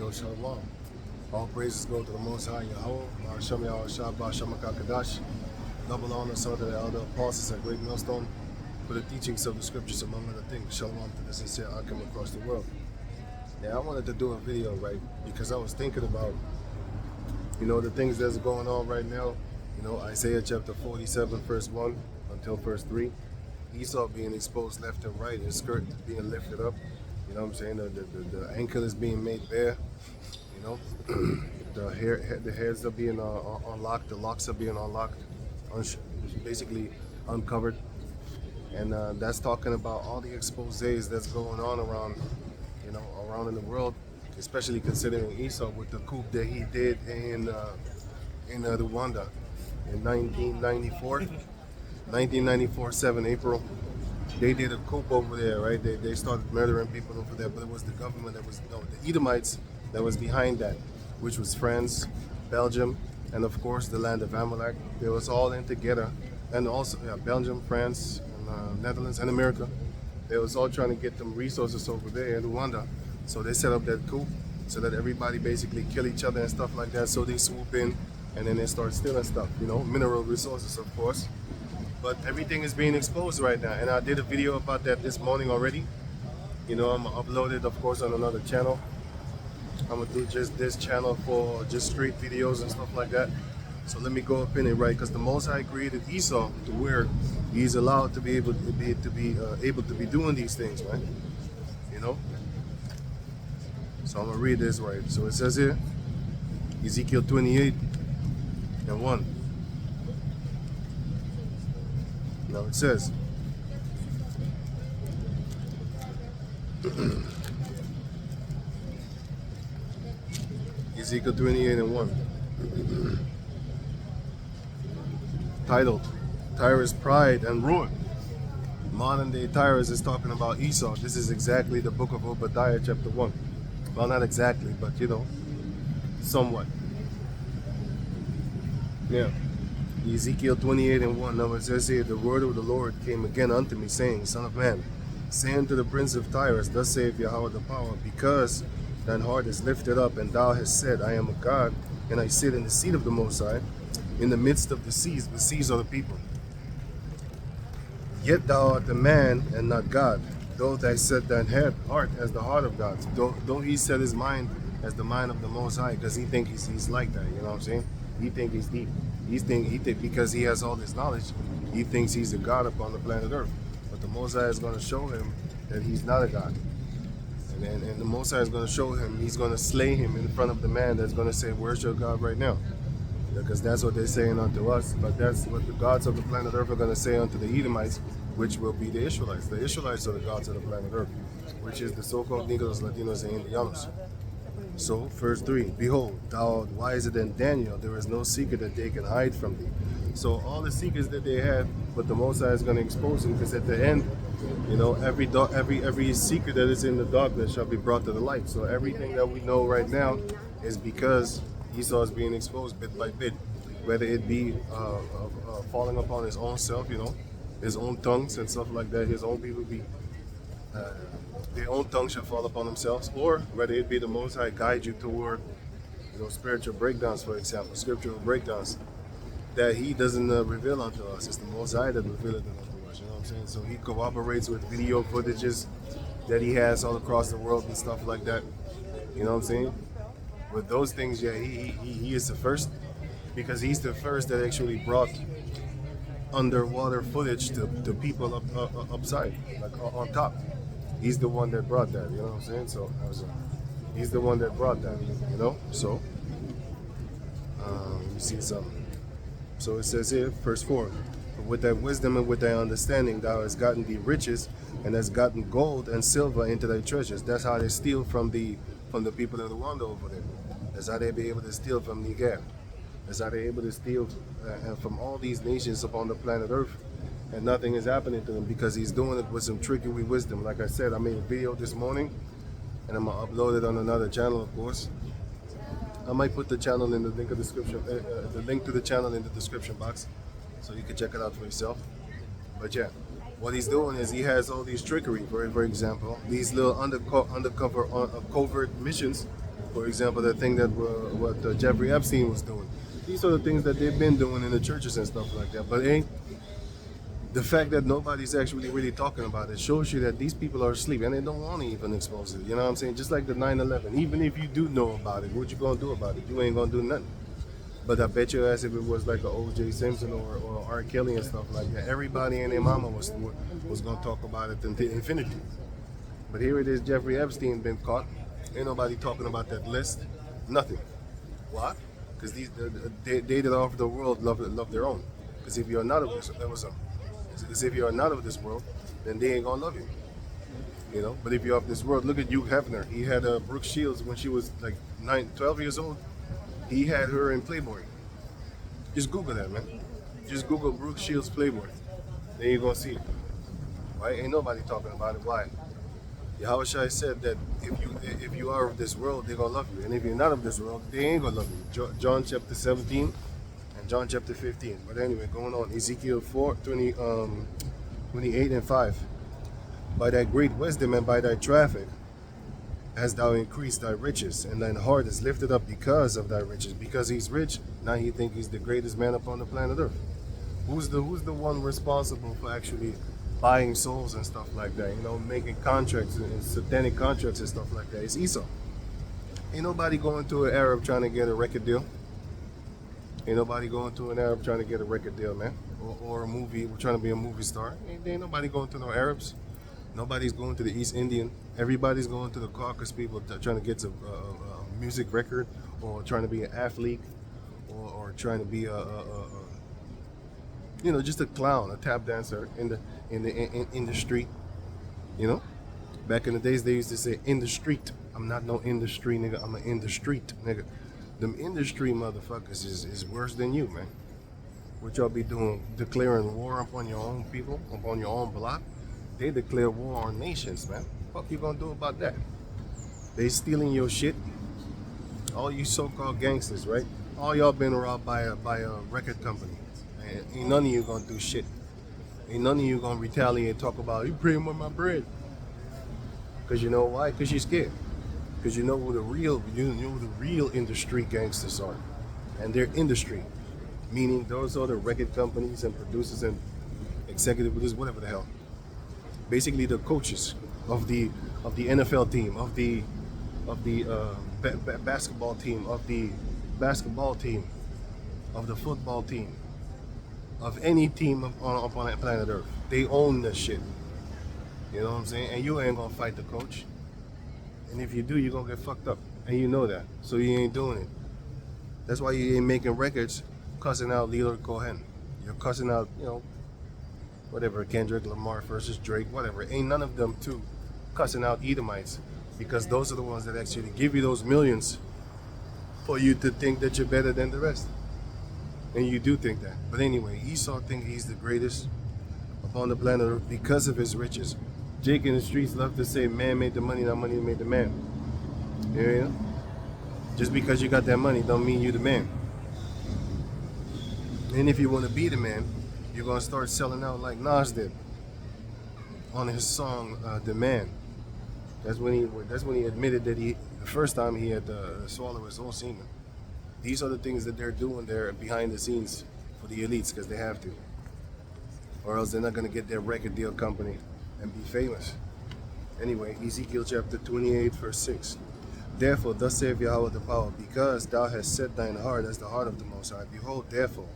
Yo, Shalom. All praises go to the Most High Yahweh. Shem Yahweh Shabbat Shemakakadash. Double honor unto the elder apostles at Great Millstone for the teachings of the scriptures, among other things. Shalom to the sincere Akim across the world. Yeah, I wanted to do a video, right? Because I was thinking about, the things that's going on right now. Isaiah chapter 47, verse 1 until verse 3. Esau being exposed left and right, his skirt being lifted up. You know what I'm saying? The ankle is being made bare. The hairs are being unlocked, the locks are being unlocked, basically uncovered. And that's talking about all the exposés that's going on around, around in the world, especially considering Esau with the coup that he did in Rwanda in 1994, 7 April. They did a coup over there, right? They started murdering people over there, but it was the government that was, the Edomites that was behind that, which was France, Belgium, and of course the land of Amalek. They was all in together, and also Belgium, France, and Netherlands, and America. They was all trying to get them resources over there in Rwanda. So they set up that coup so that everybody basically kill each other and stuff like that. So they swoop in and then they start stealing stuff, mineral resources, of course. But everything is being exposed right now, and I did a video about that this morning already. I'm gonna upload it, of course, on another channel. I'm gonna do just this channel for just straight videos and stuff like that. So let me go up in it, right? Because the Most High created Esau to where he's allowed to be able to be doing these things, right? So I'm gonna read this right. So it says here, Ezekiel 28 and 1. Now it says, Ezekiel 28 and 1, titled, Tyrus' Pride and Ruin. Modern day Tyrus is talking about Esau. This is exactly the book of Obadiah chapter 1. Well, not exactly, but somewhat. Yeah. Ezekiel 28 and 1. Now it says here, the word of the Lord came again unto me, saying, Son of man, say unto the prince of Tyrus, thus saith Yahweh the power, because thine heart is lifted up, and thou hast said, I am a God, and I sit in the seat of the Most High, in the midst of the seas are the people. Yet thou art a man, and not God, though thou set thine heart as the heart of God. Though he set his mind as the mind of the Most High, because he think he's like that, you know what I'm saying? He think he's deep. He think because he has all this knowledge, he thinks he's a God upon the planet Earth. But the Most High is going to show him that he's not a God. And the Most High is going to show him, he's going to slay him in front of the man that's going to say, where's your God right now? Because that's what they're saying unto us. But that's what the gods of the planet Earth are going to say unto the Edomites, which will be the Israelites. The Israelites are the gods of the planet Earth, which is the so-called Negros, Latinos, and Indianos. So, verse 3, Behold, thou art wiser than Daniel. There is no secret that they can hide from thee. So all the secrets that they have, but the Most High is going to expose them, because at the end, every secret that is in the darkness shall be brought to the light. So everything that we know right now is because Esau is being exposed bit by bit, whether it be falling upon his own self, his own tongues and stuff like that. His own people their own tongue shall fall upon themselves, or whether it be the Most High guide you toward, spiritual breakdowns, for example, scriptural breakdowns that he doesn't reveal unto us. It's the Most High that reveals it unto us. You know what I'm saying? So he cooperates with video footages that he has all across the world and stuff like that. You know what I'm saying? With those things, yeah, he is the first, because he's the first that actually brought underwater footage to people upside, like on top. He's the one that brought that, you know what I'm saying? So he's the one that brought that, So let me see something. So it says here, verse 4, with thy wisdom and with thy understanding thou hast gotten thee riches, and hast gotten gold and silver into thy treasures. That's how they steal from the people of Rwanda over there. That's how they be able to steal from Niger. That's how they're able to steal from all these nations upon the planet Earth, and nothing is happening to them, because he's doing it with some trickery wisdom. Like I said, I made a video this morning, and I'm gonna upload it on another channel, of course. I might put the channel in the link of description, the link to the channel in the description box, so you can check it out for yourself. But yeah, what he's doing is he has all these trickery. For example, these little undercover covert missions For example, the thing that what Jeffrey Epstein was doing. These are the things that they've been doing in the churches and stuff like that. But ain't the fact that nobody's actually really talking about it shows you that these people are asleep and they don't want to even expose it. You know what I'm saying? Just like the 9/11. Even if you do know about it, what you gonna do about it? You ain't gonna do nothing. But I bet you, as if it was like a O.J. Simpson or R. Kelly and stuff like that, everybody and their mama was gonna talk about it until infinity. But here it is, Jeffrey Epstein been caught. Ain't nobody talking about that list. Nothing. Why? Because they that of the world love their own. Because if you're not of this, because if you're not of this world, then they ain't gonna love you. You know. But if you're of this world, look at Hugh Hefner. He had Brooke Shields when she was like 12 years old. He had her in Playboy. Just Google that, man. Just Google Brooke Shields Playboy. Then you're gonna see it. Right? Ain't nobody talking about it. Why? Yahushua said that if you are of this world, they're gonna love you, and if you're not of this world, they ain't gonna love you. John chapter 17 and John chapter 15. But anyway, going on, Ezekiel 28 and 5. By thy great wisdom and by thy traffic hast thou increased thy riches, and thine heart is lifted up because of thy riches. Because he's rich, now he think he's the greatest man upon the planet Earth. Who's the one responsible for actually buying souls and stuff like that, you know, making contracts and satanic contracts and stuff like that? It's Esau. Ain't nobody going to an Arab trying to get a record deal. Ain't nobody going to an Arab trying to get a record deal, man. Or a movie, we're trying to be a movie star. Ain't nobody going to no Arabs. Nobody's going to the East Indian. Everybody's going to the Caucasus people trying to get a music record, or trying to be an athlete, or trying to be you know, just a clown, a tap dancer in the street. You know, back in the days they used to say in the street. I'm not no industry nigga. I'm an in the street nigga. Them industry motherfuckers is worse than you, man. What y'all be doing? Declaring war upon your own people, upon your own block. They declare war on nations, man. What you gonna do about that? They stealing your shit. All you so-called gangsters, right? All y'all been robbed by a record company. And ain't none of you gonna do shit. Ain't none of you gonna retaliate and talk about, you praying with my bread. Cause you know why? Cause you're scared. Cause you know who the real industry gangsters are. And they're industry. Meaning those are the record companies and producers and executive producers, whatever the hell. Basically the coaches of the NFL team, of the basketball team, of the basketball team, of the football team, of any team on planet Earth. They own that shit. You know what I'm saying? And you ain't gonna fight the coach. And if you do, you're gonna get fucked up. And you know that. So you ain't doing it. That's why you ain't making records cussing out Leonard Cohen. You're cussing out, you know, whatever, Kendrick Lamar versus Drake, whatever. Ain't none of them two cussing out Edomites, because those are the ones that actually give you those millions for you to think that you're better than the rest. And you do think that. But anyway, Esau thinks he's the greatest upon the planet Earth because of his riches. Jake in the streets love to say, man made the money, not money made the man. You know? Just because you got that money don't mean you the man. And if you want to be the man, you're going to start selling out like Nas did on his song, The Man. That's when he admitted that the first time he had to swallow his own semen. These are the things that they're doing there behind the scenes for the elites, because they have to. Or else they're not going to get their record deal company and be famous. Anyway, Ezekiel chapter 28 verse 6. Therefore, thus saith Yahweh the power, because thou hast set thine heart as the heart of the Most High. Behold, therefore,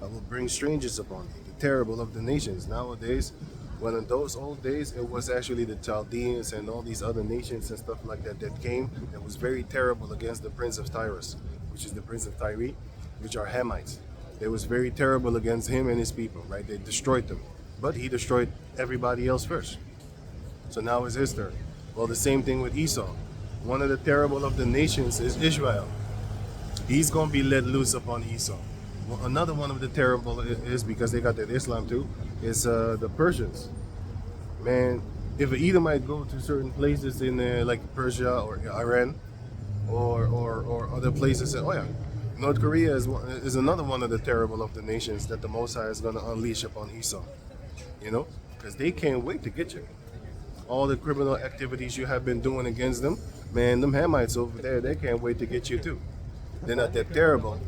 I will bring strangers upon thee, the terrible of the nations. Nowadays, when in those old days, it was actually the Chaldeans and all these other nations and stuff like that that came, that was very terrible against the prince of Tyrus, which is the prince of Tyre, which are Hamites. They was very terrible against him and his people, right? They destroyed them. But he destroyed everybody else first. So now it's his turn. Well, the same thing with Esau. One of the terrible of the nations is Israel. He's going to be let loose upon Esau. Well, another one of the terrible is, because they got that Islam too, is the Persians. Man, if an Edomite go to certain places in like Persia or Iran or other places, oh yeah, North Korea is another one of the terrible of the nations that the Most High is going to unleash upon Esau. You know, because they can't wait to get you. All the criminal activities you have been doing against them, Man, them Hamites over there, they can't wait to get you too. They're not that terrible,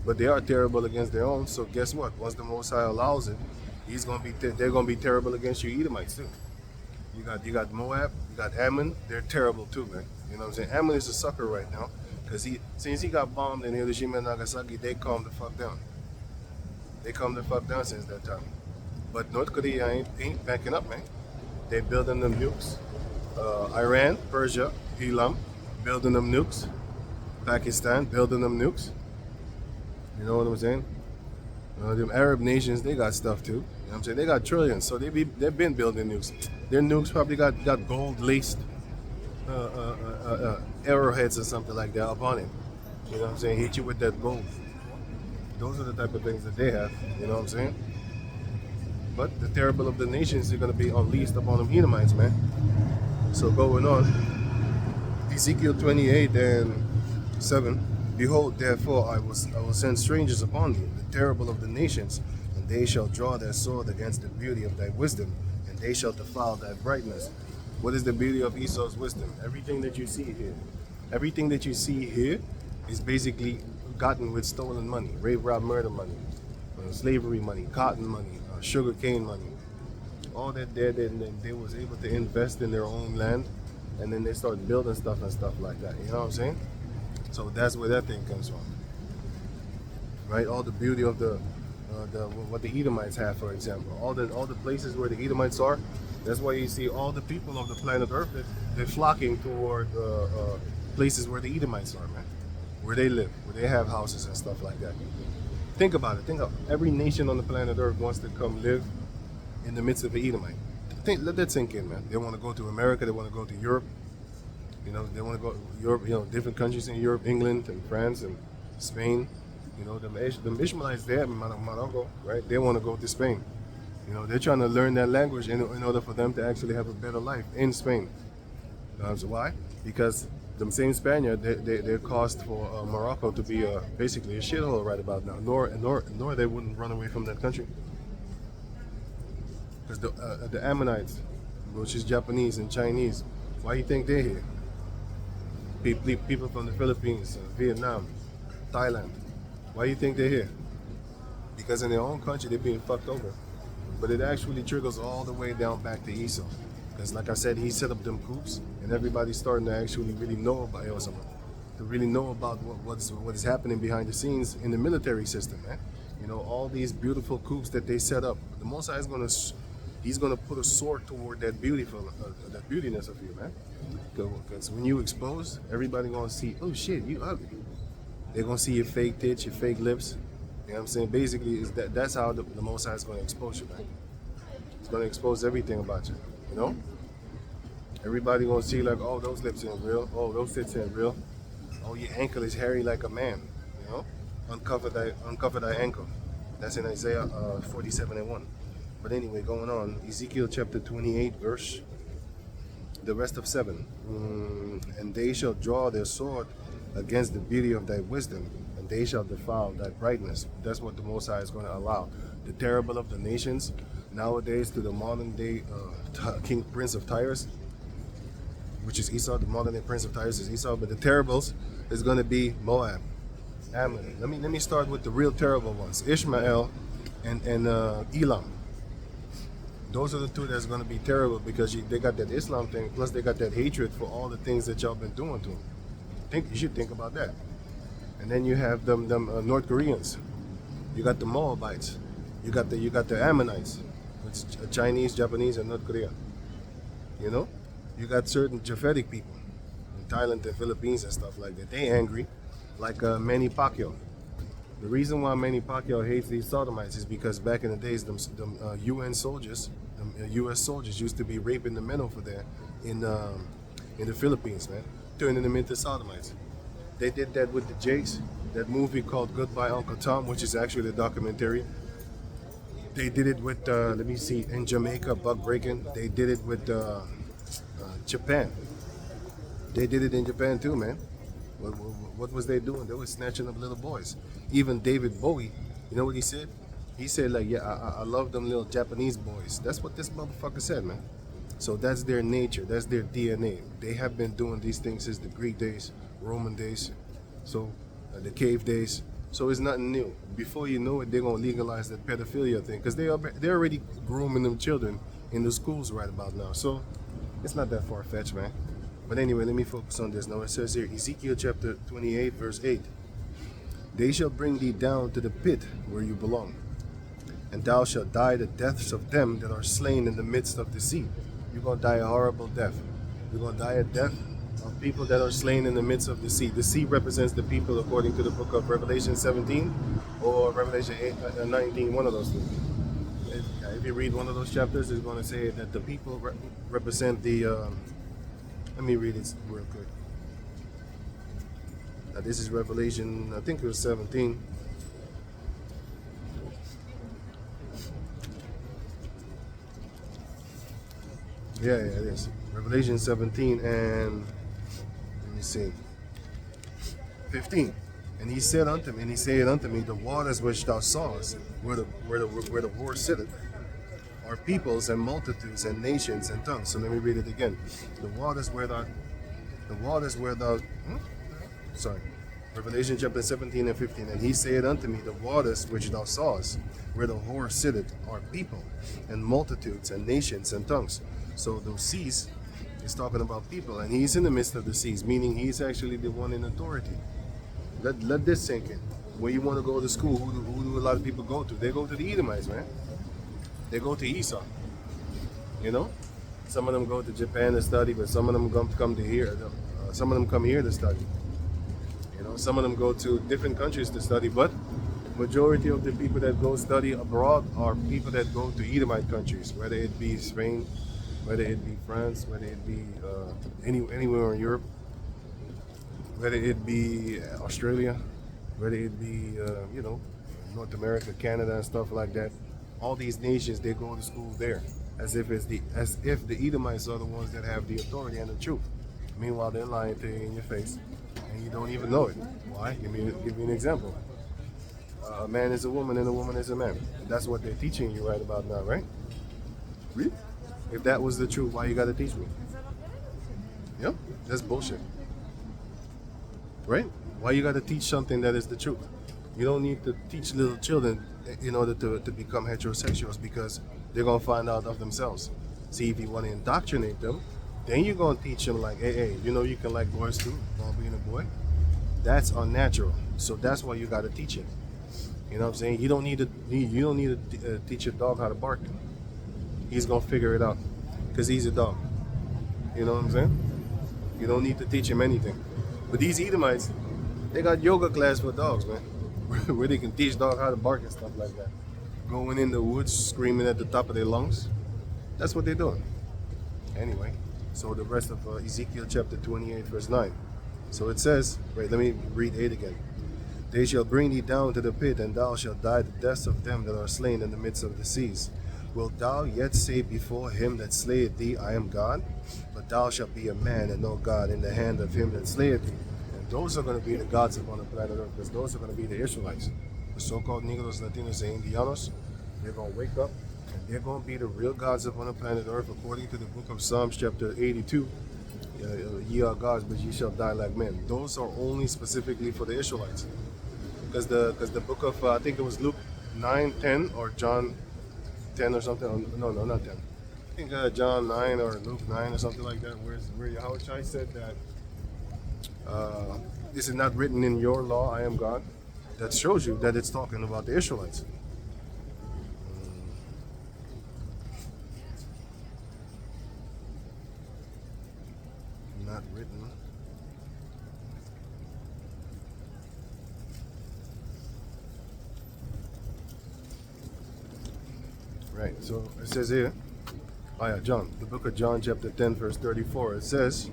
but they are terrible against their own. So guess what? Once the Most High allows it, they're gonna be terrible against you Edomites too. You got Moab, you got Ammon. They're terrible too, man. You know what I'm saying? Ammon is a sucker right now because since he got bombed in Hiroshima and Nagasaki, they calmed the fuck down. They calmed the fuck down since that time. But North Korea ain't backing up, man. They building them nukes. Iran, Persia, Elam, building them nukes. Pakistan, building them nukes. You know what I'm saying? Them Arab nations, they got stuff too. You know what I'm saying? They got trillions, so they've been building nukes. Their nukes probably got gold laced arrowheads or something like that upon it. You know what I'm saying? Hit you with that gold. Those are the type of things that they have. You know what I'm saying? But the terrible of the nations are going to be unleashed upon them Edomites, man. So going on, Ezekiel 28 and 7. Behold, therefore, I will send strangers upon thee, the terrible of the nations, and they shall draw their sword against the beauty of thy wisdom, and they shall defile thy brightness. What is the beauty of Esau's wisdom? Everything that you see here is basically gotten with stolen money, rape, rob, murder money, slavery money, cotton money, sugar cane money. All that they was able to invest in their own land, and then they start building stuff and stuff like that. You know what I'm saying? So that's where that thing comes from, right? All the beauty of what the Edomites have, for example, all the places where the Edomites are. That's why you see all the people of the planet Earth they're flocking toward places where the Edomites are, man, where they live, where they have houses and stuff like that. Think about it. Think of every nation on the planet Earth wants to come live in the midst of an Edomite. Let that sink in, man. They want to go to America. They want to go to Europe. You know, they want to go to Europe, you know, different countries in Europe, England and France and Spain. You know, the Ishmaelites there in Morocco, right? They want to go to Spain. You know, they're trying to learn that language in order for them to actually have a better life in Spain. So why? Because the same Spaniard, they're caused for Morocco to be basically a shithole right about now. Nor they wouldn't run away from that country. Because the Ammonites, which is Japanese and Chinese, why do you think they're here? People from the Philippines, Vietnam, Thailand. Why do you think they're here? Because in their own country, they're being fucked over. But it actually trickles all the way down back to Esau. Because like I said, he set up them coups, and everybody's starting to actually really know about Esau, to really know about what is happening behind the scenes in the military system, man. You know, all these beautiful coups that they set up. The Most High he's gonna put a sword toward that that beautiness of you, man. Because when you expose, everybody gonna see, oh shit, you ugly. They're gonna see your fake tits, your fake lips. You know what I'm saying? Basically, that's how the Most High is gonna expose you, man. It's gonna expose everything about you. You know? Everybody gonna see like, oh, those lips ain't real. Oh, those tits ain't real. Oh, your ankle is hairy like a man. You know? Uncover thy ankle. That's in Isaiah 47 and 1. But anyway, going on, Ezekiel chapter 28, verse, the rest of 7. And they shall draw their sword against the beauty of thy wisdom, and they shall defile thy brightness. That's what the Most High is going to allow. The terrible of the nations, nowadays to the modern day King Prince of Tyrus, which is Esau. The modern day Prince of Tyrus is Esau, but the terribles is going to be Moab, Ammon. Let me start with the real terrible ones, Ishmael and Elam. Those are the two that's going to be terrible because they got that Islam thing, plus they got that hatred for all the things that y'all been doing to them. You should think about that. And then you have them North Koreans. You got the Moabites. You got the Ammonites, which is Chinese, Japanese, and North Korea. You know, you got certain Japhetic people in Thailand and Philippines and stuff like that. They angry, like Manny Pacquiao. The reason why Manny Pacquiao hates these sodomites is because back in the days, them UN soldiers, U.S. soldiers used to be raping the men over there in the Philippines, man, turning them into sodomites. They did that with the Jakes, that movie called Goodbye Uncle Tom, which is actually a documentary. They did it with, let me see, in Jamaica, buck breaking. They did it with Japan. They did it in Japan too, man. What was they doing? They were snatching up little boys. Even David Bowie, you know what he said? He said like, yeah, I love them little Japanese boys. That's what this motherfucker said, man. So that's their nature, that's their DNA. They have been doing these things since the Greek days, Roman days, so the cave days. So it's nothing new. Before you know it, they're gonna legalize that pedophilia thing because they're already grooming them children in the schools right about now. So it's not that far fetched, man. But anyway, let me focus on this. Now it says here, Ezekiel chapter 28, verse 8. They shall bring thee down to the pit where you belong, and thou shalt die the deaths of them that are slain in the midst of the sea. You're going to die a horrible death. You're going to die a death of people that are slain in the midst of the sea. The sea represents the people according to the book of Revelation 17 or Revelation 19, one of those two. If you read one of those chapters, it's going to say that the people represent the... let me read it real quick. Now this is Revelation, I think it was 17. Yeah, it is. Revelation 17 and let me see, 15. And he said unto me, the waters which thou sawest, where the whore sitteth, are peoples and multitudes and nations and tongues. So let me read it again. Revelation chapter 17 and 15. And he said unto me, the waters which thou sawest, where the whore sitteth, are people and multitudes and nations and tongues. So those seas is talking about people, and he's in the midst of the seas, meaning he's actually the one in authority. Let this sink in. Where you want to go to school, who do a lot of people go to? They go to the Edomites, man. They go to Esau. You know? Some of them go to Japan to study, but some of them come to here. Some of them come here to study. You know, some of them go to different countries to study, but majority of the people that go study abroad are people that go to Edomite countries, whether it be Spain, whether it be France, whether it be anywhere in Europe, whether it be Australia, whether it be North America, Canada, and stuff like that. All these nations, they go to school there, as if the Edomites are the ones that have the authority and the truth. Meanwhile, they're lying to you in your face, and you don't even know it. Why? Give me an example. A man is a woman, and a woman is a man. That's what they're teaching you right about now, right? Really? If that was the truth, why you gotta teach me? Yep, that's bullshit. Right? Why you gotta teach something that is the truth? You don't need to teach little children in order to become heterosexuals, because they're gonna find out of themselves. See, if you want to indoctrinate them, then you're gonna teach them like, hey, you can like boys too, while being a boy. That's unnatural. So that's why you gotta teach it. You know what I'm saying? You don't need to teach your dog how to bark. He's gonna figure it out, because he's a dog. You know what I'm saying? You don't need to teach him anything. But these Edomites, they got yoga class for dogs, man, where they can teach dogs how to bark and stuff like that. Going in the woods, screaming at the top of their lungs. That's what they're doing. Anyway, so the rest of Ezekiel chapter 28, verse 9. So it says, wait, let me read 8 again. They shall bring thee down to the pit, and thou shalt die the deaths of them that are slain in the midst of the seas. Wilt thou yet say before him that slayeth thee, I am God? But thou shalt be a man and no God in the hand of him that slayeth thee. And those are going to be the gods upon the planet Earth, because those are going to be the Israelites. The so-called Negros, Latinos, and Indianos, they're going to wake up, and they're going to be the real gods upon the planet Earth, according to the book of Psalms chapter 82. Ye are gods, but ye shall die like men. Those are only specifically for the Israelites. Because the book of, I think it was Luke 9:10 or John 10 or something. No, not 10. I think John 9 or Luke 9 or something like that, where Yahweh said that this is not written in your law, I am God. That shows you that it's talking about the Israelites. Not written. Right, so it says here, John, the book of John chapter 10 verse 34, it says,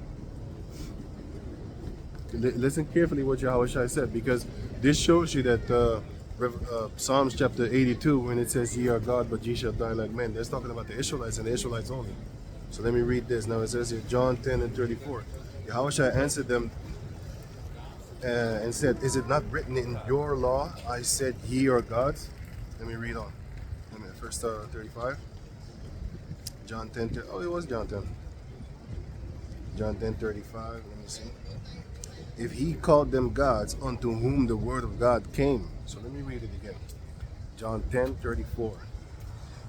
listen carefully what Yahweh said, because this shows you that Psalms chapter 82, when it says ye are God but ye shall die like men, that's talking about the Israelites and the Israelites only. So let me read this. Now it says here, John 10 and 34, Yahweh answered them and said, is it not written in your law, I said ye are gods? Let me read on. Verse 35. John 10. Oh, it was John 10. John 10:35. Let me see. If he called them gods unto whom the word of God came. So let me read it again. John 10:34.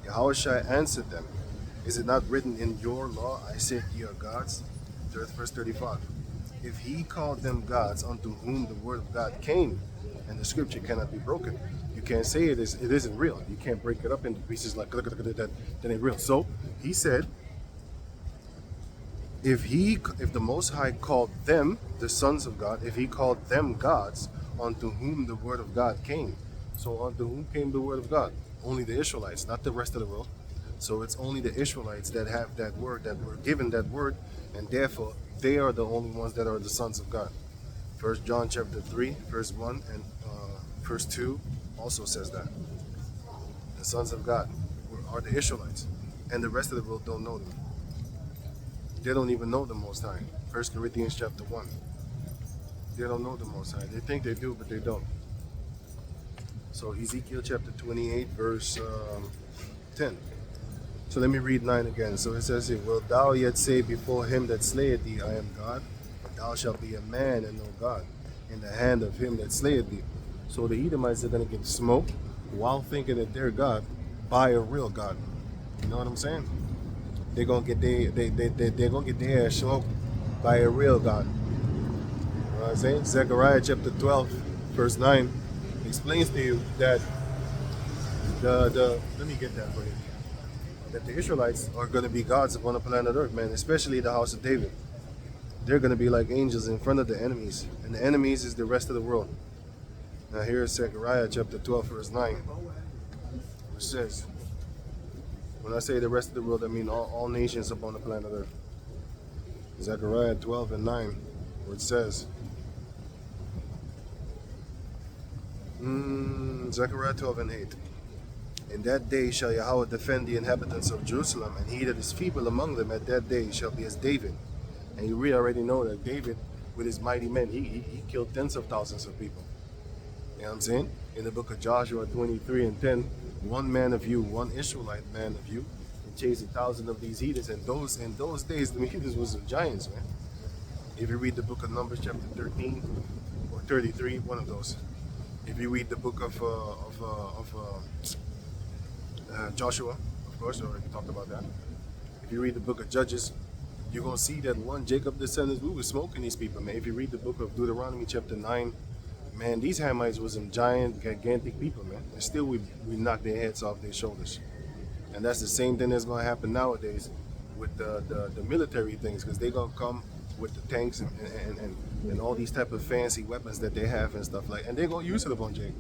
Yahushua answered them, is it not written in your law, I said ye are gods? Verse 35. If he called them gods unto whom the word of God came, and the scripture cannot be broken, you can't say it isn't real. You can't break it up into pieces like that ain't real. So he said, if the Most High called them the sons of God, if he called them gods, unto whom the word of God came. So unto whom came the word of God? Only the Israelites, not the rest of the world. So it's only the Israelites that have that word, that were given that word, and therefore they are the only ones that are the sons of God. First John chapter 3, verse 1 and verse 2 also says that. The sons of God are the Israelites, and the rest of the world don't know them. They don't even know the Most High. First Corinthians chapter 1. They don't know the Most High. They think they do, but they don't. So Ezekiel chapter 28, verse 10. So let me read 9 again. So it says here, wilt thou yet say before him that slayeth thee, I am God? But thou shalt be a man and no God, in the hand of him that slayeth thee. So the Edomites are going to get smoked while thinking that they're God by a real God. You know what I'm saying? They're gonna get they're gonna get their ass smoked by a real God. You know what I'm saying? Zechariah chapter 12, verse 9 explains to you that the let me get that for you. That the Israelites are gonna be gods upon the planet Earth, man, especially the house of David. They're gonna be like angels in front of the enemies, and the enemies is the rest of the world. Now here is Zechariah chapter 12, verse 9, which says, when I say the rest of the world, I mean all nations upon the planet Earth. Zechariah 12 and 9, where it says, Zechariah 12 and 8. In that day shall Yahweh defend the inhabitants of Jerusalem, and he that is feeble among them at that day shall be as David. And we already know that David, with his mighty men, he killed tens of thousands of people. You know what I'm saying? In the book of Joshua 23 and 10, one man of you, one Israelite man of you, and chase 1,000 of these heathens. And in those days, the heathens was giants, man. If you read the book of Numbers chapter 13 or 33, one of those. If you read the book of Joshua, of course, I already talked about that. If you read the book of Judges, you're going to see that one Jacob descendants, we were smoking these people, man. If you read the book of Deuteronomy chapter 9, man, these Hamites were some giant, gigantic people, man. And still we knocked their heads off their shoulders. And that's the same thing that's going to happen nowadays with the military things, because they're going to come with the tanks and all these type of fancy weapons that they have and stuff like, and they're going to use it upon Jacob.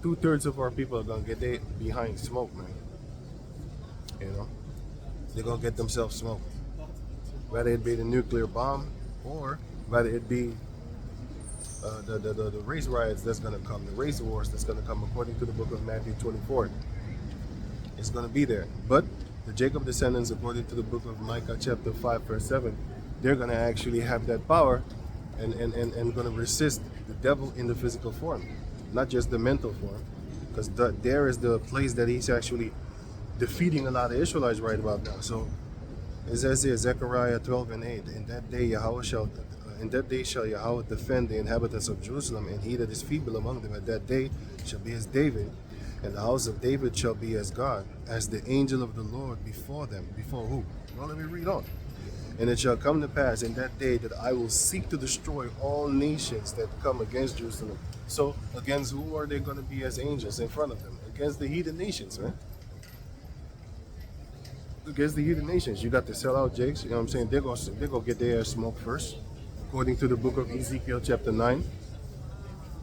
2/3 of our people are going to get their behind smoke, man. You know? They're going to get themselves smoked. Whether it be the nuclear bomb or whether it be the race riots that's going to come, the race wars that's going to come according to the book of Matthew 24. It's going to be there. But the Jacob descendants, according to the book of Micah chapter 5 verse 7, they're going to actually have that power and going to resist the devil in the physical form, not just the mental form, because there is the place that he's actually defeating a lot of Israelites right about now. So it says here, Zechariah 12 and 8, in that day shall Yahweh defend the inhabitants of Jerusalem, and he that is feeble among them at that day shall be as David, and the house of David shall be as God, as the angel of the Lord before them. Before who? Well, let me read on. And it shall come to pass in that day that I will seek to destroy all nations that come against Jerusalem. So, against who are they going to be as angels in front of them? Against the heathen nations, man. Against the heathen nations. You got the sellout jakes, you know what I'm saying? They're going to get their ass smoked first, according to the book of Ezekiel chapter 9.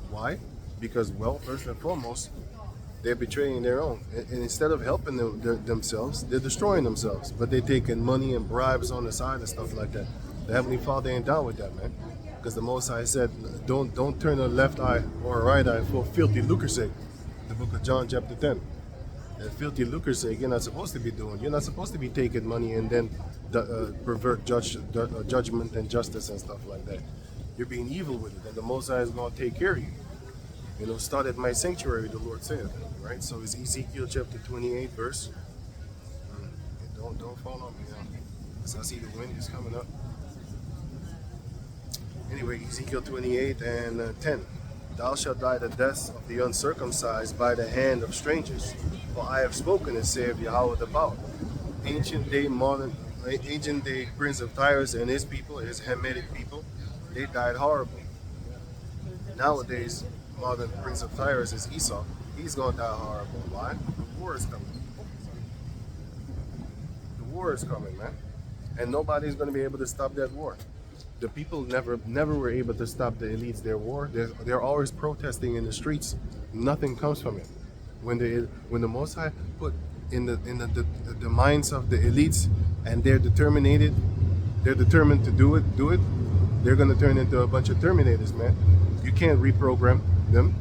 Why? Because, well, first and foremost, they're betraying their own. And instead of helping themselves, they're destroying themselves. But they're taking money and bribes on the side and stuff like that. The Heavenly Father ain't down with that, man. Because the Most High said, don't turn a left eye or a right eye for filthy lucre's sake. The book of John chapter 10. And filthy lucre's sake, you're not supposed to be doing. You're not supposed to be taking money and then pervert judgment and justice and stuff like that. You're being evil with it, and the Most High is going to take care of you. You know, start at my sanctuary, the Lord said, right? So it's Ezekiel chapter 28, verse. don't fall on me now. Because I see the wind is coming up. Anyway, Ezekiel 28 and 10. Thou shalt die the death of the uncircumcised by the hand of strangers. For I have spoken, and saith Yahweh the power. Ancient day prince of Tyrus and his people, his Hamitic people, they died horrible. Nowadays, modern prince of Tyrus is Esau. He's gonna die horrible. Why? The war is coming. The war is coming, man. And nobody's gonna be able to stop that war. The people never were able to stop the elites, their war. They're always protesting in the streets. Nothing comes from it. When the Most High put in the minds of the elites, and they're determined to do it, they're gonna turn into a bunch of terminators, man. You can't reprogram them.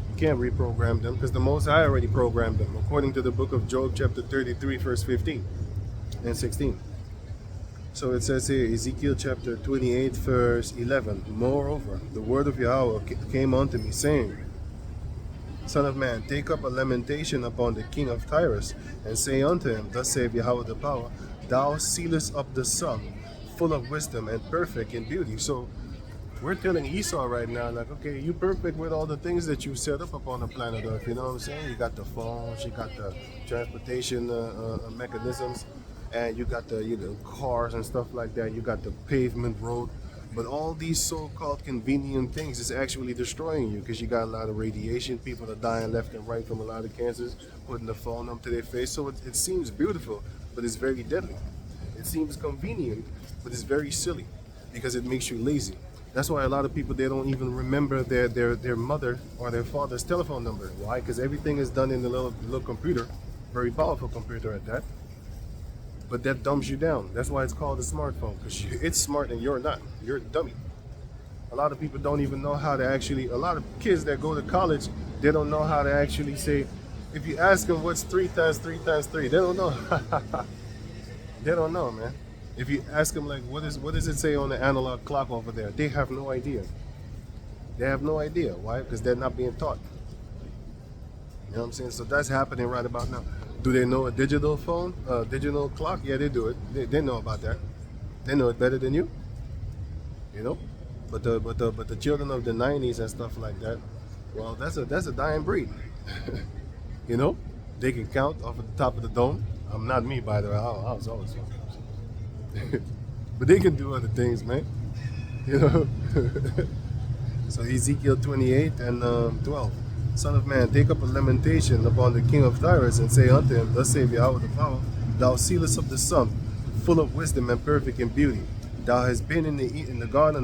You can't reprogram them because the Most High already programmed them, according to the book of Job, chapter 33, verse 15 and 16. So it says here, Ezekiel chapter 28, verse 11. Moreover, the word of Yahweh came unto me, saying, Son of man, take up a lamentation upon the king of Tyrus, and say unto him, Thus saith Yahweh the power, Thou sealest up the sum, full of wisdom and perfect in beauty. So we're telling Esau right now, like, okay, you perfect with all the things that you set up upon the planet Earth. You know what I'm saying? You got the phones, you got the transportation mechanisms, and you got the cars and stuff like that. You got the pavement road. But all these so-called convenient things is actually destroying you because you got a lot of radiation. People are dying left and right from a lot of cancers, putting the phone up to their face. So it seems beautiful, but it's very deadly. It seems convenient, but it's very silly because it makes you lazy. That's why a lot of people, they don't even remember their mother or their father's telephone number. Why? Because everything is done in the little computer, very powerful computer at that. But that dumbs you down. That's why it's called a smartphone, because it's smart and you're not. You're a dummy. A lot of people don't even know how to actually, a lot of kids that go to college, they don't know how to actually say, if you ask them what's 3 times 3 times 3, they don't know. They don't know, man. If you ask them, like, what does it say on the analog clock over there? They have no idea. They have no idea. Why? Because they're not being taught. You know what I'm saying? So that's happening right about now. Do they know a digital phone, digital clock? Yeah, they do it. They know about that. They know it better than you. You know, but the children of the '90s and stuff like that, well, that's a dying breed. You know, they can count off of the top of the dome. I'm not me, by the way. I was always but they can do other things, man. You know. So Ezekiel 28 and 12. Son of man, take up a lamentation upon the king of Tyrus, and say unto him, Thus saith Yahweh the power, Thou sealest up the sum, full of wisdom and perfect in beauty. Thou hast been in the garden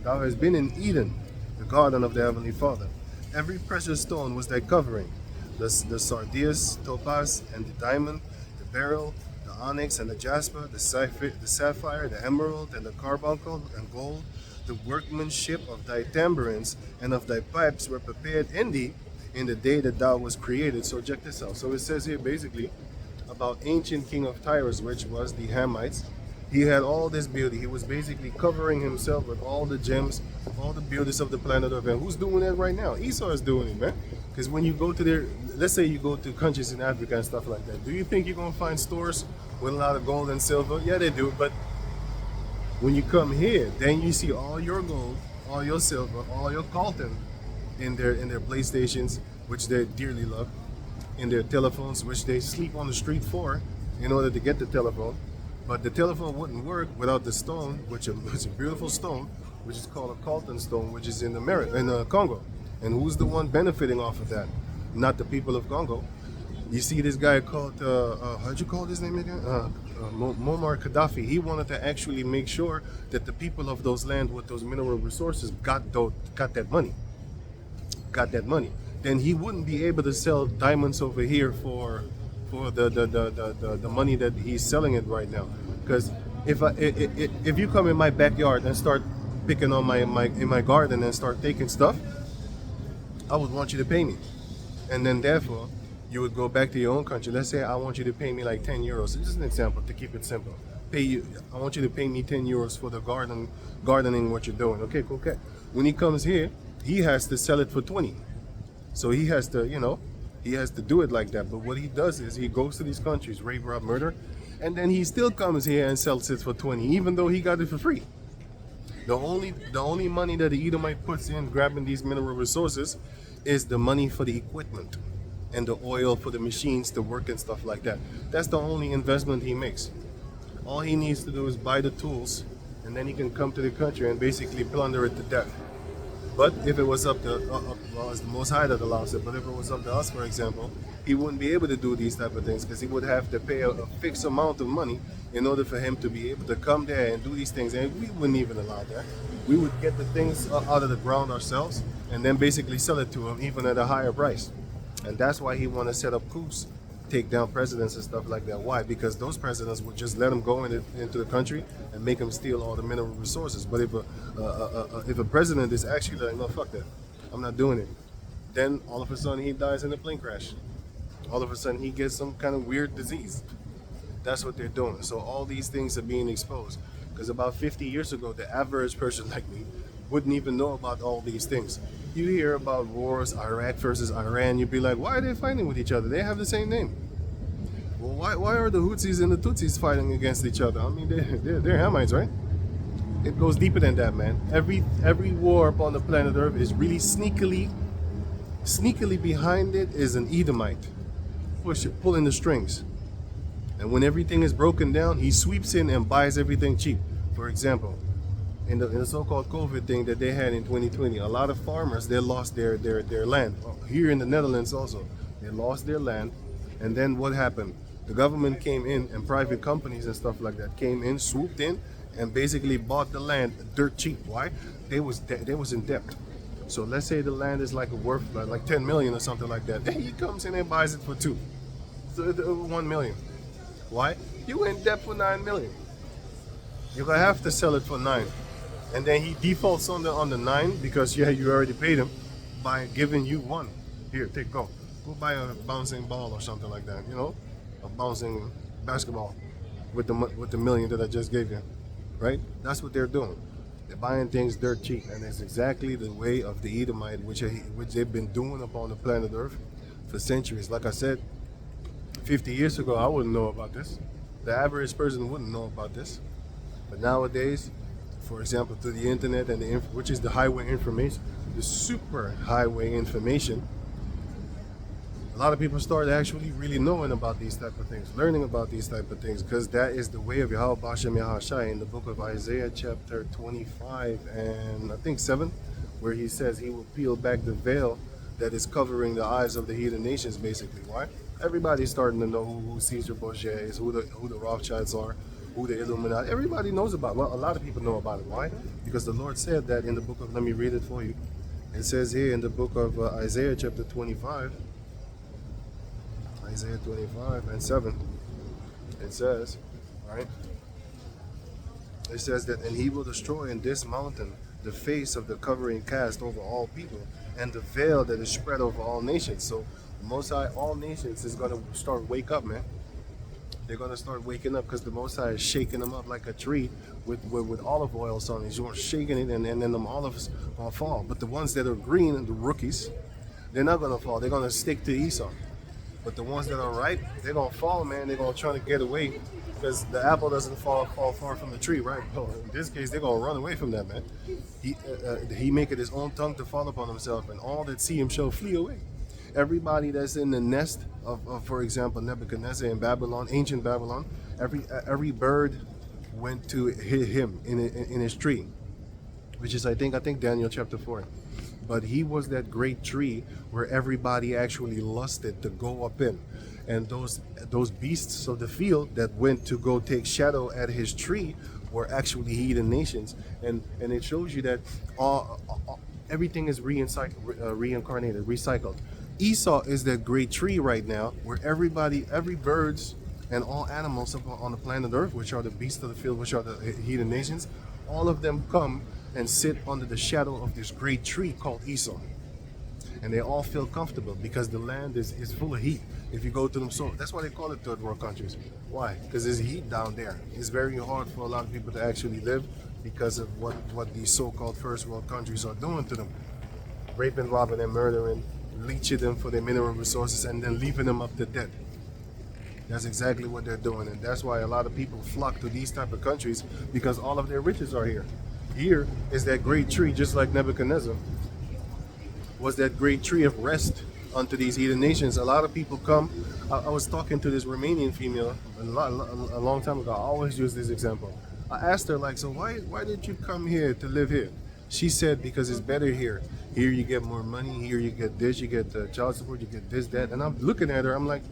thou hast been in Eden, the garden of the heavenly Father. Every precious stone was thy covering, the sardius, topaz, and the diamond, the beryl, the onyx, and the jasper, the sapphire, the emerald, and the carbuncle, and gold. The workmanship of thy tambourines and of thy pipes were prepared in thee in the day that thou was created. So check this out. So it says here basically about ancient king of Tyrus, which was the Hamites. He had all this beauty. He was basically covering himself with all the gems, all the beauties of the planet Earth. And who's doing that right now? Esau is doing it, man. Because when you go to their, let's say you go to countries in Africa and stuff like that, do you think you're going to find stores with a lot of gold and silver? Yeah, they do, but when you come here, then you see all your gold, all your silver, all your coltan in their PlayStations, which they dearly love, in their telephones, which they sleep on the street for in order to get the telephone. But the telephone wouldn't work without the stone, which is a beautiful stone, which is called a coltan stone, which is in Congo. And who's the one benefiting off of that? Not the people of Congo. You see this guy called, how'd you call his name again? Muammar Gaddafi. He wanted to actually make sure that the people of those lands with those mineral resources got that money. Got that money. Then he wouldn't be able to sell diamonds over here for the money that he's selling it right now. Because if you come in my backyard and start picking on my garden and start taking stuff, I would want you to pay me. And then therefore, you would go back to your own country. Let's say I want you to pay me like 10 euros. This is an example to keep it simple. I want you to pay me 10 euros for the gardening what you're doing. Okay, cool, okay. When he comes here, he has to sell it for 20. So he has to, He has to do it like that. But what he does is he goes to these countries, rape, rob, murder, and then he still comes here and sells it for 20, even though he got it for free. The only money that the Edomite puts in grabbing these mineral resources is the money for the equipment and the oil for the machines to work and stuff like that. That's the only investment he makes. All he needs to do is buy the tools, and then he can come to the country and basically plunder it to death. But if it was up to, well, it's the Most High that allows it, but if it was up to us, for example, he wouldn't be able to do these type of things because he would have to pay a fixed amount of money in order for him to be able to come there and do these things. And we wouldn't even allow that. We would get the things out of the ground ourselves and then basically sell it to him even at a higher price. And that's why he want to set up coups, take down presidents and stuff like that. Why? Because those presidents would just let them go into the country and make them steal all the mineral resources. But if a president is actually like, no, fuck that, I'm not doing it, then all of a sudden he dies in a plane crash. All of a sudden he gets some kind of weird disease. That's what they're doing. So all these things are being exposed. Because about 50 years ago, the average person like me wouldn't even know about all these things. You hear about wars, Iraq versus Iran, you'd be like, why are they fighting with each other? They have the same name. Well, why are the Houthis and the Tutsis fighting against each other? I mean, they're Hamites, right? It goes deeper than that, man. Every war upon the planet Earth is really sneakily behind it is an Edomite pulling the strings. And when everything is broken down, he sweeps in and buys everything cheap. For example, in the so-called COVID thing that they had in 2020, a lot of farmers, they lost their land. Here in the Netherlands also, they lost their land. And then what happened? The government came in and private companies and stuff like that came in, swooped in, and basically bought the land dirt cheap. Why? They was in debt. So let's say the land is like worth like 10 million or something like that. Then he comes in and buys it for 1 million. Why? You in debt for 9 million. You're gonna have to sell it for 9. And then he defaults on the 9 because you already paid him by giving you 1. Here, go buy a bouncing ball or something like that, a bouncing basketball with the million that I just gave you, right? That's what they're doing. They're buying things dirt cheap, and it's exactly the way of the Edomite, which they've been doing upon the planet Earth for centuries. Like I said, 50 years ago, I wouldn't know about this. The average person wouldn't know about this. But nowadays, for example, through the internet and which is the highway information, the super highway information, a lot of people start actually really knowing about these type of things, learning about these type of things, because that is the way of Yahweh Bashem Yahashai in the book of Isaiah chapter 25 and I think 7, where he says he will peel back the veil that is covering the eyes of the heathen nations, basically. Why? Everybody's starting to know who Caesar Borgia is, who the Rothschilds are, who the Illuminati. Everybody knows about it. Well, a lot of people know about it. Why? Because the Lord said that in the book of, let me read it for you. It says here in the book of Isaiah chapter 25, Isaiah 25 and 7, it says, right? It says that, and he will destroy in this mountain the face of the covering cast over all people, and the veil that is spread over all nations. So the Most High, all nations is going to start wake up, man. They're going to start waking up because the Most High is shaking them up like a tree with olive oil on it. He's shaking it, and then them olives will fall. But the ones that are green, the rookies, they're not going to fall. They're going to stick to Esau. But the ones that are ripe, they're going to fall, man. They're going to try to get away because the apple doesn't fall far from the tree, right? Well, in this case, they're going to run away from that, man. He maketh his own tongue to fall upon himself, and all that see him shall flee away. Everybody that's in the nest of for example, Nebuchadnezzar in Babylon, ancient Babylon, every bird went to him in his tree, which is I think Daniel chapter 4. But he was that great tree where everybody actually lusted to go up in, and those beasts of the field that went to go take shadow at his tree were actually heathen nations, and it shows you that everything is reincarnated, recycled. Esau is that great tree right now where every birds and all animals on the planet Earth, which are the beasts of the field, which are the heathen nations, all of them come and sit under the shadow of this great tree called Esau. And they all feel comfortable because the land is full of heat. If you go to them, so that's why they call it third world countries. Why? Because there's heat down there. It's very hard for a lot of people to actually live because of what these so-called first world countries are doing to them. Raping, robbing, and murdering, leeching them for their mineral resources and then leaving them up to dead. That's exactly what they're doing, and that's why a lot of people flock to these type of countries, because all of their riches are here. Here is that great tree, just like Nebuchadnezzar was that great tree of rest unto these heathen nations. A lot of people come. I was talking to this Romanian female a long time ago. I always use this example. I asked her, like, so why did you come here to live here? She said, because it's better here. Here you get more money. Here you get this. You get child support. You get this, that. And I'm looking at her. I'm like,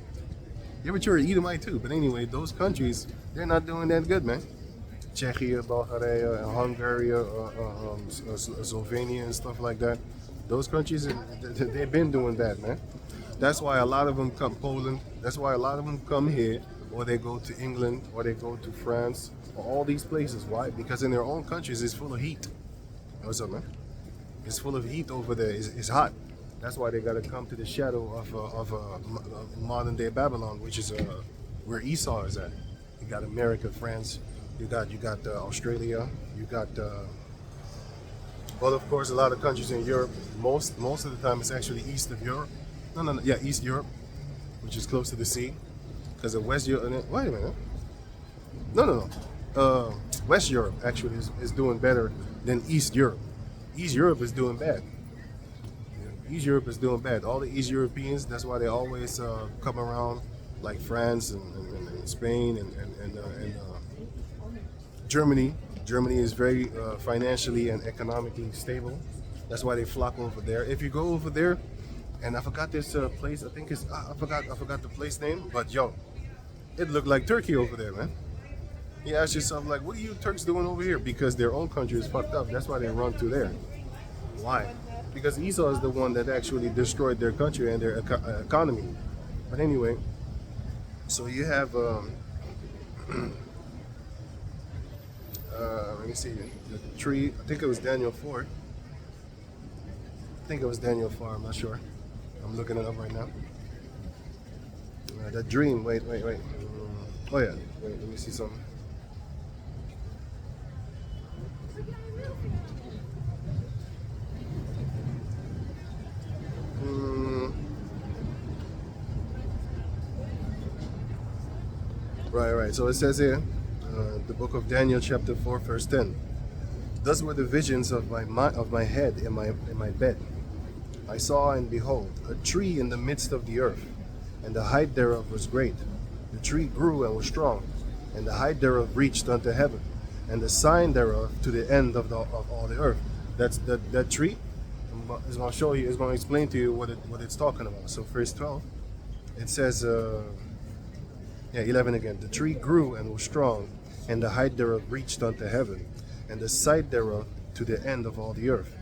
yeah, but you're an Edomite too. But anyway, those countries, they're not doing that good, man. Czechia, Bulgaria, Hungary, Slovenia, and stuff like that. Those countries, they've been doing that, man. That's why a lot of them come Poland. That's why a lot of them come here, or they go to England, or they go to France, or all these places. Why? Because in their own countries, it's full of heat. What's up, man? It's full of heat over there. It's hot. That's why they got to come to the shadow of modern day Babylon, which is where Esau is at. You got America, France. You got Australia. You got well, of course, a lot of countries in Europe. Most of the time, it's actually east of Europe. No, yeah, East Europe, which is close to the sea. Because of West Europe. Wait a minute. No. West Europe actually is doing better than East Europe. East Europe is doing bad. East Europe is doing bad. All the East Europeans, that's why they always come around, like France and Spain and Germany. Germany is very financially and economically stable. That's why they flock over there. If you go over there, and I forgot this place, I think it's I forgot the place name, but yo, it looked like Turkey over there, man. You ask yourself, like, what are you Turks doing over here? Because their own country is fucked up. That's why they run to there. Why? Because Esau is the one that actually destroyed their country and their economy. But anyway, so you have, let me see, the tree, I think it was Daniel 4. I'm not sure. I'm looking it up right now. That dream, wait. Oh yeah, wait, let me see something. Right. So it says here, the book of Daniel, chapter 4, verse 10. Thus were the visions of my head in my bed. I saw, and behold, a tree in the midst of the earth, and the height thereof was great. The tree grew and was strong, and the height thereof reached unto heaven, and the sign thereof to the end of all the earth. That's that tree. Is going to show you. Is going to explain to you what it's talking about. So verse 12, it says, 11 again. The tree grew and was strong, and the height thereof reached unto heaven, and the sight thereof to the end of all the earth.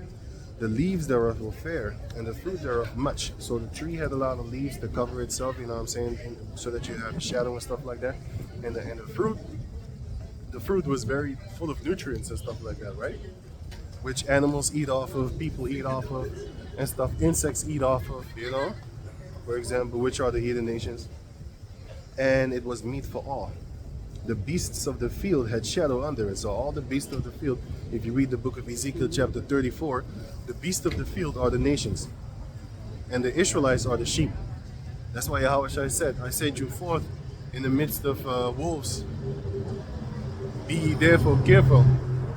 The leaves thereof were fair, and the fruit thereof much. So the tree had a lot of leaves to cover itself, you know what I'm saying, so that you have a shadow and stuff like that. And the fruit was very full of nutrients and stuff like that, right? Which animals eat off of, people eat off of, and stuff. Insects eat off of, you know. For example, which are the heathen nations. And it was meat for all. The beasts of the field had shadow under it. So all the beasts of the field, if you read the book of Ezekiel chapter 34, the beasts of the field are the nations. And the Israelites are the sheep. That's why Yahweh said, I sent you forth in the midst of wolves. Be ye therefore careful.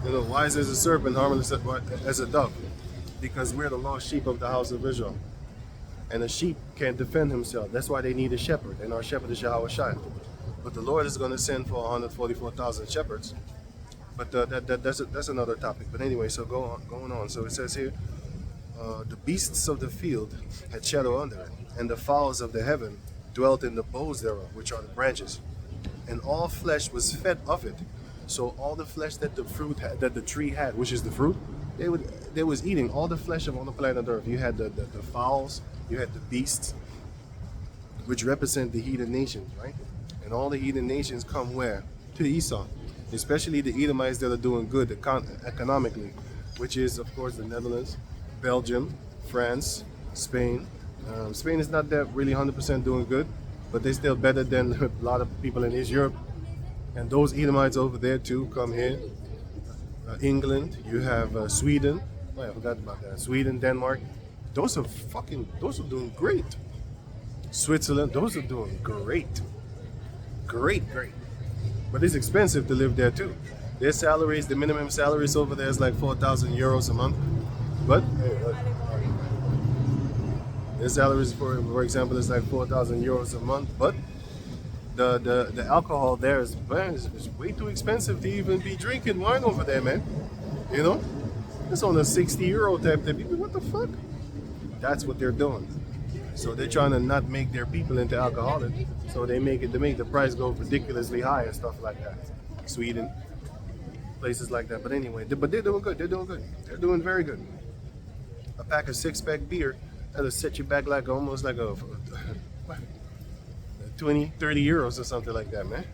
You know, wise as a serpent, harmless as a dove. Because we're the lost sheep of the house of Israel. And a sheep can't defend himself. That's why they need a shepherd. And our shepherd is Yahweh Shai. But the Lord is going to send for 144,000 shepherds. But that's another topic. But anyway, so going on. So it says here, the beasts of the field had shadow under it, and the fowls of the heaven dwelt in the boughs thereof, which are the branches. And all flesh was fed of it. So all the flesh that the tree had, which is the fruit, they was eating all the flesh of all the planet Earth. You had the fowls, you had the beasts, which represent the heathen nations, right? And all the heathen nations come where? To Esau. Especially the Edomites that are doing good economically, which is, of course, the Netherlands, Belgium, France, Spain. Spain is not that really 100% doing good, but they're still better than a lot of people in East Europe. And those Edomites over there too come here. England, you have Sweden. Oh, I forgot about that. Sweden, Denmark, those are doing great. Switzerland, those are doing great. Great. But it's expensive to live there too. Their salaries, the minimum salaries over there is like 4,000 euros a month. But their salaries, for example, is like 4,000 euros a month. But the alcohol there is, man, is way too expensive to even be drinking wine over there, man. You know, it's on a 60 euro type thing. People, what the fuck? That's what they're doing. So they're trying to not make their people into alcoholics. So they make the price go ridiculously high and stuff like that. Sweden, places like that. But anyway, but they're doing good. They're doing good. They're doing very good. A pack of 6-pack beer that'll set you back like almost like a 20, 30 euros or something like that, man.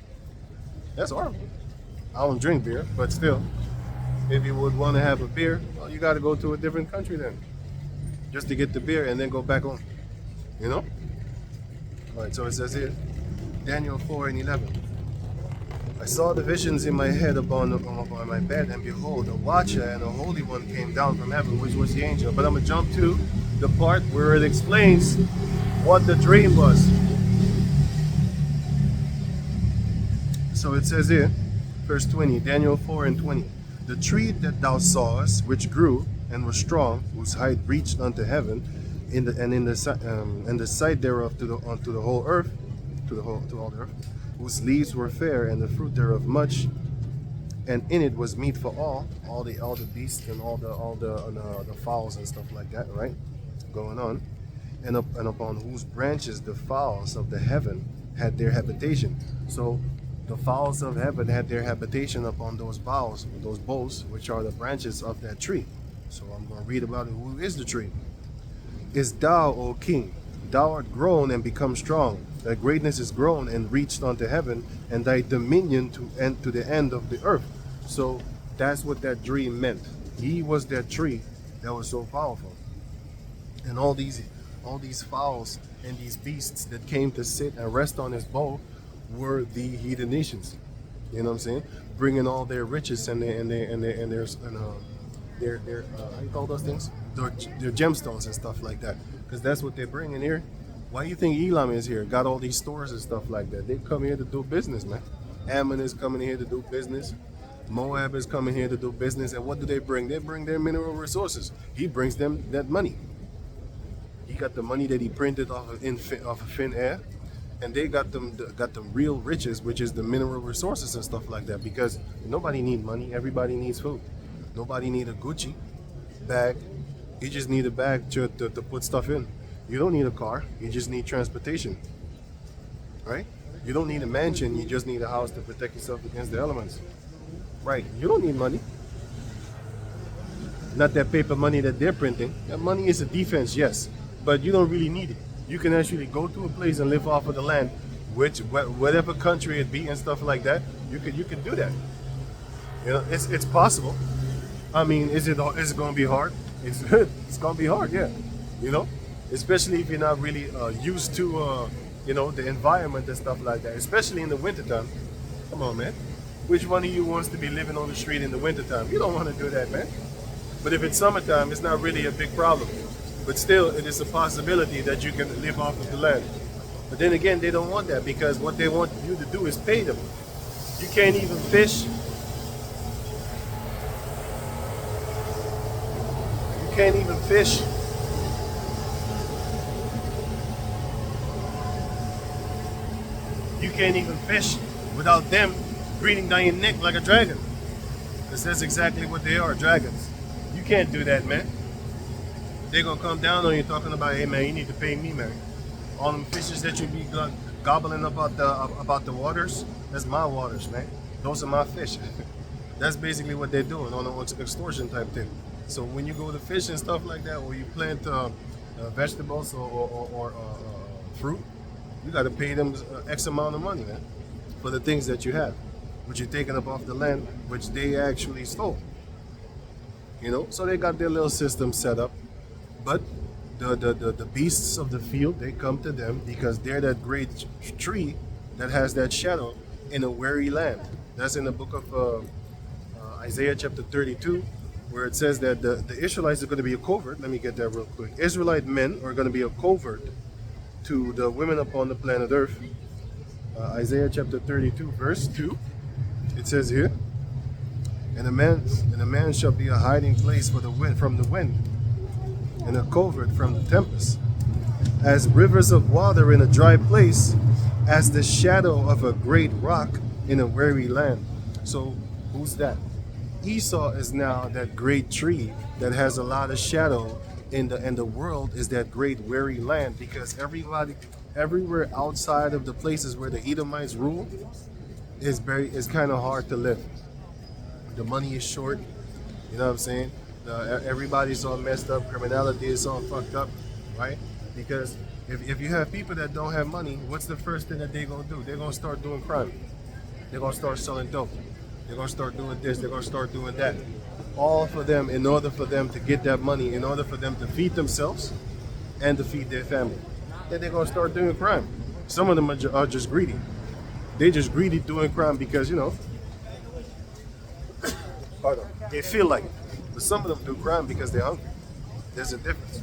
That's horrible. I don't drink beer, but still, if you would want to have a beer, well, you got to go to a different country then, just to get the beer and then go back home. You know? All right, so it says here, Daniel 4:11. I saw the visions in my head upon my bed, and behold, a watcher and a holy one came down from heaven, which was the angel. But I'm going to jump to the part where it explains what the dream was. So it says here, verse 20, Daniel 4:20. The tree that thou sawest, which grew and was strong, whose height reached unto heaven, in the sight thereof unto the whole earth, to all the earth, whose leaves were fair, and the fruit thereof much, and in it was meat for all the beasts and all the fowls and stuff like that, right? Going on, and upon whose branches the fowls of the heaven had their habitation. So the fowls of heaven had their habitation upon those boughs, which are the branches of that tree. So I'm going to read about it. Who is the tree? Is thou, O king, thou art grown and become strong. Thy greatness is grown and reached unto heaven, and thy dominion to the end of the earth. So that's what that dream meant. He was that tree that was so powerful. And all these fowls and these beasts that came to sit and rest on his bow were the heathen nations. You know what I'm saying? Bringing all their riches and their how you call those things? Their gemstones and stuff like that. Because that's what they bring in here. Why do you think Elam is here? Got all these stores and stuff like that. They come here to do business, man. Ammon is coming here to do business. Moab is coming here to do business. And what do they bring? They bring their mineral resources. He brings them that money. He got the money that he printed off of thin air. And they got them real riches, which is the mineral resources and stuff like that. Because nobody needs money. Everybody needs food. Nobody need a Gucci bag. You just need a bag to put stuff in. You don't need a car. You just need transportation. Right? You don't need a mansion. You just need a house to protect yourself against the elements. Right? You don't need money. Not that paper money that they're printing. That money is a defense, yes. But you don't really need it. You can actually go to a place and live off of the land, whatever country it be and stuff like that. You can do that. You know, it's possible. I mean, is it going to be hard? It's going to be hard, yeah. You know, especially if you're not really used to the environment and stuff like that. Especially in the wintertime. Come on, man. Which one of you wants to be living on the street in the wintertime? You don't want to do that, man. But if it's summertime, it's not really a big problem. But still, it is a possibility that you can live off of the land. But then again, they don't want that, because what they want you to do is pay them. You can't even fish. You can't even fish. You can't even fish without them breathing down your neck like a dragon. Because that's exactly what they are, dragons. You can't do that, man. They're going to come down on you talking about, hey man, you need to pay me, man. All them fishes that you be gobbling about the waters, that's my waters, man. Those are my fish. That's basically what they're doing on an extortion type thing. So when you go to fish and stuff like that, or you plant vegetables or fruit, you got to pay them X amount of money, man, for the things that you have, which you're taking up off the land, which they actually stole. You know, so they got their little system set up. But the beasts of the field, they come to them because they're that great tree that has that shadow in a weary land. That's in the book of Isaiah chapter 32, where it says that the Israelites are going to be a covert. Let me get that real quick. Israelite men are going to be a covert to the women upon the planet Earth. Isaiah chapter 32, verse 2. It says here, and a man shall be a hiding place for the wind from the wind, and a covert from the tempest, as rivers of water in a dry place, as the shadow of a great rock in a weary land. So who's that? Esau is now that great tree that has a lot of shadow, and the world is that great weary land, because everywhere outside of the places where the Edomites rule is kind of hard to live. The money is short, you know what I'm saying? Everybody's all messed up, criminality is all fucked up, right? Because if you have people that don't have money, what's the first thing that they're gonna do? They're gonna start doing crime. They're gonna start selling dope. They're gonna start doing this, they're gonna start doing that. All for them, in order for them to get that money, in order for them to feed themselves and to feed their family. Then they're gonna start doing crime. Some of them are just greedy. They're just greedy doing crime because, you know, pardon, they feel like it. But some of them do crime because they're hungry. There's a difference.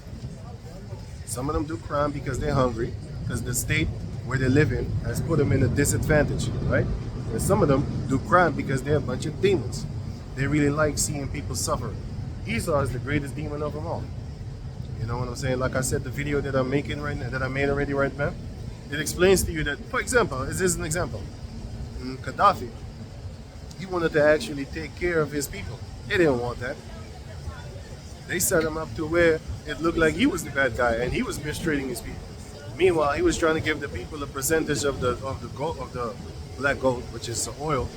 Some of them do crime because they're hungry, because the state where they live in has put them in a disadvantage, right? And some of them do crime because they're a bunch of demons. They really like seeing people suffer. Esau is the greatest demon of them all. You know what I'm saying? Like I said, the video that I'm making right now, that I made already right now, it explains to you that, for example, this is an example. Gaddafi, he wanted to actually take care of his people. They didn't want that. They set him up to where it looked like he was the bad guy and he was mistreating his people. Meanwhile, he was trying to give the people a percentage of the black gold, which is the oil,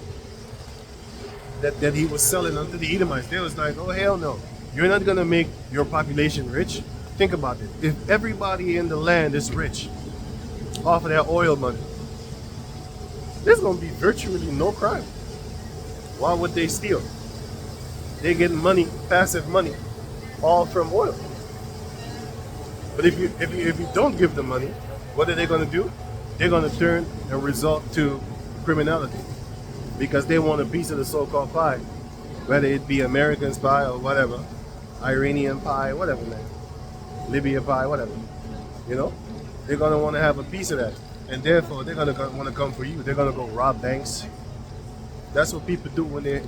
that he was selling unto the Edomites. They was like, oh hell no, you're not gonna make your population rich. Think about it. If everybody in the land is rich off of that oil money, there's gonna be virtually no crime. Why would they steal? They get money, passive money, all from oil. But if you don't give them money, what are they gonna do? They're gonna turn and result to criminality, because they want a piece of the so-called pie, whether it be American's pie or whatever, Iranian pie, whatever, man, Libya pie, whatever. You know, they're gonna want to have a piece of that, and therefore they're gonna want to come for you. They're gonna go rob banks. That's what people do when they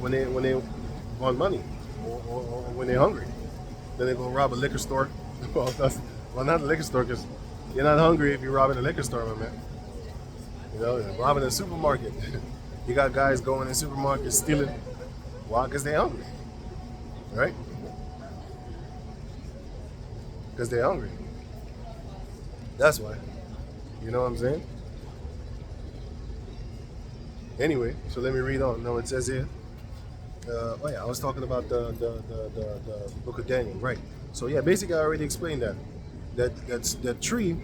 want money, or when they're hungry. Then they go rob a liquor store. Well, not a liquor store, because you're not hungry if you're robbing a liquor store, my man. You know, robbing a supermarket. You got guys going in supermarkets stealing. Why? Because they're hungry, right? Because they're hungry. That's why. You know what I'm saying? Anyway, so let me read on. No, it says here. Oh yeah, I was talking about the book of Daniel, right? So yeah, basically I already explained that. That tree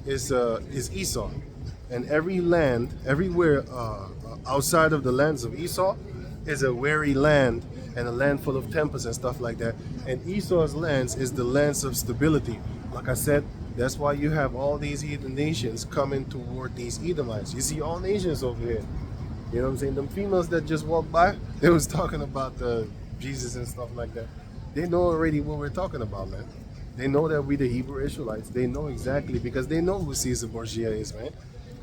is Esau, and every land, everywhere outside of the lands of Esau is a weary land and a land full of tempest and stuff like that. And Esau's lands is the lands of stability. Like I said, that's why you have all these heathen nations coming toward these Edomites. You see all nations over here. You know what I'm saying? Them females that just walked by, they was talking about Jesus and stuff like that. They know already what we're talking about, man. They know that we the Hebrew Israelites. They know exactly, because they know who Caesar Borgia is, man.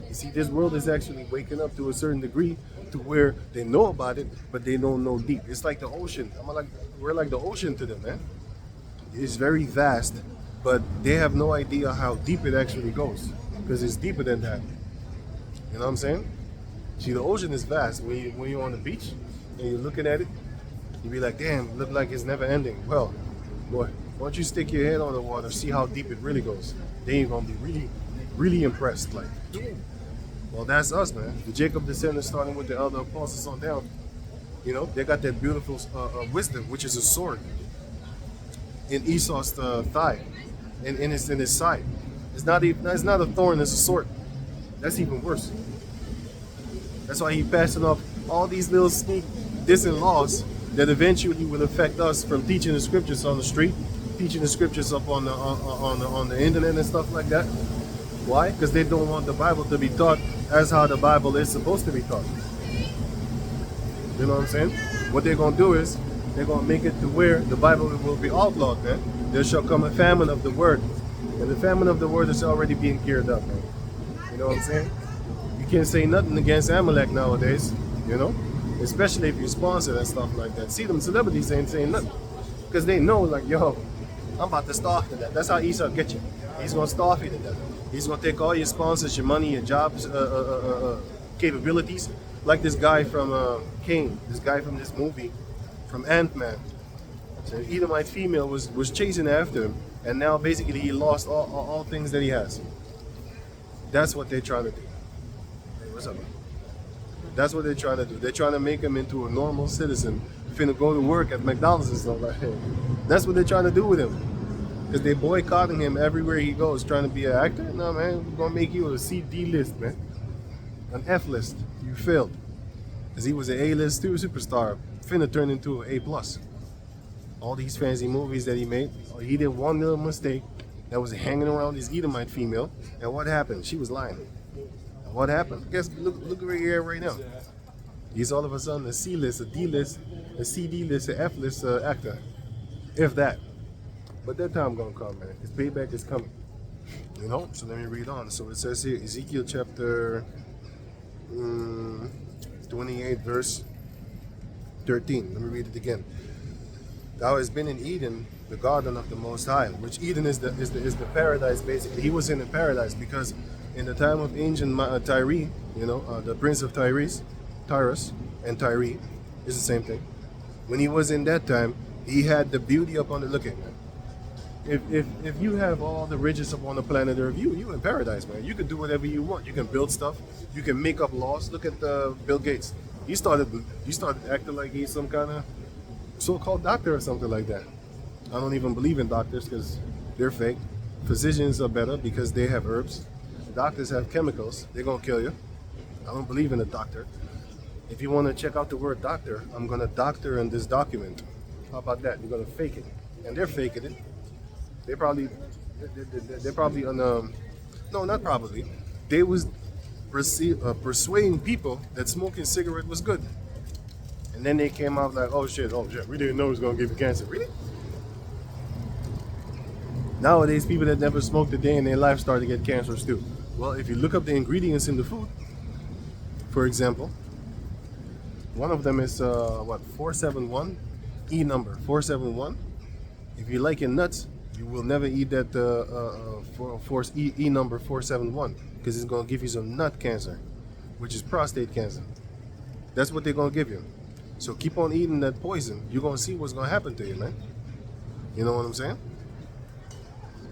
You see, this world is actually waking up to a certain degree to where they know about it, but they don't know deep. It's like the ocean. We're like the ocean to them, man. It's very vast, but they have no idea how deep it actually goes, because it's deeper than that. You know what I'm saying? See, the ocean is vast. When you're on the beach and you're looking at it, you be like, damn, look like it's never ending. Well, boy, once you stick your head on the water, see how deep it really goes, then you're gonna be really, really impressed. Like, well, that's us, man. The Jacob descendants, starting with the elder apostles on down. You know, they got that beautiful wisdom, which is a sword, in Esau's thigh, in his side. It's not a thorn; it's a sword. That's even worse. That's why he passing off all these little sneak dissing laws that eventually will affect us from teaching the scriptures on the street, teaching the scriptures up on the internet and stuff like that. Why? Because they don't want the Bible to be taught as how the Bible is supposed to be taught. You know what I'm saying? What they're gonna do is they're going to make it to where the Bible will be outlawed, man. There shall come a famine of the word. And the famine of the word is already being geared up, man. You know what I'm saying? You can't say nothing against Amalek nowadays, you know? Especially if you sponsor and stuff like that. See, them celebrities ain't saying nothing. Because they know, like, yo, I'm about to starve to death. That's how Esau get you. He's going to starve you to death. He's going to take all your sponsors, your money, your jobs, capabilities. Like this guy from Cain, this guy from this movie, from Ant-Man. So an Edomite female was chasing after him, and now basically he lost all things that he has. That's what they're trying to do. Hey, what's up, man? That's what they're trying to do. They're trying to make him into a normal citizen, finna go to work at McDonald's and stuff like that. That's what they're trying to do with him. Because they boycotting him everywhere he goes, trying to be an actor. No, man, we're gonna make you a C-D list, man. An F list. You failed. Because he was an A-list superstar, finna turn into an A+. All these fancy movies that he made, he did one little mistake that was hanging around this Edomite female, and what happened? She was lying. And what happened? Guess look where you're at right now. He's all of a sudden a C-list, a D-list, a CD list, a F-list actor, if that. But that time gonna come, man. His payback is coming. You know. So let me read on. So it says here, Ezekiel chapter 28, verse 13. Let me read it again. Thou hast been in Eden, the garden of the Most High, which Eden is the paradise, basically. He was in the paradise because in the time of ancient Tyre, you know, the prince of Tyrus and Tyre is the same thing. When he was in that time, he had the beauty upon the looking, man. If you have all the riches upon the planet Earth, you in paradise, man. You can do whatever you want. You can build stuff. You can make up laws. Look at Bill Gates. He started acting like he's some kind of so-called doctor or something like that. I don't even believe in doctors because they're fake. Physicians are better because they have herbs. Doctors have chemicals. They're gonna kill you. I don't believe in a doctor. If you want to check out the word doctor, I'm gonna doctor in this document. How about that? You're gonna fake it, and they're faking it. They're probably on no, not probably. They was persuading people that smoking cigarette was good. And then they came out like, oh shit, we didn't know it was gonna give you cancer. Really? Nowadays, people that never smoked a day in their life start to get cancers too. Well, if you look up the ingredients in the food, for example, one of them is 471, E number 471. If you like your nuts, you will never eat that E number 471 because it's gonna give you some nut cancer, which is prostate cancer. That's what they're gonna give you. So keep on eating that poison. You're gonna see what's gonna happen to you, man. You know what I'm saying?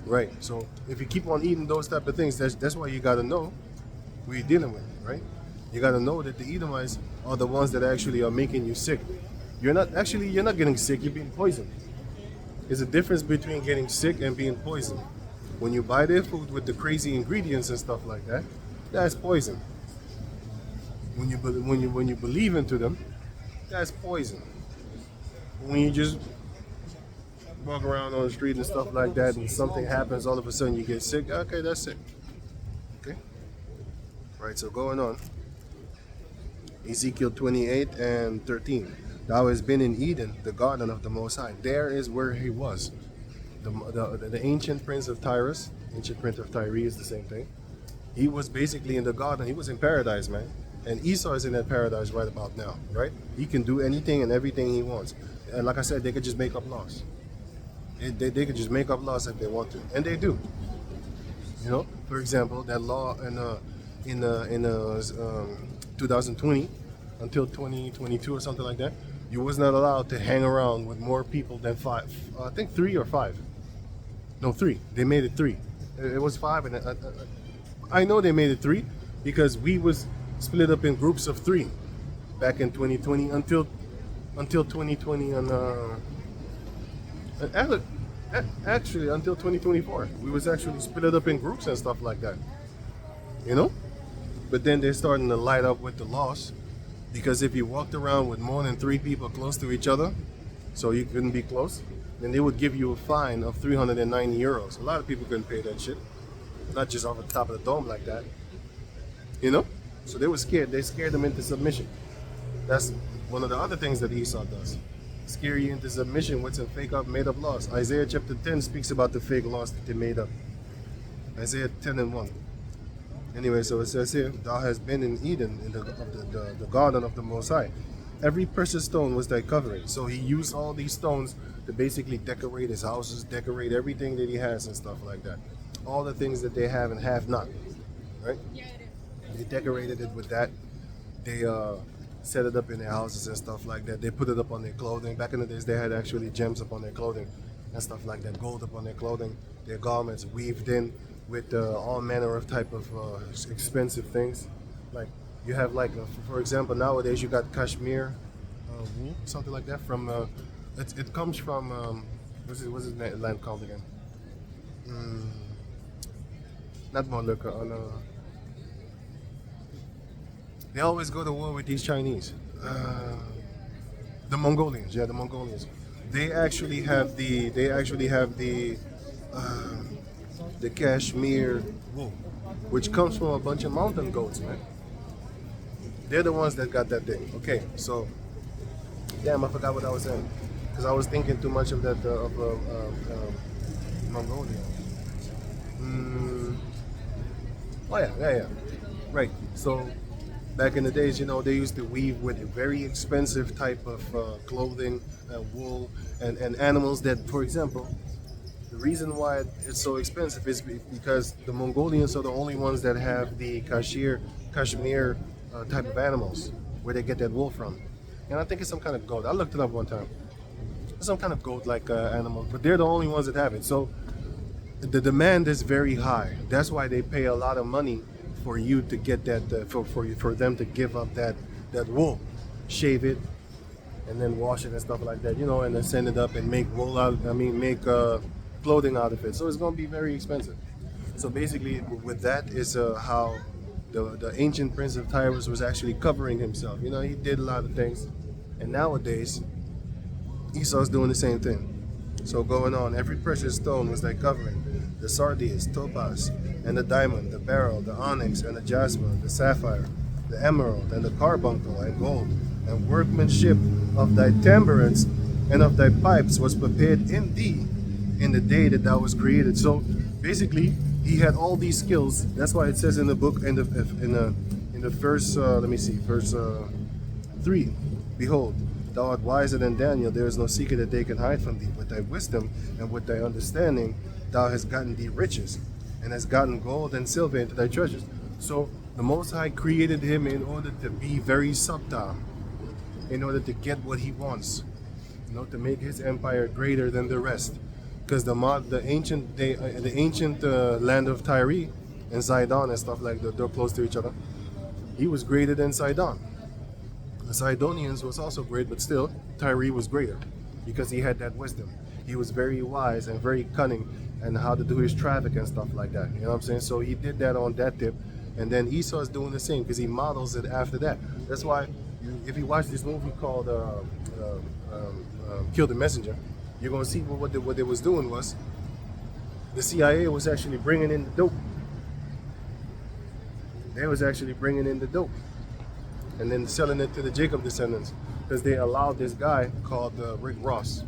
Right. So if you keep on eating those type of things, that's why you gotta know who you're dealing with, right? You gotta know that the Edomites are the ones that actually are making you sick. You're not getting sick. You're being poisoned. There's a difference between getting sick and being poisoned. When you buy their food with the crazy ingredients and stuff like that, that's poison. When you believe into them, that's poison. When you just walk around on the street and stuff like that and something happens, all of a sudden you get sick, okay, that's sick. Okay? Right, so going on. Ezekiel 28 and 13. Thou hast been in Eden, the garden of the Most High. There is where he was. The ancient prince of Tyrus, ancient prince of Tyre is the same thing. He was basically in the garden. He was in paradise, man. And Esau is in that paradise right about now, right? He can do anything and everything he wants. And like I said, they could just make up laws. They could just make up laws if they want to, and they do. You know, for example, that law in 2020 until 2022 or something like that, you was not allowed to hang around with more people than 5. I think 3 or 5. No, 3. They made it 3. It was 5, and I know they made it 3 because we was split up in groups of 3 back in 2020 until 2020 and actually until 2024 we was actually split up in groups and stuff like that, you know. But then they're starting to light up with the laws because if you walked around with more than 3 people close to each other, so you couldn't be close, then they would give you a fine of 390 euros. A lot of people couldn't pay that shit, not just off the top of the dome like that, you know. So they were scared. They scared them into submission. That's one of the other things that Esau does. scare you into submission with some fake up, made up laws. Isaiah chapter 10 speaks about the fake laws that they made up. Isaiah 10 and 1. Anyway, so it says here, thou hast been in Eden, in the garden of the Most High. Every precious stone was thy covering. So he used all these stones to basically decorate his houses, decorate everything that he has and stuff like that. All the things that they have and have not, right? They decorated it with that. They set it up in their houses and stuff like that. They put it up on their clothing. Back in the days, they had actually gems up on their clothing and stuff like that. Gold up on their clothing. Their garments weaved in with all manner of type of expensive things. Like you have like, for example, nowadays you got cashmere wool, something like that. From it comes from what's his land called again? Not Molucca. They always go to war with these Chinese. The Mongolians, yeah, the Mongolians. They actually have the cashmere wool, which comes from a bunch of mountain goats, man. They're the ones that got that thing. Okay, so damn, I forgot what I was saying because I was thinking too much of that Mongolia. Oh yeah, right. So back in the days, you know, they used to weave with a very expensive type of clothing, wool, and animals that, for example, the reason why it's so expensive is because the Mongolians are the only ones that have the Kashmir type of animals where they get that wool from. And I think it's some kind of goat. I looked it up one time. It's some kind of goat-like animal, but they're the only ones that have it. So the demand is very high. That's why they pay a lot of money for you to get that, for them to give up that wool, shave it, and then wash it and stuff like that, you know, and then send it up and make wool out. Make clothing out of it. So it's going to be very expensive. So basically, with that is how the ancient prince of Tyrus was actually covering himself. You know, he did a lot of things, and nowadays Esau's doing the same thing. So going on, every precious stone was thy covering: the sardius, topaz, and the diamond, the beryl, the onyx, and the jasper, the sapphire, the emerald, and the carbuncle, and gold, and workmanship of thy tambourines and of thy pipes was prepared in thee in the day that thou was created. So basically, he had all these skills. That's why it says in the book, in the verse, verse 3, behold, thou art wiser than Daniel. There is no secret that they can hide from thee. With thy wisdom and with thy understanding, thou hast gotten thee riches, and hast gotten gold and silver into thy treasures. So the Most High created him in order to be very subtle, in order to get what he wants, you know, to make his empire greater than the rest. Because the ancient land of Tyre and Sidon and stuff like that, they're close to each other. He was greater than Sidon. The Sidonians was also great, but still Tyre was greater because he had that wisdom. He was very wise and very cunning and how to do his traffic and stuff like that. You know what I'm saying? So he did that on that tip, and then Esau is doing the same because he models it after that. That's why if you watch this movie called Kill the Messenger, you're going to see what they was doing was the CIA was actually bringing in the dope. They was actually bringing in the dope and then selling it to the Jacob descendants because they allowed this guy called Rick Ross,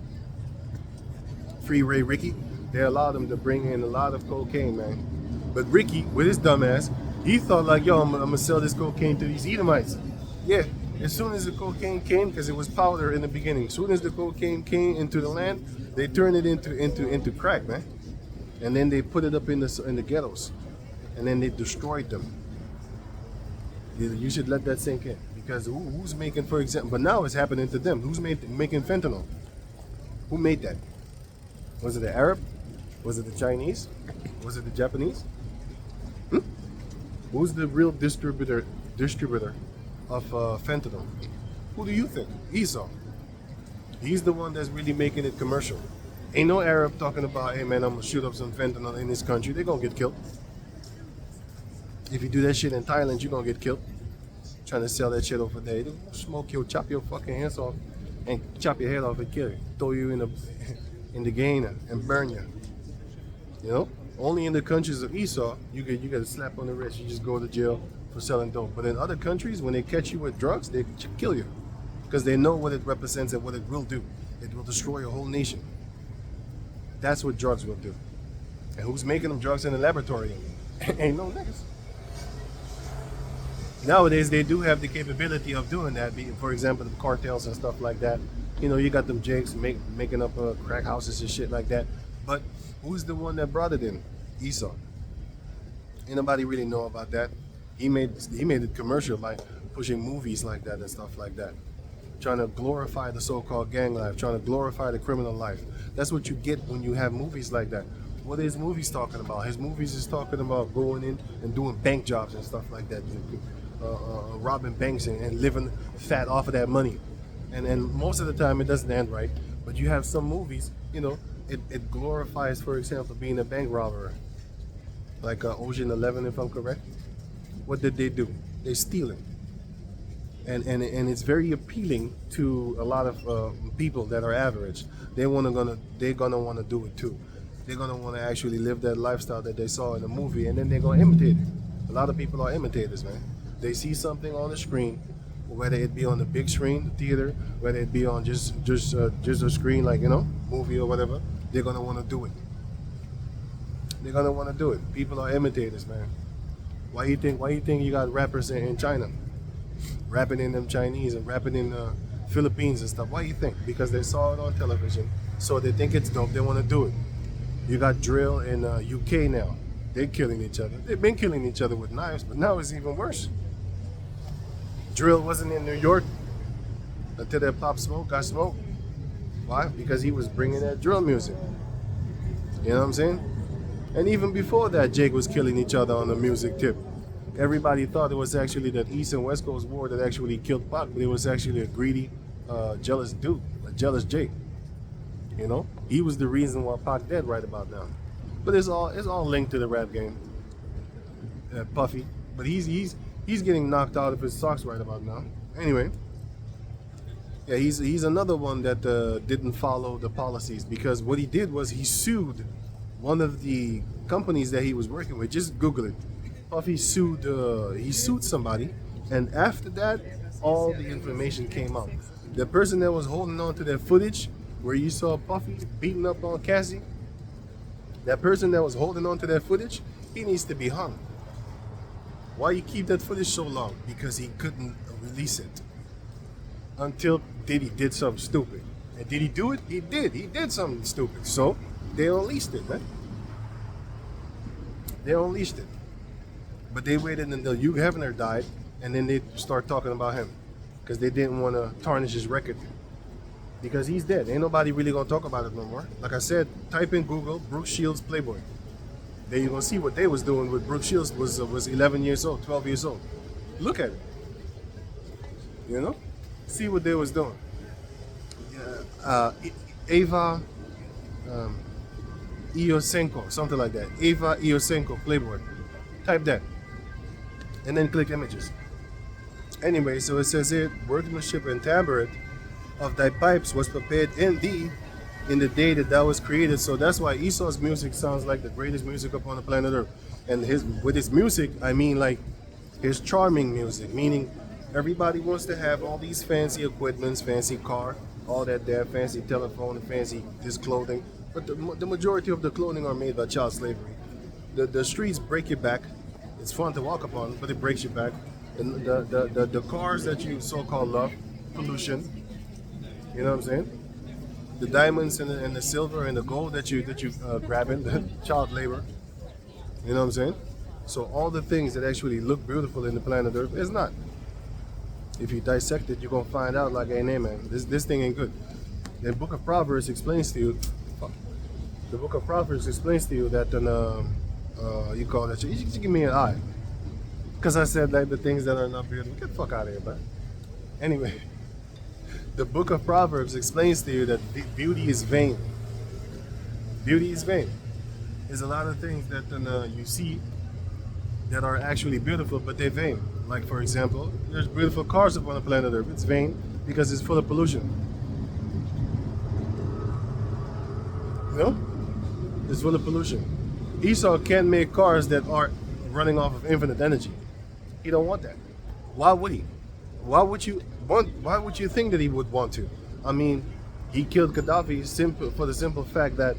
Free Ray Ricky. They allowed him to bring in a lot of cocaine, man. But Ricky, with his dumb ass, he thought like, yo, I'm gonna sell this cocaine to these Edomites. Yeah. As soon as the cocaine came, because it was powder in the beginning, as soon as the cocaine came into the land, they turned it into crack, man. And then they put it up in the ghettos, and then they destroyed them. You should let that sink in, because who's making, for example, but now it's happening to them. Who's making fentanyl? Who made that? Was it the Arab? Was it the Chinese? Was it the Japanese? Who's the real distributor of fentanyl? Who do you think? Esau. He's the one that's really making it commercial. Ain't no Arab talking about, hey man, I'm gonna shoot up some fentanyl in this country. They're gonna get killed. If you do that shit in Thailand, you're gonna get killed. Trying to sell that shit over there. They'll smoke you, chop your fucking hands off, and chop your head off and kill you. Throw you in the Gehenna and burn you. You know? Only in the countries of Esau, you get a slap on the wrist. You just go to jail for selling dope. But in other countries, when they catch you with drugs, they kill you because they know what it represents and what it will do. It will destroy a whole nation. That's what drugs will do. And who's making them drugs in the laboratory? Ain't no niggas. Nowadays, they do have the capability of doing that. For example, the cartels and stuff like that. You know, you got them jakes making up crack houses and shit like that. But who's the one that brought it in? Esau. Ain't nobody really know about that. He made it commercial by pushing movies like that and stuff like that. Trying to glorify the so-called gang life, trying to glorify the criminal life. That's what you get when you have movies like that. What is movies talking about? His movies is talking about going in and doing bank jobs and stuff like that. Robbing banks and living fat off of that money. And most of the time it doesn't end right. But you have some movies, you know, it glorifies, for example, being a bank robber. Like Ocean 11, if I'm correct. What did they do? They steal it. And it's very appealing to a lot of people that are average. They're gonna want to do it too. They're gonna want to actually live that lifestyle that they saw in the movie, and then they're gonna imitate it. A lot of people are imitators, man. They see something on the screen, whether it be on the big screen, the theater, whether it be on just a screen like, you know, movie or whatever. They're gonna want to do it. They're gonna want to do it. People are imitators, man. Why you think you got rappers in China rapping in them Chinese and rapping in Philippines and stuff? Why you think? Because they saw it on television, so they think it's dope. They want to do it. You got drill in UK now. They're killing each other. They've been killing each other with knives, but now it's even worse. Drill wasn't in New York until that Pop Smoke got smoked. Why? Because he was bringing that drill music. You know what I'm saying? And even before that, Jake was killing each other on the music tip. Everybody thought it was actually that East and West Coast war that actually killed Pac, but it was actually a greedy, jealous dude, a jealous Jake. You know, he was the reason why Pac dead right about now. But it's all linked to the rap game. Puffy, but he's getting knocked out of his socks right about now. Anyway, yeah, he's another one that didn't follow the policies, because what he did was he sued one of the companies that he was working with. Just Google it. Puffy sued somebody, and after that, all the information came out. The person that was holding on to that footage where you saw Puffy beating up on Cassie, that person that was holding on to that footage, he needs to be hung. Why you keep that footage so long? Because he couldn't release it until Diddy did something stupid. And did he do it? He did. He did something stupid. So they unleashed it, man. They unleashed it. But they waited until Hugh Hefner died, and then they start talking about him, because they didn't want to tarnish his record. Because he's dead. Ain't nobody really gonna talk about it no more. Like I said, type in Google Brooke Shields Playboy. Then you're gonna see what they was doing with Brooke Shields. Was 11 years old, 12 years old. Look at it. You know, see what they was doing. Ava Iosenko, something like that. Ava Iosenko Playboy. Type that, and then click images. Anyway, so it says here, workmanship and tabrets of thy pipes was prepared in thee in the day that thou was created. So that's why Esau's music sounds like the greatest music upon the planet Earth. And with his music, I mean like his charming music, meaning everybody wants to have all these fancy equipments, fancy car, all that there, fancy telephone, fancy this clothing. But the majority of the clothing are made by child slavery. The streets break your back. It's fun to walk upon, but it breaks your back. And the cars that you so-called love, pollution. You know what I'm saying? The diamonds and the silver and the gold that you grabbing, the child labor. You know what I'm saying? So all the things that actually look beautiful in the planet Earth is not. If you dissect it, you're gonna find out like, hey, man, this thing ain't good. The Book of Proverbs explains to you. The Book of Proverbs explains to you that you call that shit. You just give me an eye, because I said like the things that are not beautiful. Get the fuck out of here, man. Anyway, the Book of Proverbs explains to you that beauty is vain. Beauty is vain. There's a lot of things that you see that are actually beautiful, but they're vain. Like, for example, there's beautiful cars upon the planet Earth. It's vain because it's full of pollution. You know? It's full of pollution. Esau can't make cars that are running off of infinite energy. He don't want that. Why would he? Why would you think that he would want to? I mean, He killed Gaddafi for the simple fact that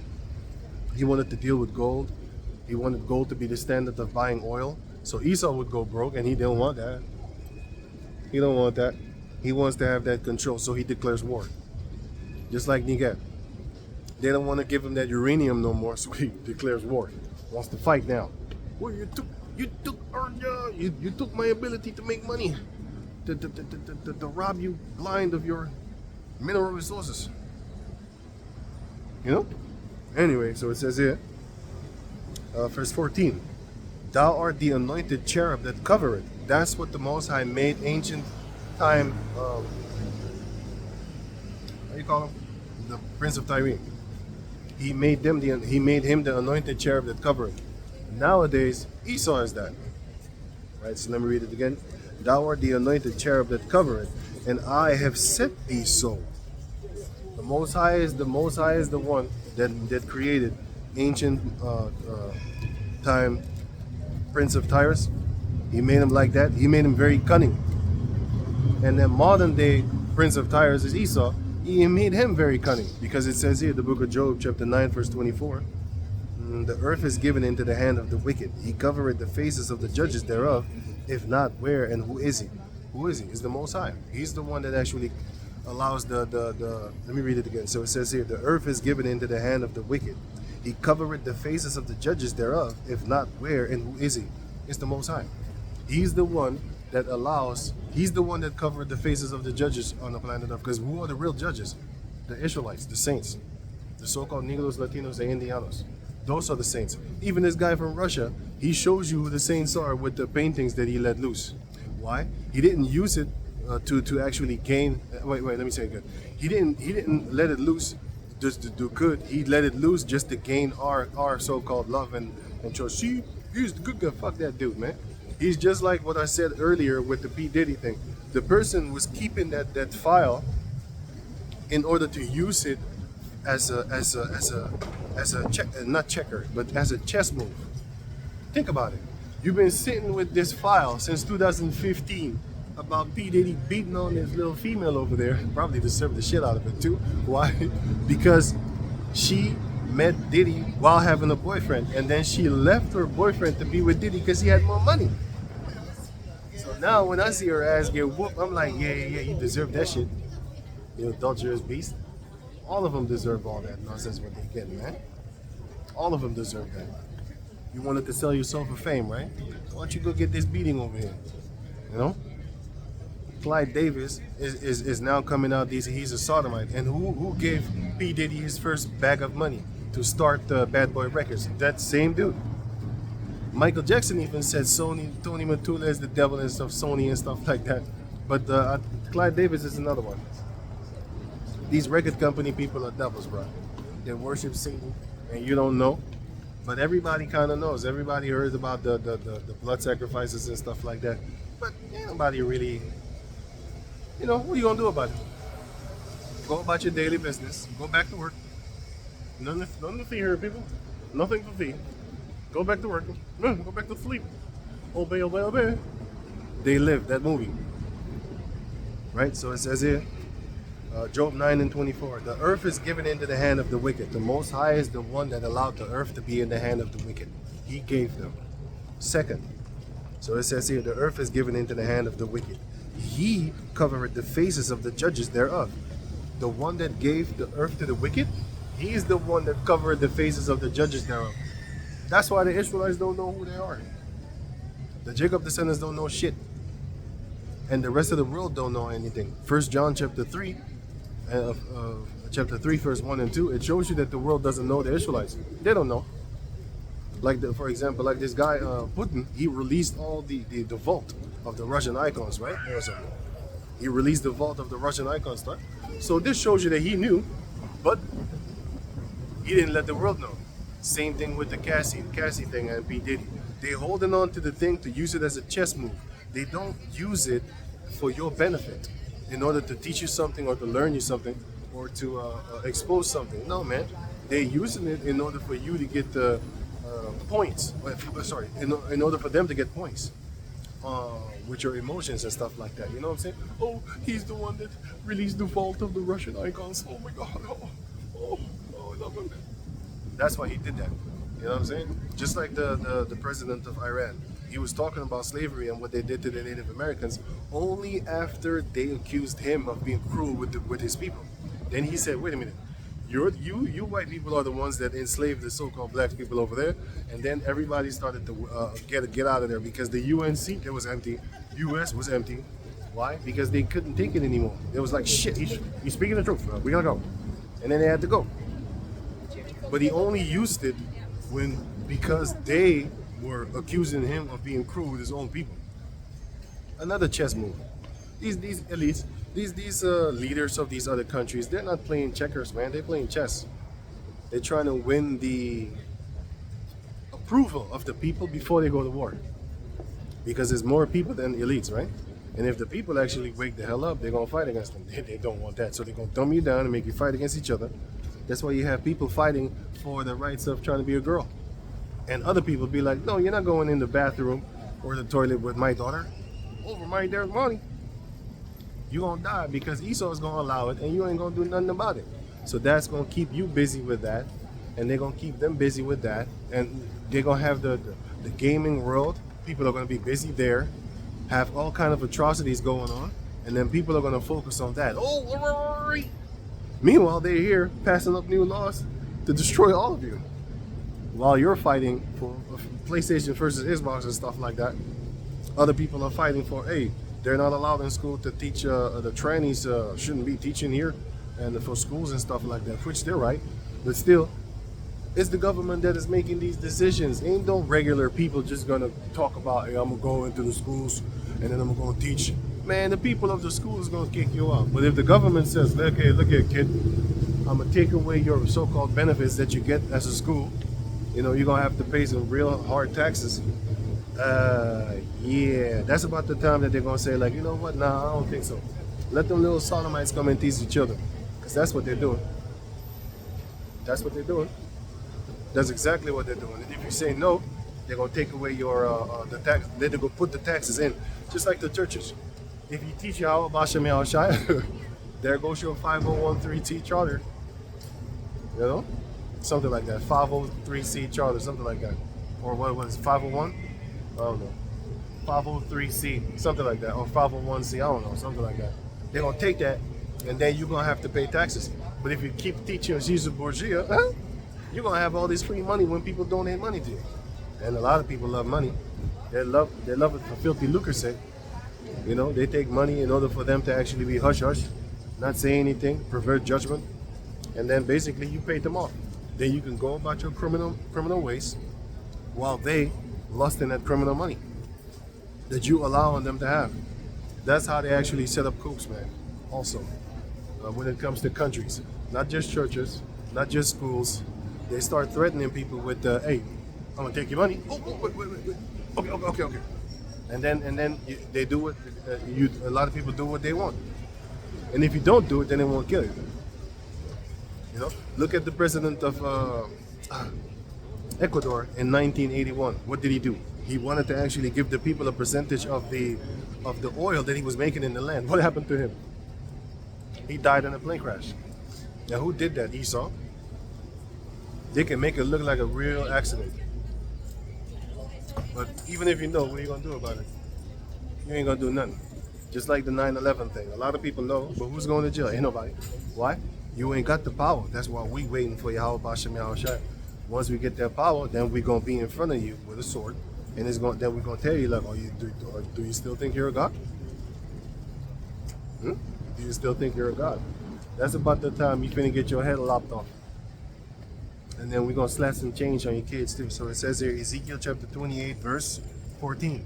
he wanted to deal with gold. He wanted gold to be the standard of buying oil. So Esau would go broke, and he didn't want that. He don't want that. He wants to have that control, so he declares war. Just like Niger. They don't want to give him that uranium no more, so he declares war. Wants to fight now. Well, you took my ability to make money, to rob you blind of your mineral resources. You know? Anyway, so it says here, verse 14, thou art the anointed cherub that covereth. That's what the Most High made ancient time, how do you call him? The Prince of Tyre. He made him the anointed cherub that covereth. Nowadays, Esau is that. Right, so let me read it again. Thou art the anointed cherub that covereth, and I have set thee so. The Most High is the one that created ancient time Prince of Tyrus. He made him like that. He made him very cunning. And then modern day Prince of Tyrus is Esau. He made him very cunning, because it says here, the book of Job, chapter 9, verse 24, the earth is given into the hand of the wicked. He covereth the faces of the judges thereof. If not, where and who is he? Who is he? Is the Most High. He's the one that actually allows the let me read it again. So it says here, the earth is given into the hand of the wicked. He covereth the faces of the judges thereof. If not, where and who is he? It's the Most High. He's the one that he's the one that covered the faces of the judges on the planet Earth. Because who are the real judges? The Israelites, the saints, the so-called Negros, Latinos, and Indianos. Those are the saints. Even this guy from Russia, he shows you who the saints are with the paintings that he let loose. Why? He didn't use it to actually gain. Wait, let me say it again. He didn't let it loose just to do good. He let it loose just to gain our so-called love and show. See, he's the good guy. Fuck that dude, man. He's just like what I said earlier with the P. Diddy thing. The person was keeping that file in order to use it as a not checker, but as a chess move. Think about it. You've been sitting with this file since 2015 about P. Diddy beating on this little female over there. Probably deserved the shit out of it too. Why? Because she met Diddy while having a boyfriend, and then she left her boyfriend to be with Diddy because he had more money. So now when I see her ass get whooped, I'm like, yeah, you deserve that shit. You adulterous beast. All of them deserve all that nonsense what they get, man. All of them deserve that. You wanted to sell yourself for fame, right? Why don't you go get this beating over here? You know? Clyde Davis is now coming out. He's a sodomite. And who gave P. Diddy his first bag of money to start Bad Boy Records? That same dude. Michael Jackson even said Tony Matula is the devil and stuff, Sony and stuff like that. But Clyde Davis is another one. These record company people are devils, bro. They worship Satan, and you don't know. But everybody kind of knows. Everybody heard about the blood sacrifices and stuff like that. But ain't nobody really, what are you going to do about it? Go about your daily business. Go back to work. Nothing to fee here, people. Nothing for fee. Go back to work. Go back to sleep. Obey, obey, obey. They live that movie. Right? So it says here, Job 9 and 24. The earth is given into the hand of the wicked. The Most High is the one that allowed the earth to be in the hand of the wicked. He gave them. Second. So it says here, the earth is given into the hand of the wicked. He covereth the faces of the judges thereof. The one that gave the earth to the wicked, he is the one that covered the faces of the judges thereof. That's why the Israelites don't know who they are. The Jacob descendants don't know shit. And the rest of the world don't know anything. 1 John chapter 3, chapter 3, verse 1 and 2, it shows you that the world doesn't know the Israelites. They don't know. Like, for example, like this guy, Putin, he released all the vault of the Russian icons, right? He released the vault of the Russian icons, right? So this shows you that he knew, but he didn't let the world know. Same thing with the Cassie thing and P. Diddy. They holding on to the thing to use it as a chess move. They don't use it for your benefit in order to teach you something or to learn you something or to expose something. No, man. They're using it in order for you to get the points. Sorry, in order for them to get points. with your emotions and stuff like that. You know what I'm saying? Oh, he's the one that released the vault of the Russian icons. Oh my God. Oh, I love him. That's why he did that. You know what I'm saying? Just like the president of Iran. He was talking about slavery and what they did to the Native Americans only after they accused him of being cruel with his people. Then he said, wait a minute, you white people are the ones that enslaved the so-called black people over there. And then everybody started to get out of there because the UNC, it was empty. US was empty. Why? Because they couldn't take it anymore. It was like, shit, he's speaking the truth. We gotta go. And then they had to go. But he only used it because they were accusing him of being cruel with his own people. Another chess move. These elites, these leaders of these other countries, they're not playing checkers, man. They're playing chess. They're trying to win the approval of the people before they go to war. Because there's more people than elites, right? And if the people actually wake the hell up, they're gonna fight against them. They don't want that, so they're gonna dumb you down and make you fight against each other. That's why you have people fighting for the rights of trying to be a girl. And other people be like, no, you're not going in the bathroom or the toilet with my daughter. Over my there's money. You're gonna die because Esau is gonna allow it and you ain't gonna do nothing about it. So that's gonna keep you busy with that, and they're gonna keep them busy with that, and they're gonna have the gaming world. People are gonna be busy there, have all kind of atrocities going on, and then people are gonna focus on that. Oh, meanwhile, they're here passing up new laws to destroy all of you. While you're fighting for PlayStation versus Xbox and stuff like that, other people are fighting for, hey, they're not allowed in school to teach, the trannies shouldn't be teaching here, and for schools and stuff like that, which they're right. But still, it's the government that is making these decisions. Ain't no regular people just gonna talk about, hey, I'm gonna go into the schools and then I'm gonna teach. Man, the people of the school is gonna kick you out. But if the government says, okay, look here, kid, I'm gonna take away your so-called benefits that you get as a school, you know, you're gonna have to pay some real hard taxes. Yeah, that's about the time that they're gonna say, like, you know what? Nah, I don't think so. Let them little sodomites come and teach the children, because that's what they're doing. That's what they're doing. That's exactly what they're doing. And if you say no, they're gonna take away your the tax. They're gonna put the taxes in, just like the churches. If you teach Yahweh Bashem Yahushai, there goes your 501c charter. You know? Something like that. 503c charter, something like that. Or what was it, 501? I don't know. 503c, something like that. Or 501c, I don't know, something like that. They're going to take that, and then you're going to have to pay taxes. But if you keep teaching Jesus Borgia, you're going to have all this free money when people donate money to you. And a lot of people love money. They love it for filthy lucre's sake. You know, they take money in order for them to actually be hush-hush, not say anything, pervert judgment, and then basically you pay them off. Then you can go about your criminal ways while they lust in that criminal money that you allowing them to have. That's how they actually set up coups, man. Also, when it comes to countries, not just churches, not just schools, they start threatening people with, hey, I'm gonna take your money. Oh, wait. Okay. And then they do what a lot of people do what they want. And if you don't do it, then they won't kill you. You know, look at the president of Ecuador in 1981. What did he do? He wanted to actually give the people a percentage of the oil that he was making in the land. What happened to him? He died in a plane crash. Now, who did that? Esau. They can make it look like a real accident. But even if you know, what are you going to do about it? You ain't going to do nothing. Just like the 9/11 thing. A lot of people know, but who's going to jail? Ain't nobody. Why? You ain't got the power. That's why we waiting for Yahweh Bashem Yahushai. Once we get that power, then we're going to be in front of you with a sword. And then we're going to tell you, like, do you still think you're a God? Do you still think you're a God? That's about the time you're finna get your head lopped off. And then we're going to slap some change on your kids too. So it says here, Ezekiel chapter 28, verse 14.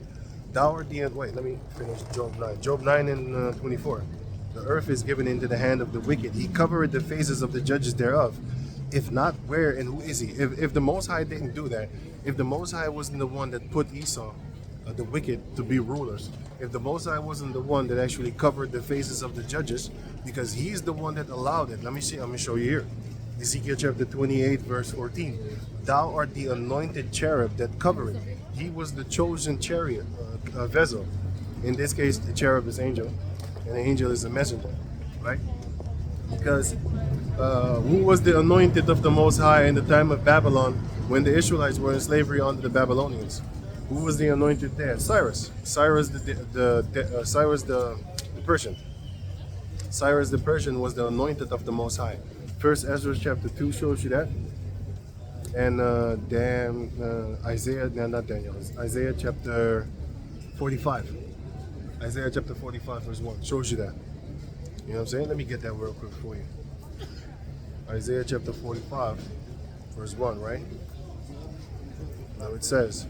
Thou art the, wait, let me finish Job 9. Job 9 and 24. The earth is given into the hand of the wicked. He covereth the faces of the judges thereof. If not, where and who is he? If the Most High didn't do that, if the Most High wasn't the one that put Esau, the wicked, to be rulers, if the Most High wasn't the one that actually covered the faces of the judges, because he's the one that allowed it. Let me see, I'm going to show you here. Ezekiel chapter 28, verse 14. Thou art the anointed cherub that covereth. He was the chosen chariot, a vessel. In this case, the cherub is angel, and the angel is a messenger, right? Because who was the anointed of the Most High in the time of Babylon when the Israelites were in slavery under the Babylonians? Who was the anointed there? Cyrus. Cyrus the Persian. Cyrus the Persian was the anointed of the Most High. First Ezra chapter 2 shows you that. And Isaiah, no, not Daniel, Isaiah chapter 45. Isaiah chapter 45 verse 1 shows you that. You know what I'm saying? Let me get that real quick for you. Isaiah chapter 45 verse 1, right? Now it says,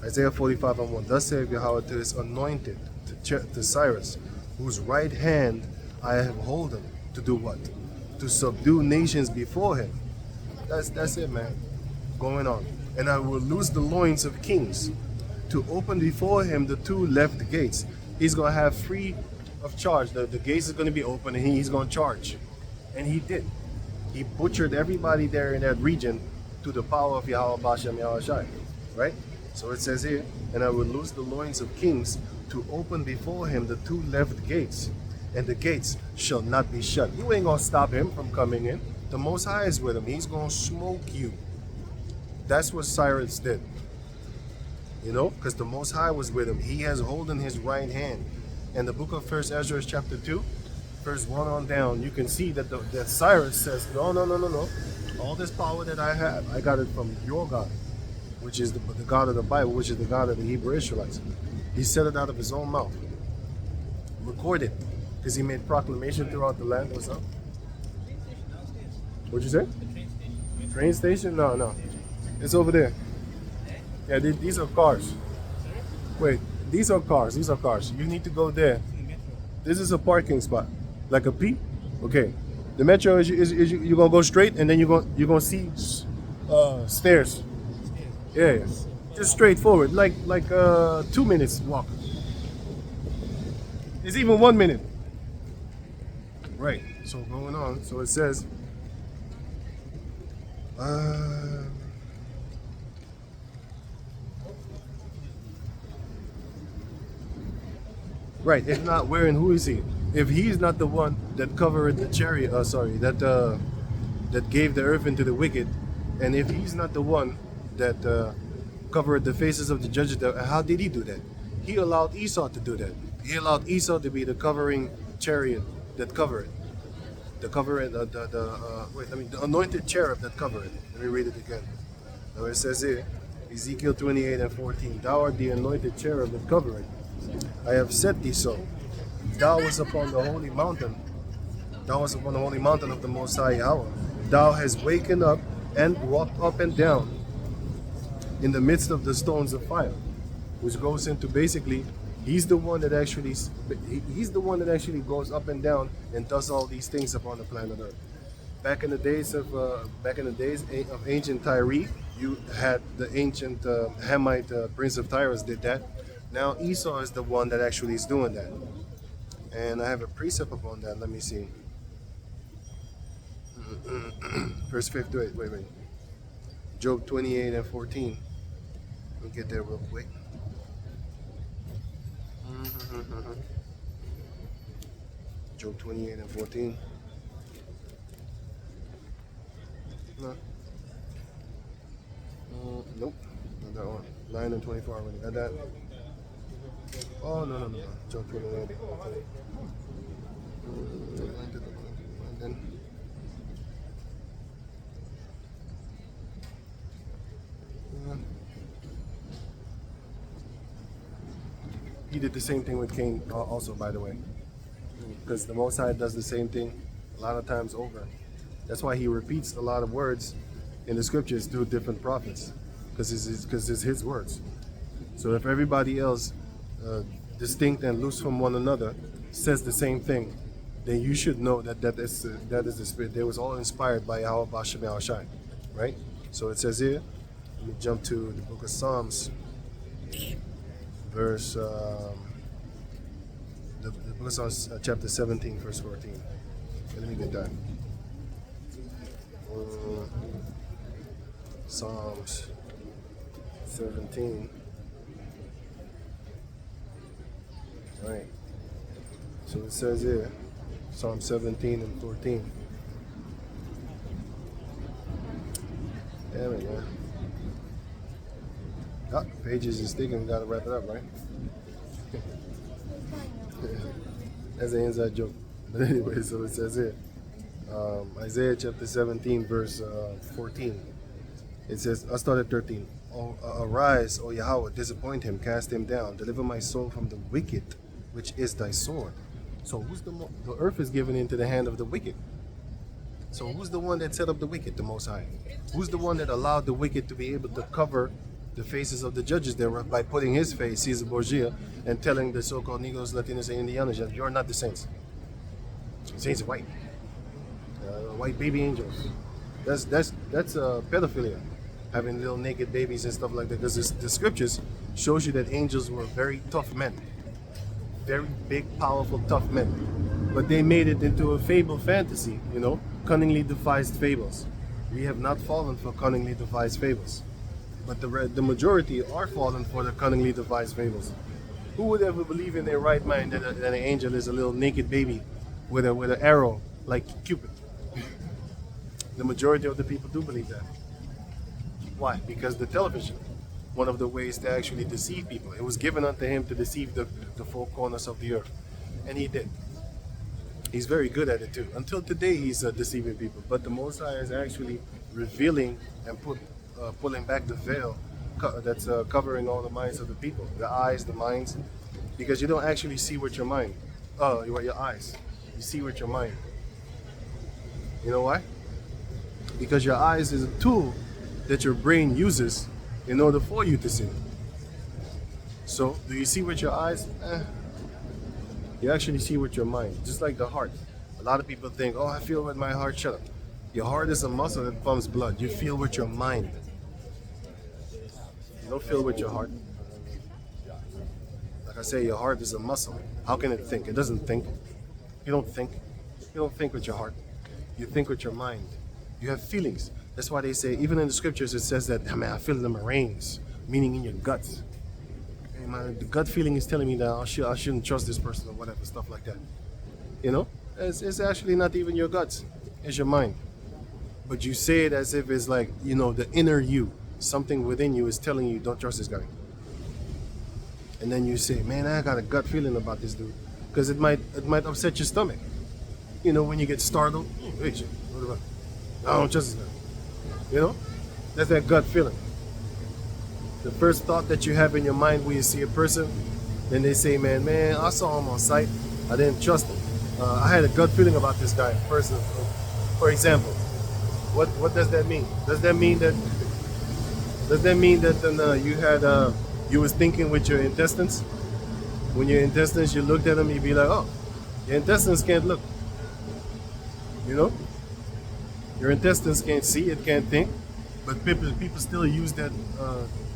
Isaiah 45 and 1, thus saith Yahweh to his anointed, to Cyrus, whose right hand I have holden, to do what? To subdue nations before him. That's it, man. Going on. And I will loose the loins of kings, to open before him the two left gates. He's going to have free of charge. The gates is going to be open, and he's going to charge. And he did. He butchered everybody there in that region to the power of Yahweh Bashem Yahushai. Right? So it says here, and I will loose the loins of kings, to open before him the two left gates, and the gates shall not be shut. You ain't going to stop him from coming in. The Most High is with him. He's going to smoke you. That's what Cyrus did. You know, because the Most High was with him. He has holding his right hand. And the book of First Ezra chapter 2, verse 1 on down, you can see that that Cyrus says, no. All this power that I have, I got it from your God, which is the God of the Bible, which is the God of the Hebrew Israelites. He said it out of his own mouth. Recorded. Because he made proclamation throughout the land. What's up? What'd you say? Train station? No. It's over there. Yeah, these are cars. Wait, these are cars. You need to go there. This is a parking spot. Like a P? Okay. The metro is you're going to go straight, and then you're going to see stairs. Yeah. Just straight forward. Like 2 minutes walk. It's even 1 minute. Right. So going on. So it says, right. If not, where and who is he? If he's not the one that covered the chariot, that gave the earth into the wicked, and if he's not the one that covered the faces of the judges, how did he do that? He allowed Esau to do that. He allowed Esau to be the covering chariot that covered it. The anointed cherub that covered it. Let me read it again. Now it says here, Ezekiel 28 and 14, thou art the anointed cherub that covered it. I have set thee so. Thou was upon the holy mountain. Thou was upon the holy mountain of the Most High Yahweh. Thou hast wakened up and walked up and down in the midst of the stones of fire, which goes into basically, he's the one that actually goes up and down and does all these things upon the planet Earth. Back in the days of ancient Tyre, you had the ancient Hamite Prince of Tyrus did that. Now Esau is the one that actually is doing that. And I have a precept upon that. Let me see. Verse 58. Wait. Job 28 and 14. Let me get there real quick. Job 28 and 14. No. Nope. Not that one. 9 and 24. I already got that. Oh, no. Job 28. He did the same thing with Cain also, by the way. Because the Most High does the same thing a lot of times over. That's why he repeats a lot of words in the scriptures through different prophets. Because it's his words. So if everybody else, distinct and loose from one another, says the same thing, then you should know that is the spirit. They was all inspired by Yahweh Bashem Yahushai. Right? So it says here, let me jump to the book of Psalms. Verse, the book of Psalms, chapter 17, verse 14. Okay, let me get that. Psalms 17. Right. So it says here, Psalm 17 and 14. Yeah, man. Ah, pages is sticking. We gotta wrap it up, right? That's an inside joke. But anyway, so it says here, Isaiah chapter 17, verse 14. It says, I started 13. Oh, arise, O Yahweh, disappoint him, cast him down, deliver my soul from the wicked, which is thy sword. So who's the earth is given into the hand of the wicked. So who's the one that set up the wicked, the Most High? Who's the one that allowed the wicked to be able to cover the faces of the judges there by putting his face, Caesar Borgia, and telling the so-called Negros, Latinos, and Indianos that you're not the saints. Saints are white. White baby angels. That's pedophilia. Having little naked babies and stuff like that. Because the scriptures shows you that angels were very tough men. Very big, powerful, tough men. But they made it into a fable fantasy, cunningly devised fables. We have not fallen for cunningly devised fables. But the majority are fallen for the cunningly devised fables. Who would ever believe in their right mind that an angel is a little naked baby with an arrow like Cupid? The majority of the people do believe that. Why? Because the television, one of the ways to actually deceive people. It was given unto him to deceive the four corners of the earth. And he did. He's very good at it too. Until today he's deceiving people. But the Most High is actually revealing and pulling back the veil that's covering all the minds of the people. The eyes, the minds. Because you don't actually see with your mind. Your eyes. You see with your mind. You know why? Because your eyes is a tool that your brain uses in order for you to see. So, do you see with your eyes? You actually see with your mind, just like the heart. A lot of people think, I feel with my heart. Shut up. Your heart is a muscle that pumps blood. You feel with your mind. You don't feel with your heart. Like I say, your heart is a muscle. How can it think? It doesn't think. You don't think. You don't think with your heart. You think with your mind. You have feelings. That's why they say, even in the scriptures, it says that, I feel the meringues, meaning in your guts. And the gut feeling is telling me that I shouldn't trust this person or whatever, stuff like that. It's actually not even your guts. It's your mind. But you say it as if it's like, the inner you. Something within you is telling you, don't trust this guy. And then you say, man, I got a gut feeling about this dude. Because it might upset your stomach. When you get startled, wait, what about? I don't trust this guy. That's that gut feeling. The first thought that you have in your mind when you see a person, then they say, man, I saw him on sight. I didn't trust him. I had a gut feeling about this guy. For example, what does that mean? Does that mean that you was thinking with your intestines? When your intestines, you looked at them, you'd be like, your intestines can't look. Your intestines can't see, it can't think, but people still use that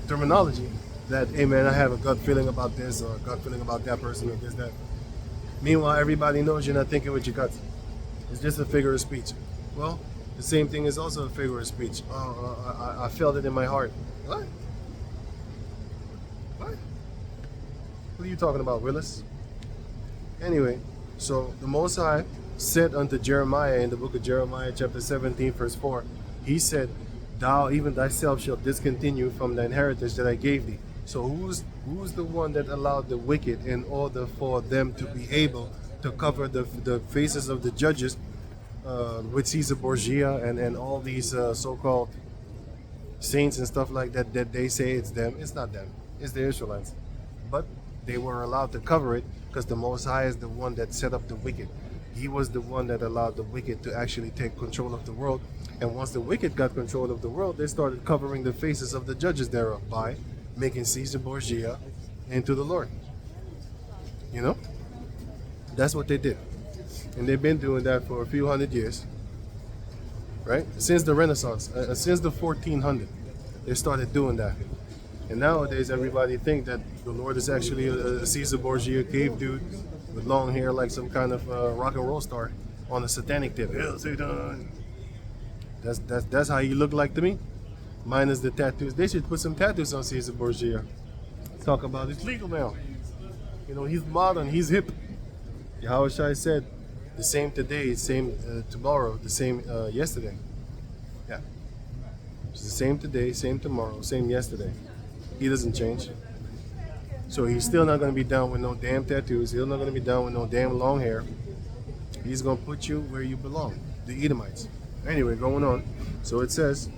terminology that, hey man, I have a gut feeling about this or a gut feeling about that person or this, that. Meanwhile, everybody knows you're not thinking with your guts. It's just a figure of speech. Well, the same thing is also a figure of speech. I felt it in my heart. What? What are you talking about, Willis? Anyway, so the Most High said unto Jeremiah in the book of Jeremiah chapter 17 verse 4, he said, thou even thyself shalt discontinue from thine heritage that I gave thee. So who's the one that allowed the wicked in order for them to be able to cover the faces of the judges with Caesar Borgia and all these so-called saints and stuff like that they say it's them? It's not them. It's the Israelites. But they were allowed to cover it because the Most High is the one that set up the wicked. He was the one that allowed the wicked to actually take control of the world. And once the wicked got control of the world, they started covering the faces of the judges thereof by making Caesar Borgia into the Lord. That's what they did. And they've been doing that for a few hundred years. Right? Since the Renaissance, since the 1400, they started doing that. And nowadays, everybody think that the Lord is actually a Caesar Borgia cave dude with long hair like some kind of rock and roll star on a satanic tip. Hail Satan! That's how he looked like to me. minus the tattoos. They should put some tattoos on Caesar Borgia. Talk about it's legal now. You know, he's modern, he's hip. Yahushua said, the same today, same tomorrow, the same yesterday. Yeah. It's the same today, same tomorrow, same yesterday. He doesn't change. So he's still not going to be down with no damn tattoos. He's not going to be down with no damn long hair. He's going to put you where you belong. The Edomites. Anyway, going on. So it says,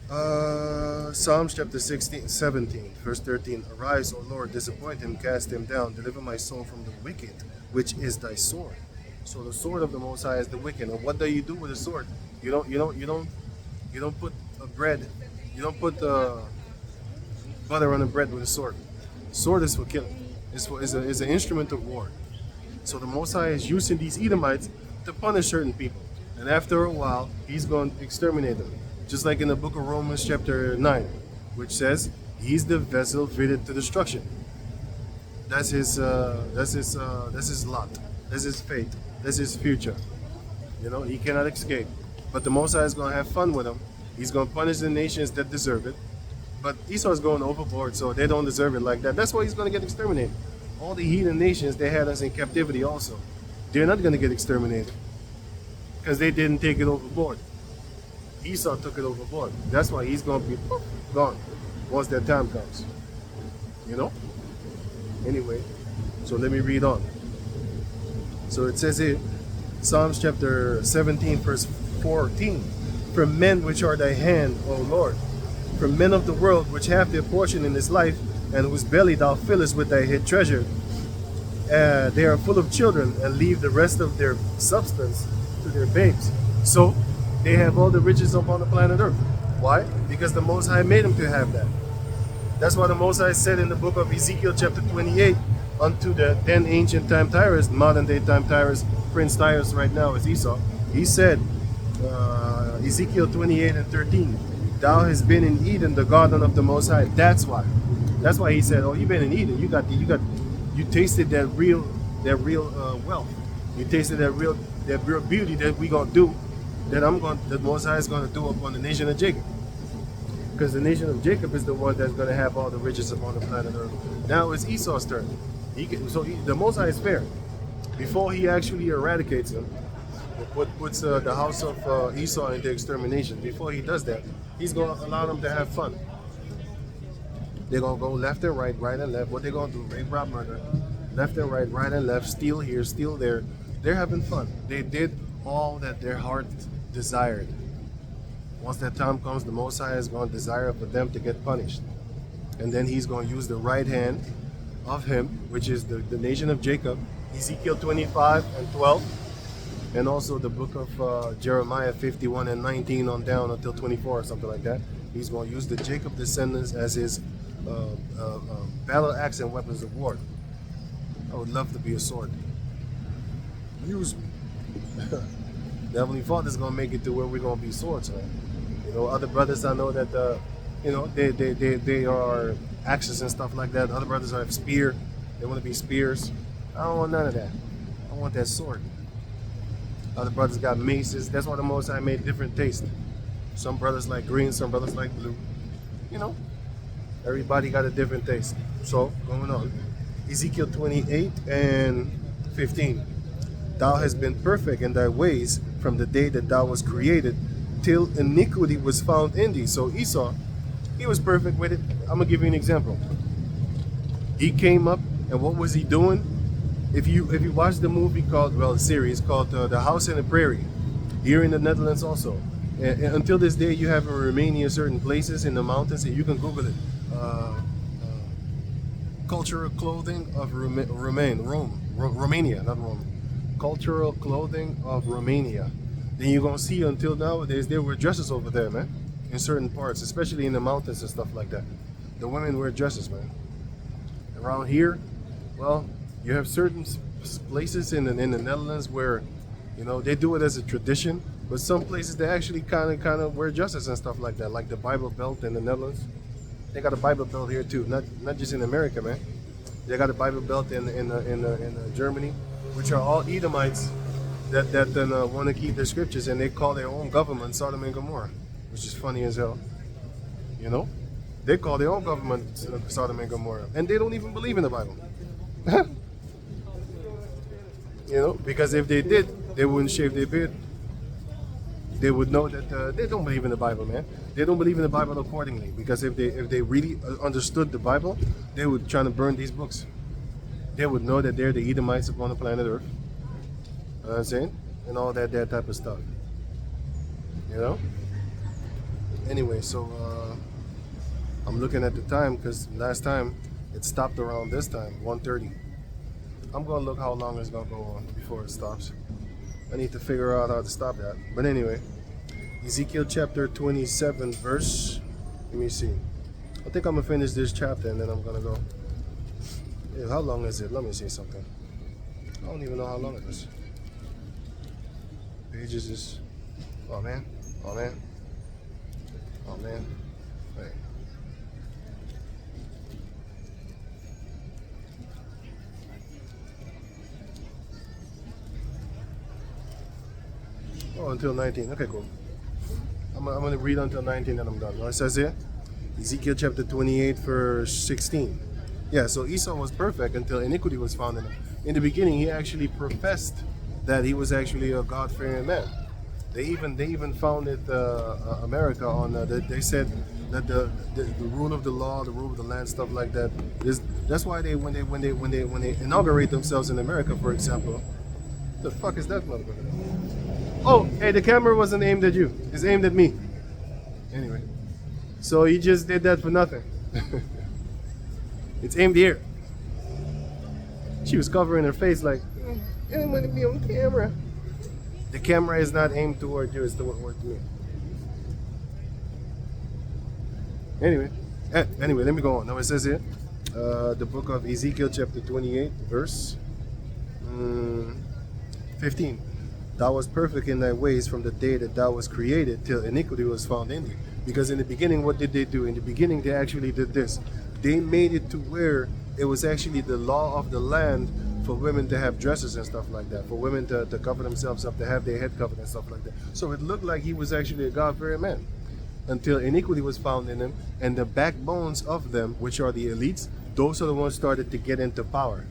Psalms chapter 17, verse 13. Arise, O Lord, disappoint him, cast him down, deliver my soul from the wicked, which is thy sword. So the sword of the Most High is the wicked. And what do you do with a sword? You don't put a bread. You don't put butter on the bread with a sword. Sword is for killing. It's an instrument of war. So the Most High is using these Edomites to punish certain people. And after a while, he's going to exterminate them. Just like in the book of Romans chapter 9, which says, he's the vessel fitted to destruction. That's his lot. That's his fate. That's his future. You know, he cannot escape. But the Most High is going to have fun with him. He's going to punish the nations that deserve it. But Esau is going overboard, so they don't deserve it like that. That's why he's going to get exterminated. All the heathen nations, they had us in captivity also. They're not going to get exterminated because they didn't take it overboard. Esau took it overboard. That's why he's going to be gone once that time comes. You know? Anyway, so let me read on. So it says here, Psalms chapter 17, verse 14. From men which are thy hand, O Lord, from men of the world which have their portion in this life, and whose belly thou fillest with thy hid treasure. They are full of children, and leave the rest of their substance to their babes. So they have all the riches upon the planet Earth. Why? Because the Most High made them to have that. That's why the Most High said in the book of Ezekiel chapter 28, unto the then ancient time Tyrus, modern day time Tyrus, Prince Tyrus right now is Esau. He said, Ezekiel 28 and 13, thou hast been in Eden, the garden of the Most High. That's why. That's why he said, oh, you've been in Eden. You tasted that real wealth. You tasted that real beauty that we gonna do. That the Most High is gonna do upon the nation of Jacob. Because the nation of Jacob is the one that's gonna have all the riches upon the planet Earth. Now it's Esau's turn. The Most High is fair. Before he actually eradicates them, puts the house of Esau into extermination. Before he does that, he's going to allow them to have fun. They're going to go left and right, right and left. What they're going to do, rape, rob, murder. Left and right, right and left, steal here, steal there. They're having fun. They did all that their heart desired. Once that time comes, the Most High is going to desire for them to get punished. And then he's going to use the right hand of him, which is the nation of Jacob, Ezekiel 25 and 12. And also the book of Jeremiah 51 and 19 on down until 24 or something like that. He's going to use the Jacob descendants as his battle axe and weapons of war. I would love to be a sword. Use me. The Heavenly Father is going to make it to where we're going to be swords, man. You know, other brothers I know that, they are axes and stuff like that. Other brothers have spear. They want to be spears. I don't want none of that. I want that sword. Other brothers got maces. That's why the Most High made different tastes. Some brothers like green, some brothers like blue. You know, everybody got a different taste. So, going on. Ezekiel 28 and 15. Thou hast been perfect in thy ways from the day that thou was created, till iniquity was found in thee. So Esau, he was perfect with it. I'm going to give you an example. He came up, and what was he doing? If you watch the movie the series called The House in the Prairie, here in the Netherlands also. And until this day, you have in Romania certain places in the mountains, and you can Google it. Cultural clothing of Romania, not Rome. Cultural clothing of Romania. Then you're going to see until nowadays, there were dresses over there, man. In certain parts, especially in the mountains and stuff like that. The women wear dresses, man. Around here, well, you have certain places in the Netherlands where, they do it as a tradition, but some places they actually kind of wear dresses and stuff like that, like the Bible Belt in the Netherlands. They got a Bible Belt here too, not just in America, man. They got a Bible Belt in Germany, which are all Edomites that want to keep their scriptures, and they call their own government Sodom and Gomorrah. which is funny as hell. You know, they call their own government Sodom and Gomorrah, and they don't even believe in the Bible. You know, because if they did, they wouldn't shave their beard. They would know that they don't believe in the Bible, man. They don't believe in the Bible accordingly. Because if they really understood the Bible, they would try to burn these books. They would know that they're the Edomites upon the planet Earth. You know what I'm saying? And all that type of stuff. You know? Anyway, so I'm looking at the time because last time it stopped around this time, 1:30. I'm gonna look how long it's gonna go on before it stops. I need to figure out how to stop that. But anyway, Ezekiel chapter 27 verse, let me see. I think I'm gonna finish this chapter and then I'm gonna go. Yeah, how long is it? Let me see something. I don't even know how long it is. Pages is, oh man, oh man, oh man. Wait. Oh, until 19. Okay, cool. I'm going to read until 19 and I'm done. What it says here? Ezekiel chapter 28, verse 16. Yeah, so Esau was perfect until iniquity was found in him. In the beginning, he actually professed that he was actually a God-fearing man. They even founded America on. They said that the rule of the law, the rule of the land, stuff like that. That's why when they inaugurate themselves in America, for example. The fuck is that motherfucker? Oh, hey, the camera wasn't aimed at you. It's aimed at me. Anyway, so he just did that for nothing. It's aimed here. She was covering her face like, I don't want to be on camera. The camera is not aimed toward you, it's toward me. Anyway, let me go on. Now it says here, the book of Ezekiel chapter 28, verse 15. Thou was perfect in thy ways from the day that thou was created till iniquity was found in thee. Because in the beginning, what did they do? In the beginning, they actually did this. They made it to where it was actually the law of the land for women to have dresses and stuff like that. For women to cover themselves up, to have their head covered and stuff like that. So it looked like he was actually a God-fearing man. Until iniquity was found in him. And the backbones of them, which are the elites, those are the ones started to get into power.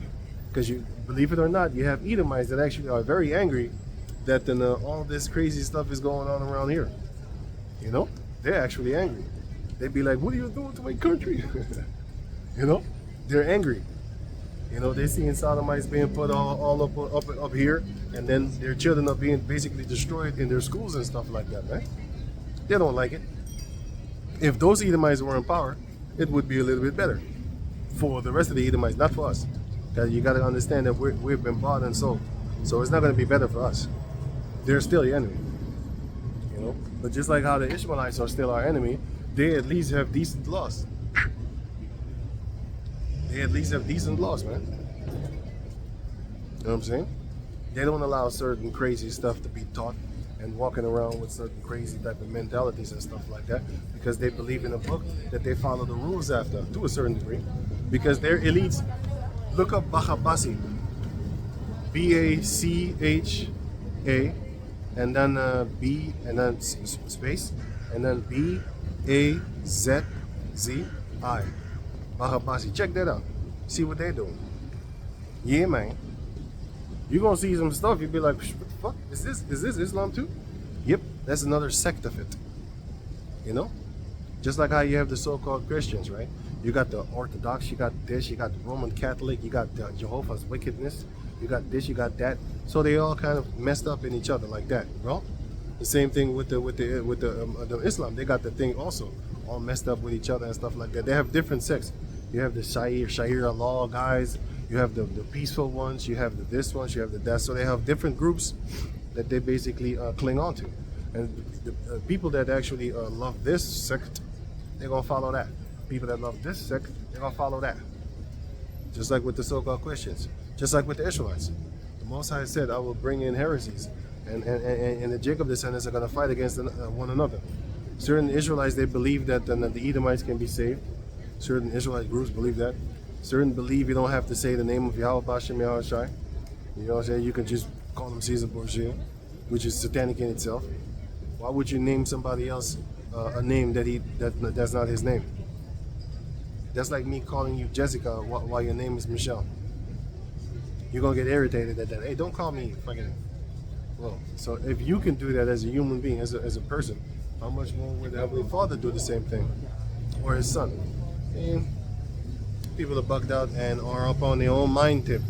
Because you believe it or not, you have Edomites that actually are very angry that all this crazy stuff is going on around here. You know, they're actually angry. They'd be like, what are you doing to my country? You know, they're angry. You know, they're seeing Sodomites being put all up here, and then their children are being basically destroyed in their schools and stuff like that, right? They don't like it. If those Edomites were in power, it would be a little bit better for the rest of the Edomites, not for us. Because you got to understand that we've been bought and sold. So it's not going to be better for us. They're still the enemy, you know. But just like how the Ishmaelites are still our enemy, they at least have decent laws. They at least have decent laws, man. You know what I'm saying? They don't allow certain crazy stuff to be taught and walking around with certain crazy type of mentalities and stuff like that because they believe in a book that they follow the rules after to a certain degree because they're elites. Look up Bachabasi. B-A-C-H-A and then B and then space and then B-A-Z-Z-I. Bachabasi. Check that out. See what they're doing. Yeah, man. You're gonna see some stuff, you'll be like, what the fuck? Is this Islam too? Yep, that's another sect of it. You know? Just like how you have the so-called Christians, right? You got the Orthodox, you got this, you got the Roman Catholic, you got the Jehovah's Wickedness, you got this, you got that. So they all kind of messed up in each other like that, bro. The same thing with the Islam. They got the thing also all messed up with each other and stuff like that. They have different sects. You have the Sharia law guys. You have the peaceful ones. You have the this ones. You have the that. So they have different groups that they basically cling on to. And the people that actually love this sect, they're gonna follow that. People that love this sect, they're gonna follow that. Just like with the so-called Christians. Just like with the Israelites. The Most High said, I will bring in heresies. And the Jacob descendants are going to fight against one another. Certain Israelites, they believe that the Edomites can be saved. Certain Israelite groups believe that. Certain believe you don't have to say the name of Yahweh Bashem Yahushai. You know what I'm saying? You can just call them Caesar Borgia, which is satanic in itself. Why would you name somebody else a name that's not his name. That's like me calling you Jessica while your name is Michelle. You're gonna get irritated at that. Hey, don't call me fucking. Well, so if you can do that as a human being, as a person, how much more would the Heavenly Father do the same thing, or His Son? And people are bugged out and are up on their own mind tip.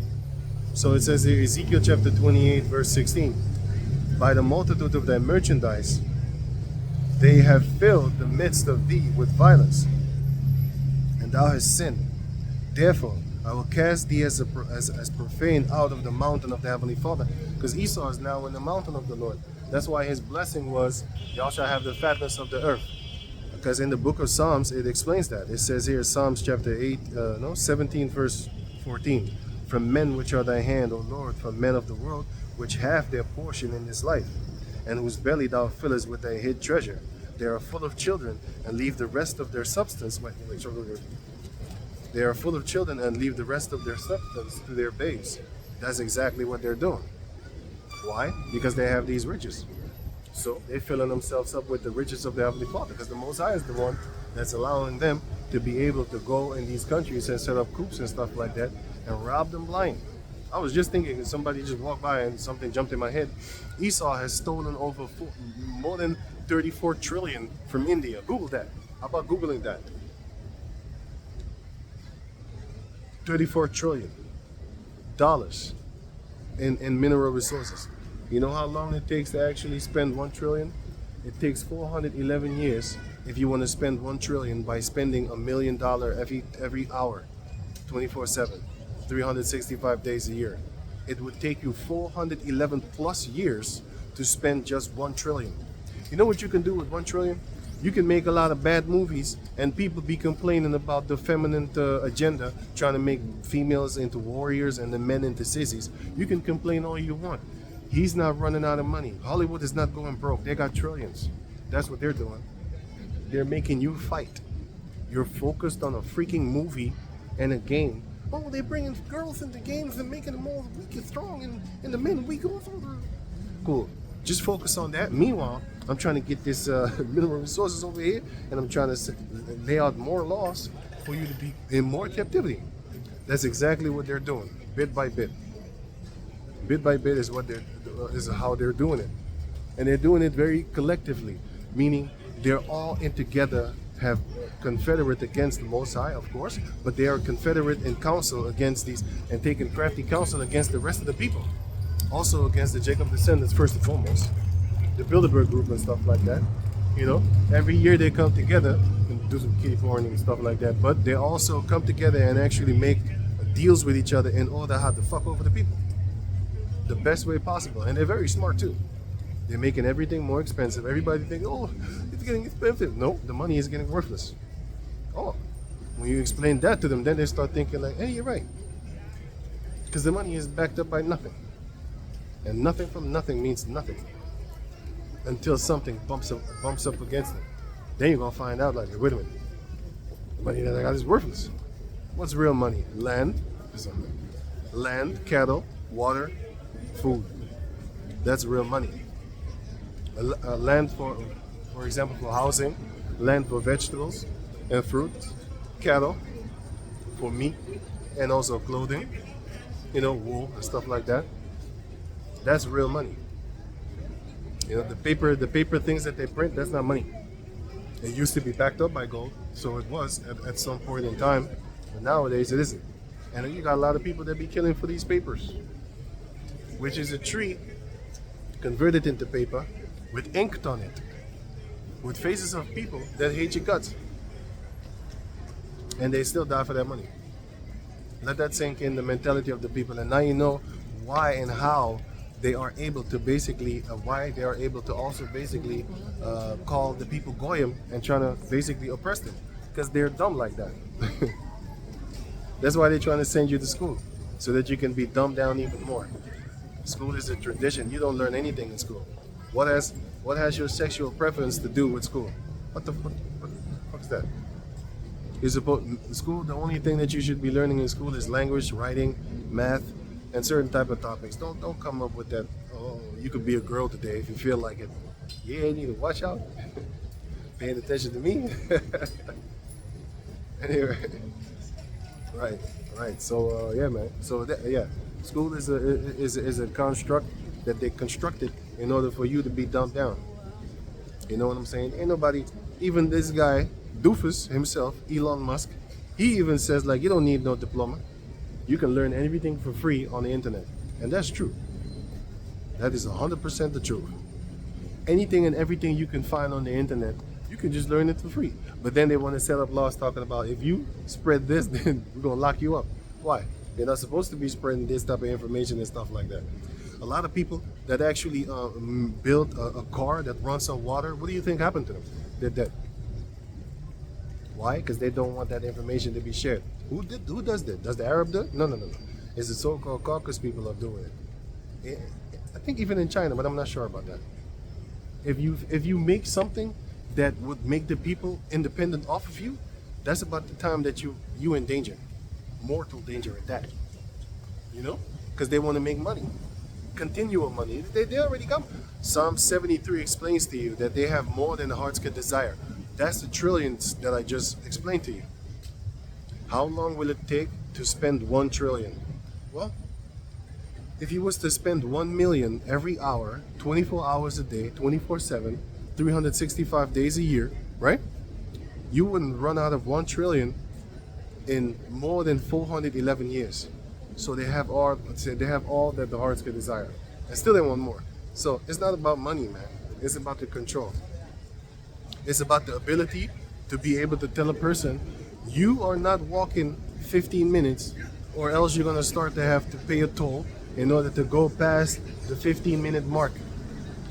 So it says here, Ezekiel chapter 28, verse 16. By the multitude of thy merchandise, they have filled the midst of thee with violence, and thou hast sinned. Therefore, I will cast thee as profane out of the mountain of the Heavenly Father. Because Esau is now in the mountain of the Lord. That's why his blessing was, y'all shall have the fatness of the earth. Because in the book of Psalms, it explains that. It says here, Psalms chapter 17, verse 14. From men which are thy hand, O Lord, from men of the world, which have their portion in this life, and whose belly thou fillest with thy hid treasure. They are full of children, and leave the rest of their substance. They are full of children, and leave the rest of their substance to their babes. That's exactly what they're doing. Why? Because they have these riches. So they're filling themselves up with the riches of the Heavenly Father, because the Most High is the one that's allowing them to be able to go in these countries and set up coops and stuff like that and rob them blind. I was just thinking, if somebody just walked by and something jumped in my head, Esau has stolen over more than 34 trillion from India. Google that. How about Googling that? 34 trillion dollars in mineral resources. You know how long it takes to actually spend 1 trillion? It takes 411 years if you want to spend 1 trillion by spending $1 million every hour, 24/7, 365 days a year. It would take you 411 plus years to spend just 1 trillion. You know what you can do with 1 trillion? You can make a lot of bad movies and people be complaining about the feminine agenda, trying to make females into warriors and the men into sissies. You can complain all you want. He's not running out of money. Hollywood is not going broke. They got trillions. That's what they're doing. They're making you fight. You're focused on a freaking movie and a game. Oh, they're bringing girls into games and making them all weak and strong, and the men weak. Cool. Just focus on that. Meanwhile, I'm trying to get this mineral resources over here, and I'm trying to lay out more laws for you to be in more captivity. That's exactly what they're doing, bit by bit. Bit by bit is how they're doing it, and they're doing it very collectively, meaning they're all in together, have confederate against the Most High, of course, but they are confederate in counsel against these, and taking crafty counsel against the rest of the people, also against the Jacob descendants first and foremost, the Bilderberg group and stuff like that. You know, every year they come together and do some kitty porn and stuff like that, but they also come together and actually make deals with each other in order how to fuck over the people the best way possible. And they're very smart too. They're making everything more expensive. Everybody thinks, oh, it's getting expensive. No, the money is getting worthless. Oh, when you explain that to them, then they start thinking like, hey, you're right. Because the money is backed up by nothing. And nothing from nothing means nothing until something bumps up against it. Then you're going to find out, like, wait a minute. The money that I got is worthless. What's real money? Land, cattle, water, food. That's real money. Land for example, for housing, land for vegetables and fruit, cattle for meat, and also clothing, you know, wool and stuff like that. That's real money. You know, the paper things that they print, that's not money. It used to be backed up by gold, so it was at some point in time, but nowadays it isn't. And you got a lot of people that be killing for these papers, which is a tree converted into paper with ink on it, with faces of people that hate your guts, and they still die for that money. Let that sink in the mentality of the people, and now you know why and how they are able to basically, why they are able to also basically call the people goyim and trying to basically oppress them, because they're dumb like that. That's why they're trying to send you to school, so that you can be dumbed down even more. School is a tradition. You don't learn anything in school. What has your sexual preference to do with school? What the fuck is that? You're supposed school. The only thing that you should be learning in school is language, writing, math, and certain type of topics. Don't come up with that. Oh, you could be a girl today if you feel like it. Yeah, you need to watch out. Paying attention to me. Anyway, right, right. So yeah, man. So yeah, school is a construct that they constructed in order for you to be dumbed down. You know what I'm saying? Ain't nobody, even this guy, Doofus himself, Elon Musk, he even says like you don't need no diploma. You can learn everything for free on the internet. And that's true. That is 100% the truth. Anything and everything you can find on the internet, you can just learn it for free. But then they want to set up laws talking about if you spread this, then we're going to lock you up. Why? You're not supposed to be spreading this type of information and stuff like that. A lot of people that actually built a car that runs on water, what do you think happened to them? They're dead. Why? Because they don't want that information to be shared. Who does that? Does the Arab do it? No, no, no, no. It's the so-called Caucasus people are doing it. I think even in China, but I'm not sure about that. If you make something that would make the people independent off of you, that's about the time that you in danger, mortal danger at that. You know, because they want to make money, continual money. They already got. Psalm 73 explains to you that they have more than the hearts could desire. That's the trillions that I just explained to you. How long will it take to spend 1 trillion? Well, if you was to spend 1 million every hour, 24 hours a day, 24/7, 365 days a year, right? You wouldn't run out of 1 trillion in more than 411 years. So they have all that the hearts could desire. And still they want more. So it's not about money, man. It's about the control. It's about the ability to be able to tell a person, you are not walking 15 minutes or else you're going to start to have to pay a toll in order to go past the 15-minute mark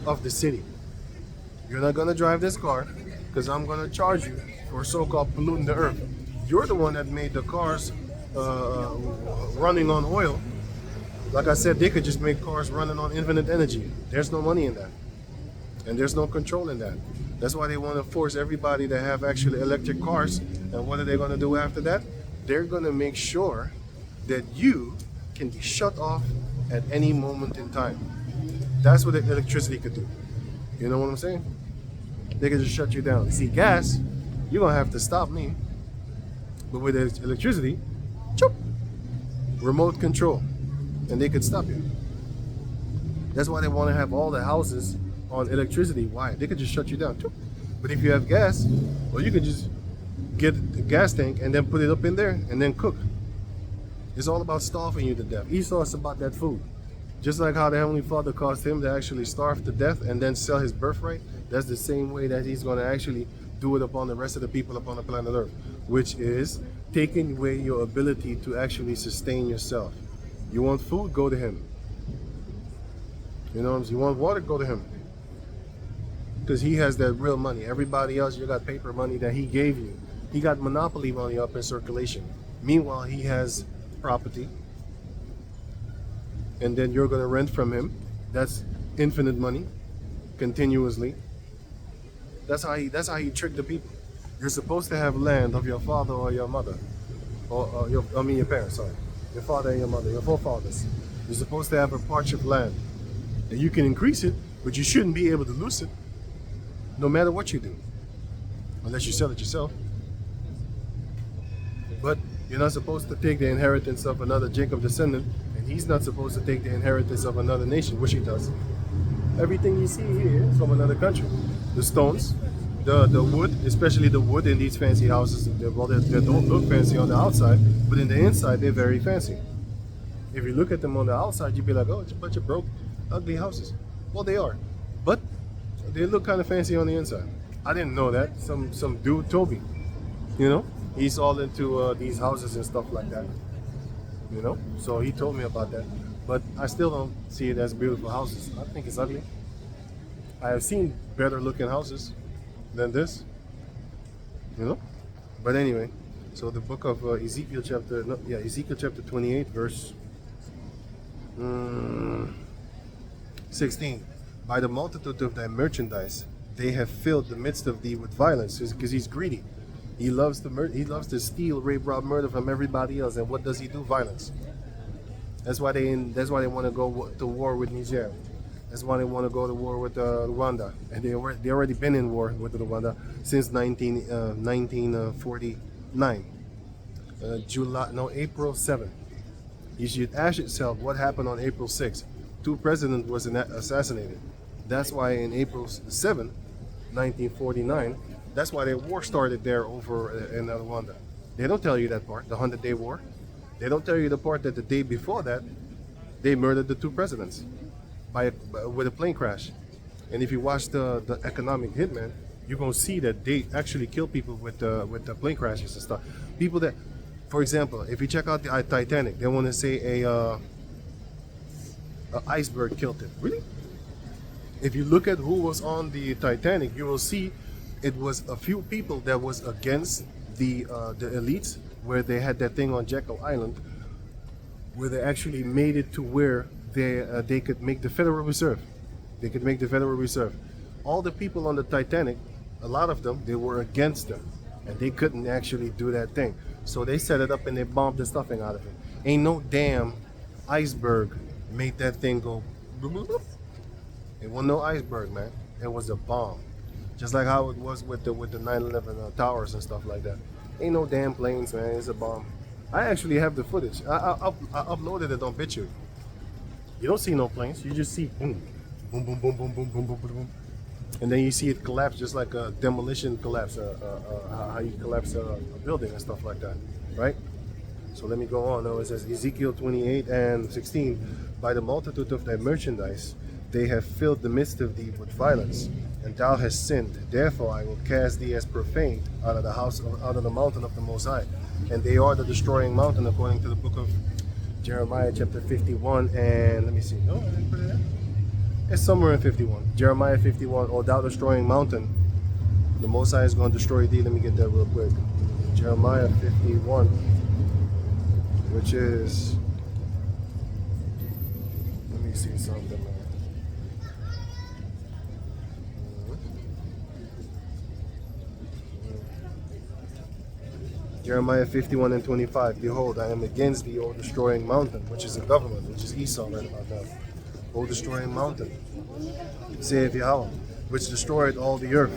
of the city. You're not going to drive this car because I'm going to charge you for so-called polluting the earth. You're the one that made the cars running on oil. Like I said, they could just make cars running on infinite energy. There's no money in that. And there's no control in that. That's why they want to force everybody to have actually electric cars. And what are they going to do after that? They're going to make sure that you can be shut off at any moment in time. That's what the electricity could do. You know what I'm saying? They can just shut you down. See, gas, you're going to have to stop me. But with electricity, choop, remote control. And they could stop you. That's why they want to have all the houses on electricity. Why? They could just shut you down. Choop. But if you have gas, well, you can just get a gas tank and then put it up in there and then cook. It's all about starving you to death. Esau is about that food. Just like how the Heavenly Father caused him to actually starve to death and then sell his birthright, that's the same way that he's going to actually do it upon the rest of the people upon the planet Earth, which is taking away your ability to actually sustain yourself. You want food, go to him. You know what I'm saying? You want water, go to him. Because he has that real money. Everybody else, you got paper money that he gave you. He got monopoly money up in circulation. Meanwhile, he has property. And then you're going to rent from him. That's infinite money, continuously. That's how he tricked the people. You're supposed to have land of your father or your mother. Or your parents, sorry. Your father and your mother, your forefathers. You're supposed to have a patch of land. And you can increase it, but you shouldn't be able to lose it. No matter what you do. Unless you sell it yourself. But you're not supposed to take the inheritance of another Jacob descendant, and he's not supposed to take the inheritance of another nation, which he does. Everything you see here is from another country. The stones, the wood, especially the wood in these fancy houses, they don't look fancy on the outside, but in the inside they're very fancy. If you look at them on the outside, you'd be like, oh, it's a bunch of broke, ugly houses. Well, they are, but they look kind of fancy on the inside. I didn't know that. Some dude told me. You know, he's all into these houses and stuff like that. You know, so he told me about that. But I still don't see it as beautiful houses. I think it's ugly. I have seen better looking houses than this. You know, but anyway. So the book of Ezekiel chapter 28, verse 16. By the multitude of thy merchandise, they have filled the midst of thee with violence, because he's greedy. He loves to steal, rape, rob, murder from everybody else. And what does he do? Violence. That's why they want to go to war with Niger. That's why they want to go to war with Rwanda, and they already been in war with Rwanda since 1949. April 7th. You should ask yourself what happened on April 6th. Two presidents was assassinated. That's why in April 7th, 1949, that's why the war started there over in Rwanda. They don't tell you that part, the 100-day war. They don't tell you the part that the day before that, they murdered the two presidents with a plane crash. And if you watch the economic hitman, you're gonna see that they actually kill people with the plane crashes and stuff. People that, for example, if you check out the Titanic, they want to say a iceberg killed it. Really? If you look at who was on the Titanic, you will see it was a few people that was against the elites, where they had that thing on Jekyll Island, where they actually made it to where they could make the Federal Reserve. They could make the Federal Reserve. All the people on the Titanic, a lot of them, they were against them, and they couldn't actually do that thing. So they set it up and they bombed the stuffing out of it. Ain't no damn iceberg made that thing go bloop, bloop, bloop. It wasn't no iceberg, man. It was a bomb. Just like how it was with the 9/11 towers and stuff like that. Ain't no damn planes, man. It's a bomb. I actually have the footage. I uploaded it on BitChute. You don't see no planes. You just see boom, boom, boom, boom, boom, boom, boom, boom, boom, boom. And then you see it collapse, just like a demolition collapse, how you collapse a building and stuff like that, right? So let me go on. Now it says Ezekiel 28:16, by the multitude of thy merchandise, they have filled the midst of thee with violence, and thou hast sinned. Therefore I will cast thee as profane out of the out of the mountain of the Most High. And they are the destroying mountain, according to the book of Jeremiah chapter 51. And let me see. No, I didn't put it there. It's somewhere in 51. Jeremiah 51, O thou destroying mountain, the Most High is going to destroy thee. Let me get that real quick. Jeremiah 51, which is, let me see something. Jeremiah 51:25, behold, I am against thee, O destroying mountain, which is a government, which is Esau right about now. O destroying mountain, saith Yahweh, which destroyed all the earth.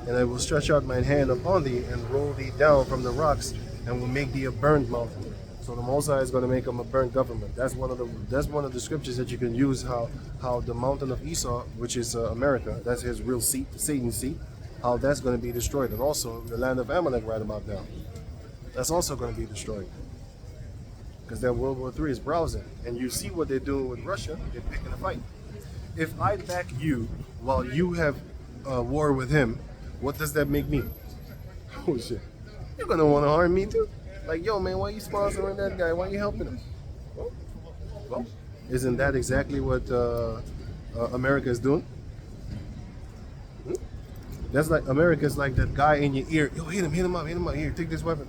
And I will stretch out mine hand upon thee, and roll thee down from the rocks, and will make thee a burned mountain. So the Most High is going to make them a burned government. That's one of the scriptures that you can use, how the mountain of Esau, which is America, that's his real seat, Satan's seat, how that's going to be destroyed. And also the land of Amalek right about now, that's also going to be destroyed. Because then World War III is browsing. And you see what they're doing with Russia, they're picking a fight. If I back you while you have war with him, what does that make me? Oh shit. You're going to want to harm me too. Like, yo man, why you sponsoring that guy? Why you helping him? Well, isn't that exactly what America is doing? That's like, America's like that guy in your ear. Yo, hit him up. Here, take this weapon.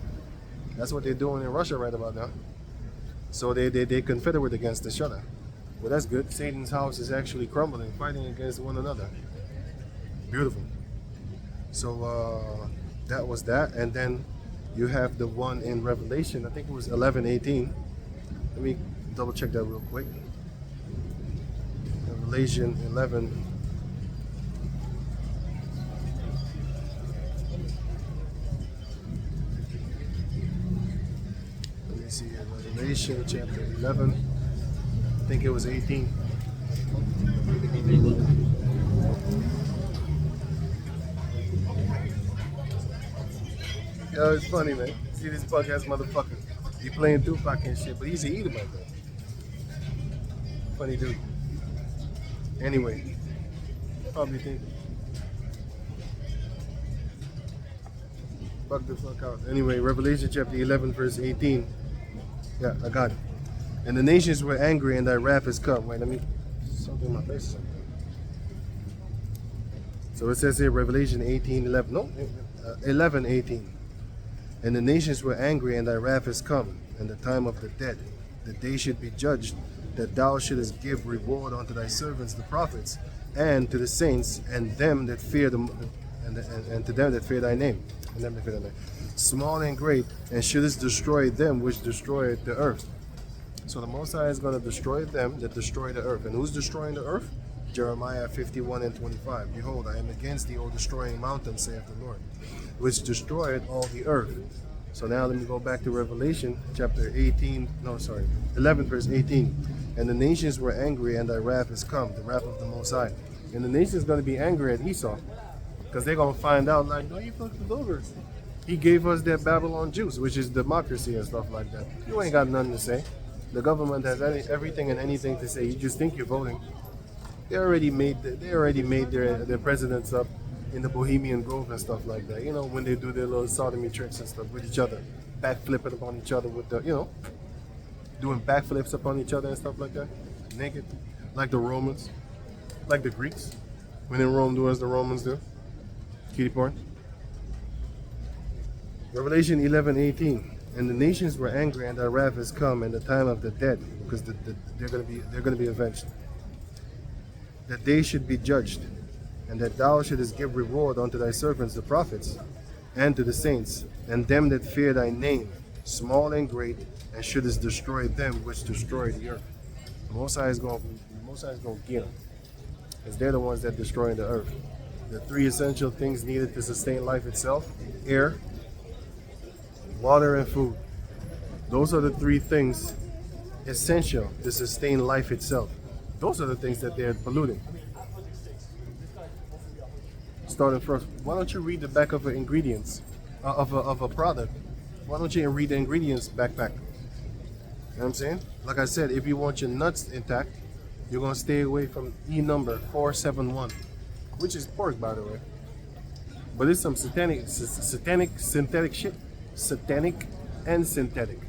That's what they're doing in Russia right about now. So they confederate against each other. Well, that's good. Satan's house is actually crumbling, fighting against one another. Beautiful. So that was that. And then you have the one in Revelation. I think it was 11:18. Let me double check that real quick. Revelation 11. Revelation chapter 11, I think it was 18. Yo, it's funny, man. See this punk ass motherfucker. He playing Tupac and shit, but he's an Edomite, though. Funny dude. Anyway, probably think. Fuck the fuck out. Anyway, Revelation chapter 11, verse 18. Yeah, I got it. And the nations were angry, and thy wrath is come. Wait, let me something in my face. So it says here, Revelation 18:11. No, 11:18. And the nations were angry, and thy wrath is come, and the time of the dead, that they should be judged, that thou shouldest give reward unto thy servants the prophets, and to the saints, and them that fear them, and to them that fear thy name, and them that fear thy name, small and great, and shouldest destroy them which destroyed the earth. So the Most High is going to destroy them that destroy the earth. And who's destroying the earth? Jeremiah 51 and 25. Behold, I am against thee, O destroying mountain, saith the Lord, which destroyed all the earth. So now let me go back to Revelation chapter 11 verse 18. And the nations were angry, and thy wrath is come, the wrath of the Most High. And the nations going to be angry at Esau, because they're going to find out, like, no, you fucked over. He gave us that Babylon juice, which is democracy and stuff like that. You ain't got nothing to say. The government has everything and anything to say. You just think you're voting. They already made their presidents up in the Bohemian Grove and stuff like that. You know, when they do their little sodomy tricks and stuff with each other, backflipping upon each other with the, doing backflips upon each other and stuff like that, naked, like the Romans, like the Greeks, when in Rome do as the Romans do, kitty porn. Revelation 11:18. And the nations were angry, and thy wrath has come, and the time of the dead, because they're going to be avenged. That they should be judged, and that thou shouldest give reward unto thy servants the prophets, and to the saints, and them that fear thy name, small and great, and shouldest destroy them which destroy the earth. The Most High is going to get them, because they're the ones that destroy the earth. The three essential things needed to sustain life itself: air, water, and food. Those are the three things essential to sustain life itself. Those are the things that they're polluting. Starting first, why don't you read the back of the ingredients of a product? Why don't you read the ingredients backpack? You know what I'm saying? Like I said, if you want your nuts intact, you're gonna stay away from E number 471, which is pork, by the way. But it's some satanic synthetic shit. Satanic and synthetic.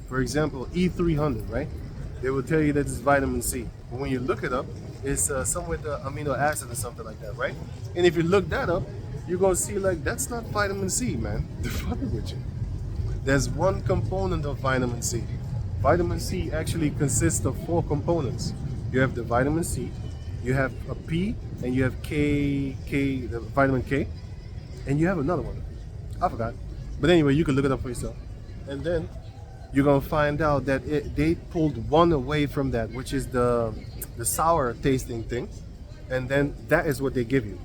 For example, E300, right? They will tell you that it's vitamin C. But when you look it up, it's some with amino acid or something like that, right? And if you look that up, you're going to see, like, that's not vitamin C, man. They're fucking with you. There's one component of vitamin C. Vitamin C actually consists of 4 components. You have the vitamin C, you have a P, and you have the vitamin K, and you have another one. I forgot. But anyway, you can look it up for yourself. And then you're going to find out that they pulled one away from that, which is the sour tasting thing. And then that is what they give you.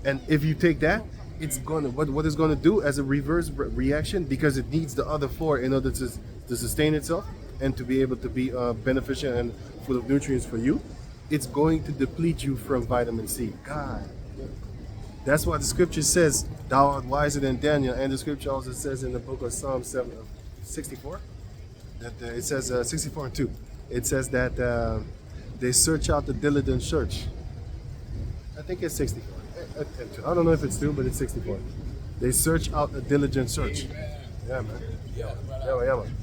And if you take that, it's going to, what it's going to do as a reverse reaction, because it needs the other 4 in order to sustain itself and to be able to be beneficial and full of nutrients for you, it's going to deplete you from vitamin C. God. That's why the scripture says, thou art wiser than Daniel. And the scripture also says in the book of Psalm 64, that it says 64 and 2. It says that they search out the diligent search. I think it's 64. I don't know if it's 2, but it's 64. They search out a diligent search. Yeah, man. Yeah, man.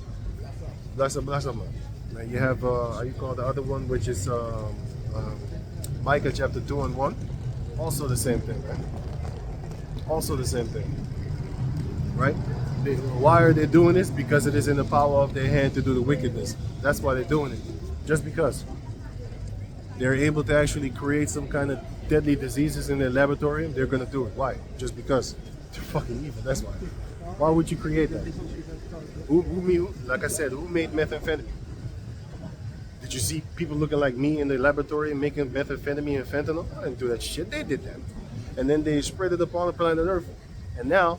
Bless up, man. Now you have, how you call the other one, which is Micah chapter 2 and 1. Also the same thing, right? Also the same thing, right? Why are they doing this? Because it is in the power of their hand to do the wickedness. That's why they're doing it. Just because they're able to actually create some kind of deadly diseases in their laboratory, they're going to do it. Why? Just because they're fucking evil. That's why. Why would you create that? Like I said, who made methamphetamine? Did you see people looking like me in the laboratory making methamphetamine and fentanyl? I didn't do that shit. They did that. And then they spread it upon the planet Earth. And now,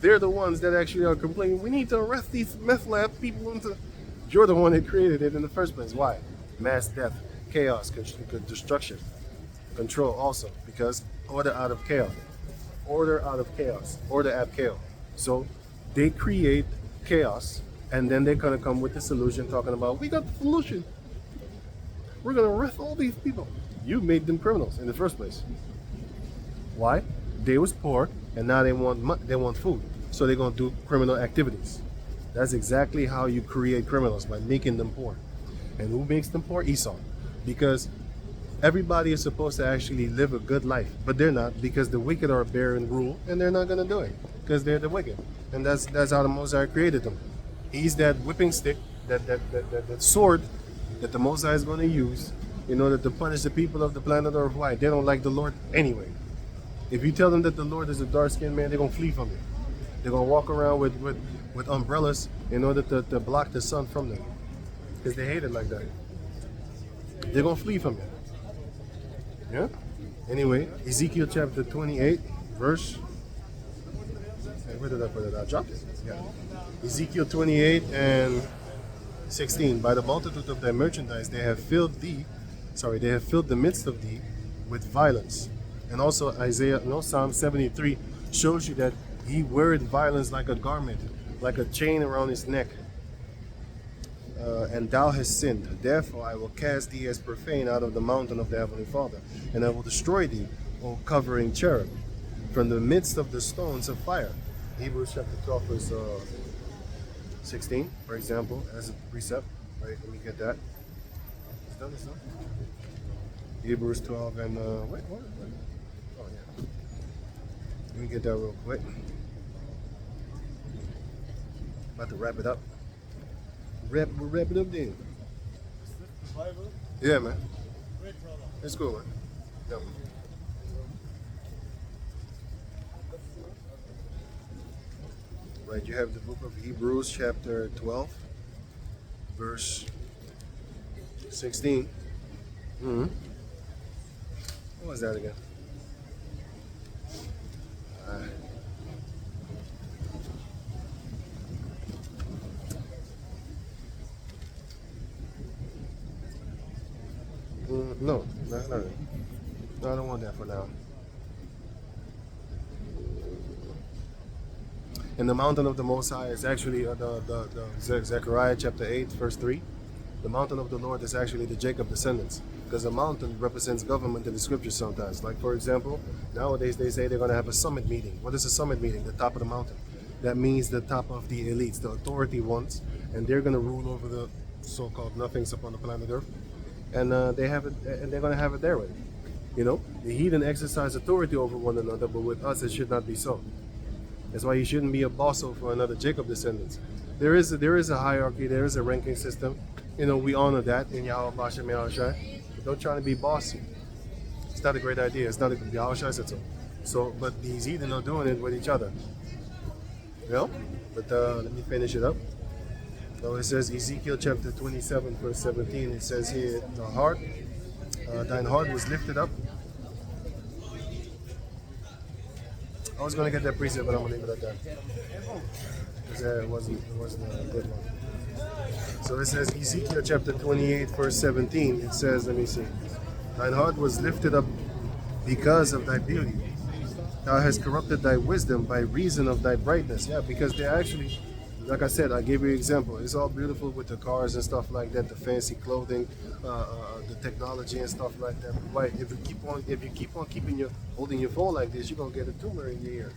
they're the ones that actually are complaining, we need to arrest these meth lab people into... You're the one that created it in the first place. Why? Mass death, chaos, destruction, control also. Because order out of chaos. Order out of chaos. Order ab chaos. So, they create chaos, and then they're going to come with the solution talking about, we got the solution. We're going to arrest all these people. You made them criminals in the first place. Why? They was poor, and now they want food. So they're going to do criminal activities. That's exactly how you create criminals, by making them poor. And who makes them poor? Esau. Because everybody is supposed to actually live a good life, but they're not, because the wicked are bearing rule, and they're not going to do it, because they're the wicked. And that's how the Most High created them. He's that whipping stick, that sword that the Most High is going to use in order to punish the people of the planet Earth. Why? They don't like the Lord anyway. If you tell them that the Lord is a dark-skinned man, they're going to flee from you. They're going to walk around with umbrellas in order to block the sun from them. because they hate it like that. They're gonna flee from you. Yeah. Anyway, Ezekiel chapter 28, verse. Hey, where did I put it? I dropped it. Yeah. Ezekiel 28 and 16. By the multitude of thy merchandise, they have filled thee. Sorry, they have filled the midst of thee with violence. And also Psalm 73 shows you that he weareth violence like a garment, like a chain around his neck. And thou hast sinned. Therefore I will cast thee as profane out of the mountain of the heavenly Father, and I will destroy thee, O covering cherub, from the midst of the stones of fire. Hebrews chapter 12 verse 16, for example, as a precept. Right, let me get that. It's done, it's done. Hebrews 12 and wait. Oh yeah. Let me get that real quick. About to wrap it up. We'll wrap it up then. Yeah, man. It's cool, man. Yeah. Right, you have the book of Hebrews, chapter 12, verse 16. What was that again? No, I don't want that for now. And the mountain of the Most High is actually Zechariah chapter 8, verse 3. The mountain of the Lord is actually the Jacob descendants, because the mountain represents government in the scriptures sometimes. Like, for example, nowadays they say they're going to have a summit meeting. What is a summit meeting? The top of the mountain. That means the top of the elites, the authority ones, and they're going to rule over the so-called nothings upon the planet Earth. And they have it, and they're going to have it their way. You know, the heathen exercise authority over one another, but with us it should not be so. That's why you shouldn't be a boss over another Jacob descendants. There is a hierarchy, there is a ranking system. You know, we honor that in Yahweh Bashem Yahushai. But don't try to be bossy. It's not a great idea. It's not a Yahushai said so. So, but these heathen are doing it with each other. You know? But let me finish it up. So it says Ezekiel chapter 27 verse 17. It says here, thine heart was lifted up. I was gonna get that precept, but I'm gonna leave it at that. Because it wasn't a good one. So it says Ezekiel chapter 28 verse 17. It says, let me see. Thine heart was lifted up because of thy beauty. Thou hast corrupted thy wisdom by reason of thy brightness. Yeah, because they actually, like I said, I gave you an example. It's all beautiful with the cars and stuff like that, the fancy clothing, the technology and stuff like that. But if you keep on holding your phone like this, you're gonna get a tumor in your ear.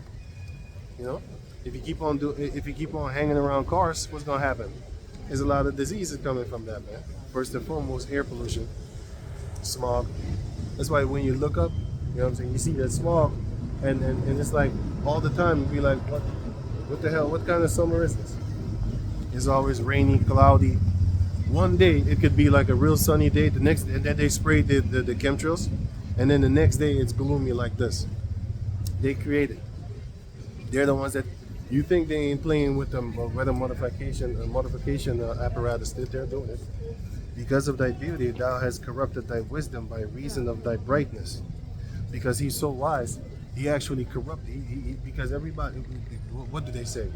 You know, if you keep on hanging around cars, what's gonna happen? There's a lot of diseases coming from that, man. First and foremost, air pollution, smog. That's why when you look up, you know what I'm saying, you see that smog, and it's like all the time you be like, what the hell? What kind of summer is this? It's always rainy, cloudy. One day it could be like a real sunny day. The next, and then they spray the chemtrails, and then the next day it's gloomy like this. They create it. They're the ones that you think they ain't playing with them weather modification apparatus. They're doing it. Because of thy beauty, thou hast corrupted thy wisdom by reason of thy brightness. Because he's so wise, he actually corrupted. Because everybody, what do they say?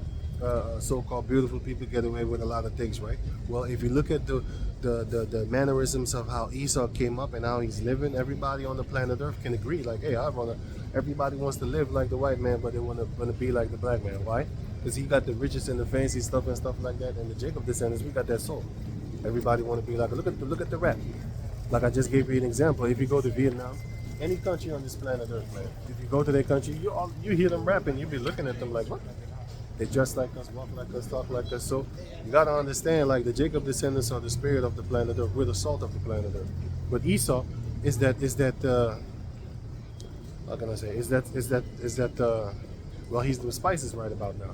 So-called beautiful people get away with a lot of things, right? Well, if you look at the mannerisms of how Esau came up and how he's living, everybody on the planet Earth can agree. Like, hey, everybody wants to live like the white man, but they want to be like the black man. Why? Because he got the riches and the fancy stuff and stuff like that. And the Jacob descendants, we got that soul. Everybody want to be like. Look at the rap. Like I just gave you an example. If you go to Vietnam, any country on this planet Earth, man, if you go to their country, you hear them rapping, you be looking at them like, what? They dress like us, walk like us, talk like us. So you gotta understand, like the Jacob descendants are the spirit of the planet Earth. We're the salt of the planet Earth. But Esau is that how can I say? Well, he's the spices right about now.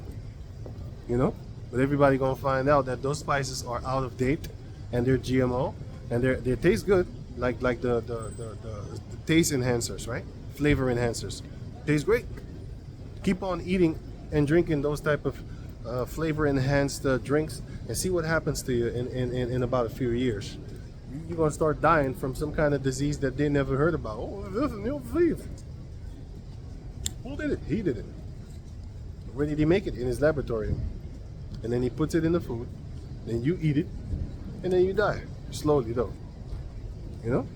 You know? But everybody gonna find out that those spices are out of date and they're GMO and they taste good, like the taste enhancers, right? Flavor enhancers. Tastes great. Keep on eating and drinking those type of flavor enhanced drinks, and see what happens to you in about a few years. You're gonna start dying from some kind of disease that they never heard about. Oh, this is new disease. Who did it? He did it. Where did he make it? In his laboratory. And then he puts it in the food. Then you eat it, and then you die slowly, though. You know,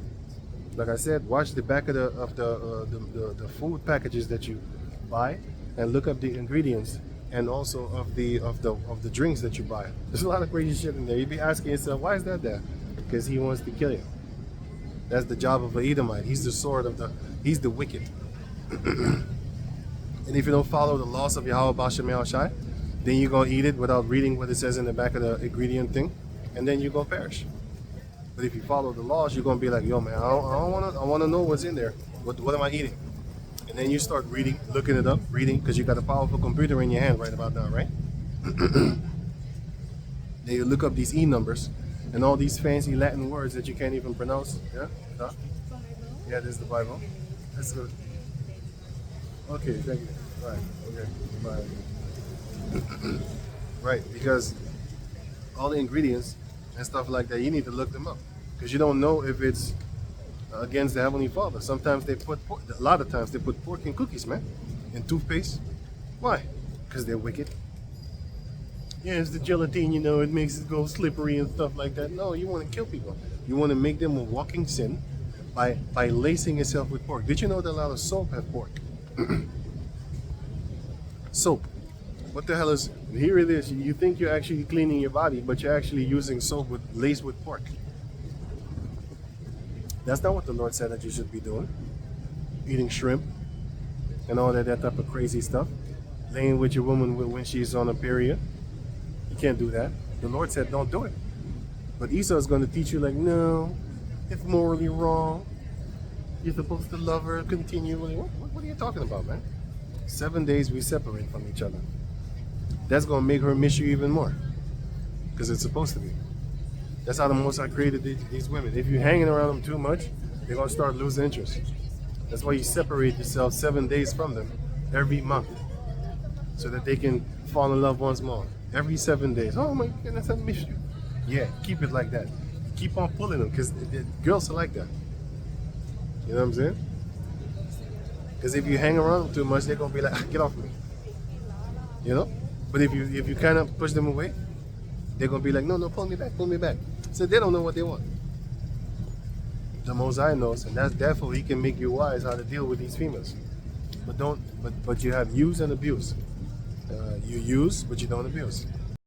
like I said, watch the back of the food packages that you buy, and look up the ingredients, and also of the drinks that you buy. There's a lot of crazy shit in there. You'd be asking yourself, why is that there? Because he wants to kill you. That's the job of an Edomite. He's the sword of he's the wicked. And if you don't follow the laws of Yahweh Bashem Yahushai, then you're going to eat it without reading what it says in the back of the ingredient thing, and then you're going to perish. But if you follow the laws, you're going to be like, yo, man, I want to know what's in there. What am I eating? And then you start reading, looking it up, reading, because you got a powerful computer in your hand right about now, right? Then you look up these E numbers and all these fancy Latin words that you can't even pronounce. Yeah? Huh? Yeah, this is the Bible. That's good. Okay, thank you. Right, okay, bye. Right, because all the ingredients and stuff like that, you need to look them up. Because you don't know if it's against the Heavenly Father. Sometimes they put pork, a lot of times they put pork in cookies, man. In toothpaste. Why? Because they're wicked. Yeah, it's the gelatin, you know, it makes it go slippery and stuff like that. No, you want to kill people. You want to make them a walking sin by lacing yourself with pork. Did you know that a lot of soap have pork? Soap. What the hell is, here it is, you think you're actually cleaning your body, but you're actually using soap laced with pork. That's not what the Lord said that you should be doing. Eating shrimp and all that type of crazy stuff. Laying with your woman when she's on a period. You can't do that. The Lord said don't do it. But Esau is going to teach you like, no, it's morally wrong. You're supposed to love her continually. What are you talking about, man? 7 days we separate from each other. That's going to make her miss you even more. Because it's supposed to be. That's how the Most High created these women. If you're hanging around them too much, they're going to start losing interest. That's why you separate yourself 7 days from them every month. So that they can fall in love once more. Every 7 days. Oh my goodness, I miss you. Yeah, keep it like that. Keep on pulling them because girls are like that. You know what I'm saying? Because if you hang around them too much, they're going to be like, get off me. You know? But if you kind of push them away, they're going to be like, no, pull me back, pull me back. So they don't know what they want. The Most High knows, and that's therefore he can make you wise how to deal with these females. But you have use and abuse. You use, but you don't abuse.